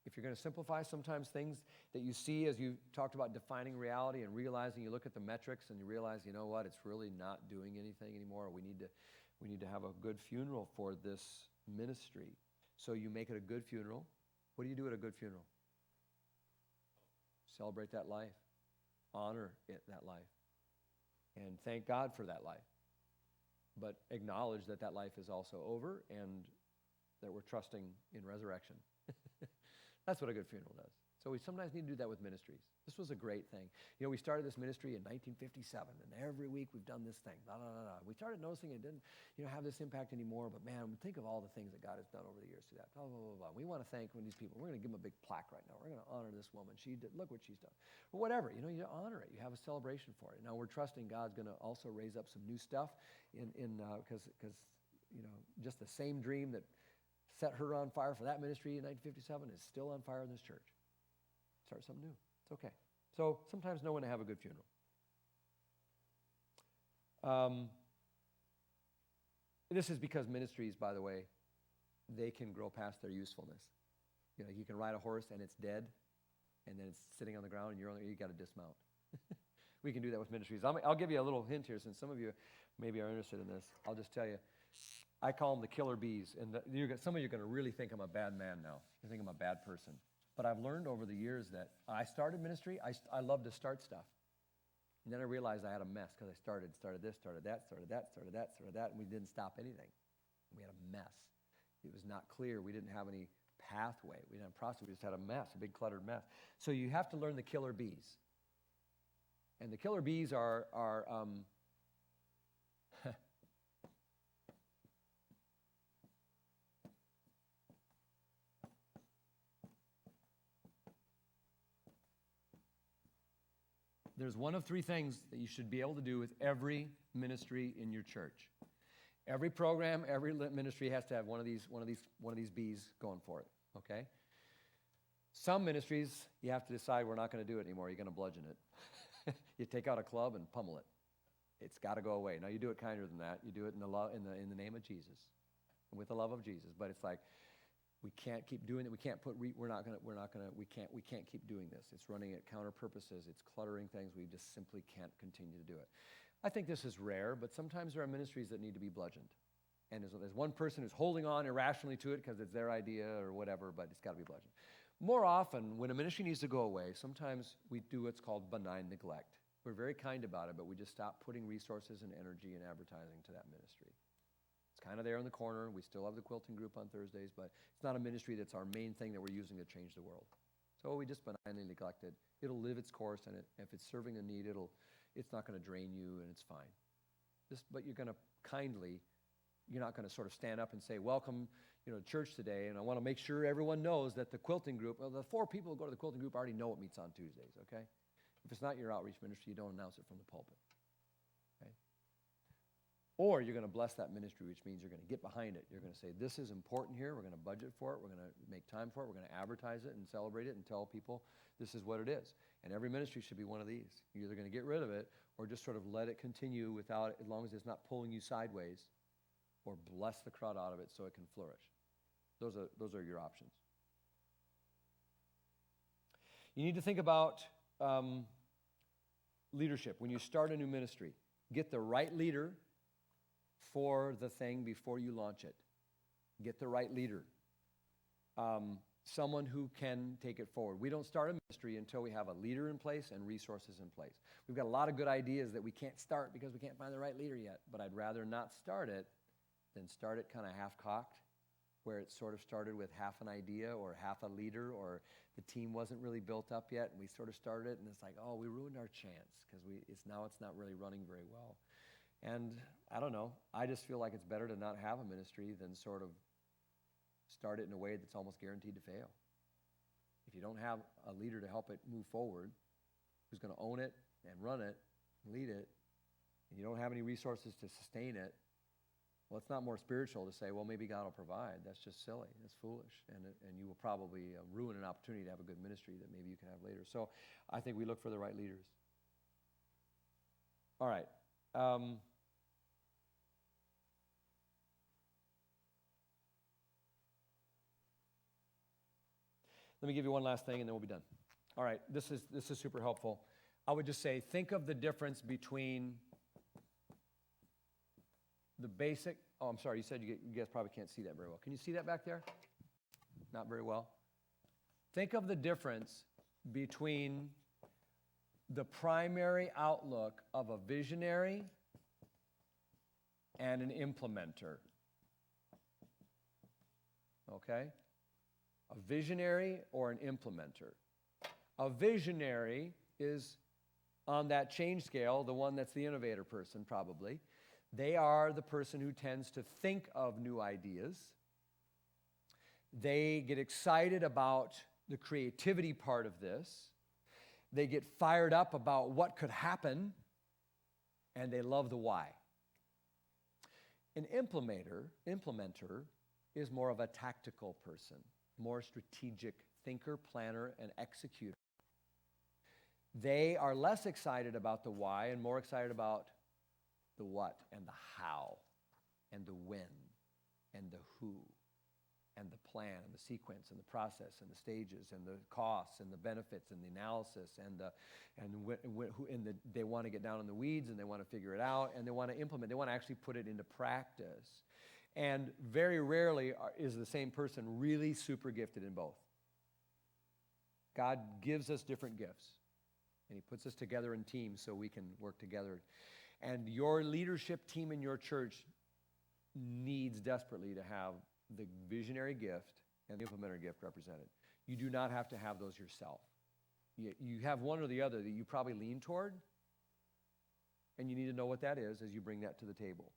If you're going to simplify sometimes things that you see as you talked about defining reality and realizing, you look at the metrics and you realize, you know what, it's really not doing anything anymore. We need to have a good funeral for this ministry. So you make it a good funeral. What do you do at a good funeral? Celebrate that life. Honor that life. And thank God for that life. But acknowledge that that life is also over and that we're trusting in resurrection. That's what a good funeral does. So we sometimes need to do that with ministries. This was a great thing. You know, we started this ministry in 1957, and every week we've done this thing. Blah, blah, blah, blah. We started noticing it didn't, have this impact anymore, but man, think of all the things that God has done over the years through that. Blah, blah, blah, blah. We want to thank these people. We're going to give them a big plaque right now. We're going to honor this woman. Look what she's done. Or whatever, you honor it. You have a celebration for it. Now we're trusting God's going to also raise up some new stuff because just the same dream that set her on fire for that ministry in 1957 is still on fire in this church. Start something new. It's okay. So sometimes know when to have a good funeral. This is because ministries, by the way, they can grow past their usefulness. You can ride a horse and it's dead, and then it's sitting on the ground, and you got to dismount. We can do that with ministries. I'll give you a little hint here, since some of you maybe are interested in this. I'll just tell you, I call them the killer bees, and some of you are going to really think I'm a bad man now. You think I'm a bad person. But I've learned over the years that I started ministry, I love to start stuff. And then I realized I had a mess because I started this, started that, and we didn't stop anything. We had a mess. It was not clear. We didn't have any pathway. We didn't have process. We just had a mess, a big cluttered mess. So you have to learn the killer bees. And the killer bees are there's one of three things that you should be able to do with every ministry in your church. Every program, every ministry has to have one of these bees going for it, okay? Some ministries, you have to decide we're not going to do it anymore. You're going to bludgeon it. You take out a club and pummel it. It's got to go away. Now, you do it kinder than that. You do it in the name of Jesus, with the love of Jesus. But it's like, we can't keep doing it. We can't we can't keep doing this. It's running at counter purposes. It's cluttering things. We just simply can't continue to do it. I think this is rare, but sometimes there are ministries that need to be bludgeoned. And there's one person who's holding on irrationally to it because it's their idea or whatever, but it's got to be bludgeoned. More often, when a ministry needs to go away, sometimes we do what's called benign neglect. We're very kind about it, but we just stop putting resources and energy and advertising to that ministry. It's kind of there in the corner. We still have the quilting group on Thursdays, but it's not a ministry that's our main thing that we're using to change the world. So we just benignly neglect it. It'll live its course, and if it's serving a need, it's not going to drain you, and it's fine. But you're going to you're not going to sort of stand up and say, welcome, to church today, and I want to make sure everyone knows that the quilting group, the 4 people who go to the quilting group already know it meets on Tuesdays, okay? If it's not your outreach ministry, you don't announce it from the pulpit, okay? Or you're going to bless that ministry, which means you're going to get behind it. You're going to say, this is important here. We're going to budget for it. We're going to make time for it. We're going to advertise it and celebrate it and tell people this is what it is. And every ministry should be one of these. You're either going to get rid of it or just sort of let it continue as long as it's not pulling you sideways, or bless the crowd out of it so it can flourish. Those are your options. You need to think about leadership. When you start a new ministry, get the right leader for the thing before you launch it. Get the right leader. Someone who can take it forward. We don't start a ministry until we have a leader in place and resources in place. We've got a lot of good ideas that we can't start because we can't find the right leader yet, but I'd rather not start it than start it kind of half-cocked, where it sort of started with half an idea or half a leader, or the team wasn't really built up yet, and we sort of started it, and it's like, oh, we ruined our chance because it's not really running very well. And I don't know. I just feel like it's better to not have a ministry than sort of start it in a way that's almost guaranteed to fail. If you don't have a leader to help it move forward, who's going to own it and run it and lead it, and you don't have any resources to sustain it, well, it's not more spiritual to say, well, maybe God will provide. That's just silly. That's foolish. And you will probably ruin an opportunity to have a good ministry that maybe you can have later. So I think we look for the right leaders. All right. Let me give you one last thing, and then we'll be done. All right. This is super helpful. I would just say, think of the difference between the basic, I'm sorry, you said you guys probably can't see that very well. Can you see that back there? Not very well. Think of the difference between the primary outlook of a visionary and an implementer. Okay? A visionary or an implementer. A visionary is on that change scale, the one that's the innovator person probably. They are the person who tends to think of new ideas. They get excited about the creativity part of this. They get fired up about what could happen, and they love the why. An implementer is more of a tactical person, more strategic thinker, planner, and executor. They are less excited about the why and more excited about the what and the how and the when and the who and the plan and the sequence and the process and the stages and the costs and the benefits and the analysis they want to get down in the weeds and they want to figure it out and they want to implement. They want to actually put it into practice. And very rarely is the same person really super gifted in both. God gives us different gifts. And he puts us together in teams so we can work together. And your leadership team in your church needs desperately to have the visionary gift and the implementer gift represented. You do not have to have those yourself. You have one or the other that you probably lean toward, and you need to know what that is as you bring that to the table.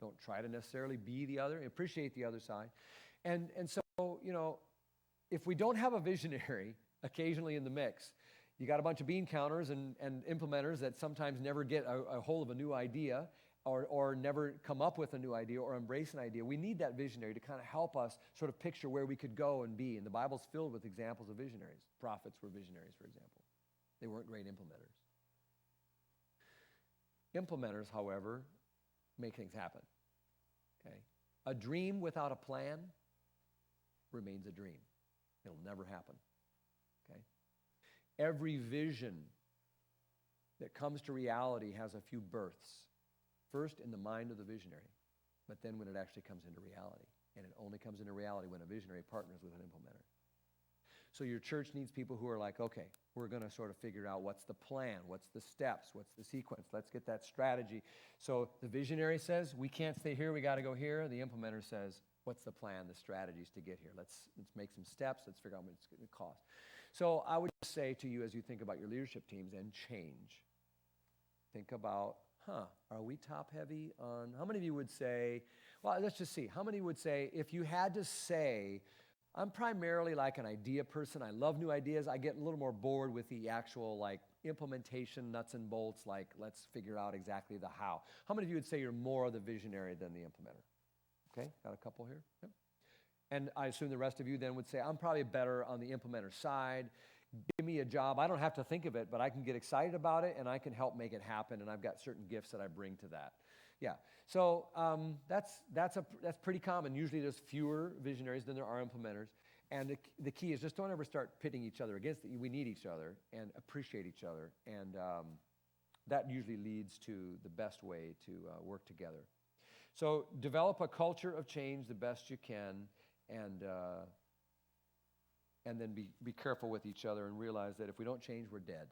Don't try to necessarily be the other. Appreciate the other side. And so, if we don't have a visionary occasionally in the mix, you got a bunch of bean counters and implementers that sometimes never get a hold of a new idea or never come up with a new idea or embrace an idea. We need that visionary to kind of help us sort of picture where we could go and be. And the Bible's filled with examples of visionaries. Prophets were visionaries, for example. They weren't great implementers. Implementers, however, make things happen. Okay? A dream without a plan remains a dream. It'll never happen. Okay? Every vision that comes to reality has a few births. First in the mind of the visionary, but then when it actually comes into reality. And it only comes into reality when a visionary partners with an implementer. So your church needs people who are like, okay, we're going to sort of figure out what's the plan, what's the steps, what's the sequence. Let's get that strategy. So the visionary says, we can't stay here, we got to go here. The implementer says, what's the plan, the strategies to get here? Let's make some steps. Let's figure out what it's going to cost. So I would just say to you as you think about your leadership teams and change, think about, are we top heavy on, how many of you would say, well, let's just see. How many would say, if you had to say, I'm primarily like an idea person. I love new ideas. I get a little more bored with the actual like implementation, nuts and bolts, like let's figure out exactly the how. How many of you would say you're more of the visionary than the implementer? Okay, got a couple here. Yep. And I assume the rest of you then would say, I'm probably better on the implementer side. Give me a job. I don't have to think of it, but I can get excited about it and I can help make it happen. And I've got certain gifts that I bring to that. Yeah. So that's pretty common. Usually there's fewer visionaries than there are implementers. And the key is just don't ever start pitting each other against it. We need each other and appreciate each other. And that usually leads to the best way to work together. So develop a culture of change the best you can, and then be careful with each other and realize that if we don't change, we're dead.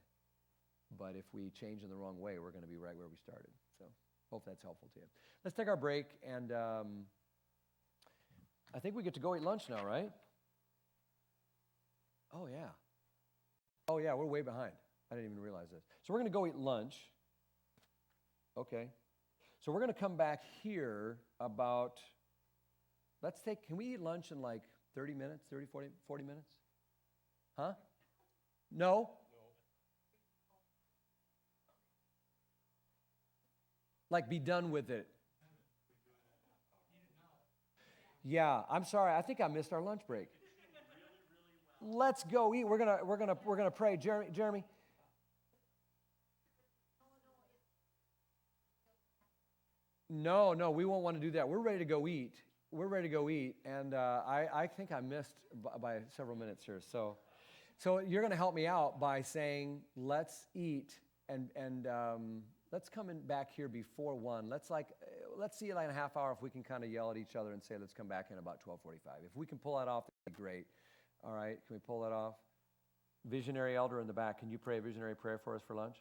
But if we change in the wrong way, we're going to be right where we started. So hope that's helpful to you. Let's take our break, and I think we get to go eat lunch now, right? Oh, yeah, we're way behind. I didn't even realize this. So we're going to go eat lunch. Okay. So we're going to come back here about, can we eat lunch in like 30 minutes, 30, 40 minutes? Huh? No? Like be done with it. Yeah, I'm sorry. I think I missed our lunch break. Let's go eat. We're gonna pray. Jeremy. No, we won't want to do that. We're ready to go eat. And I think I missed by several minutes here. So you're going to help me out by saying, let's eat and let's come in back here before 1. Let's see in a half hour if we can kind of yell at each other and say, let's come back in about 12:45. If we can pull that off, that'd be great. All right, can we pull that off? Visionary elder in the back, can you pray a visionary prayer for us for lunch?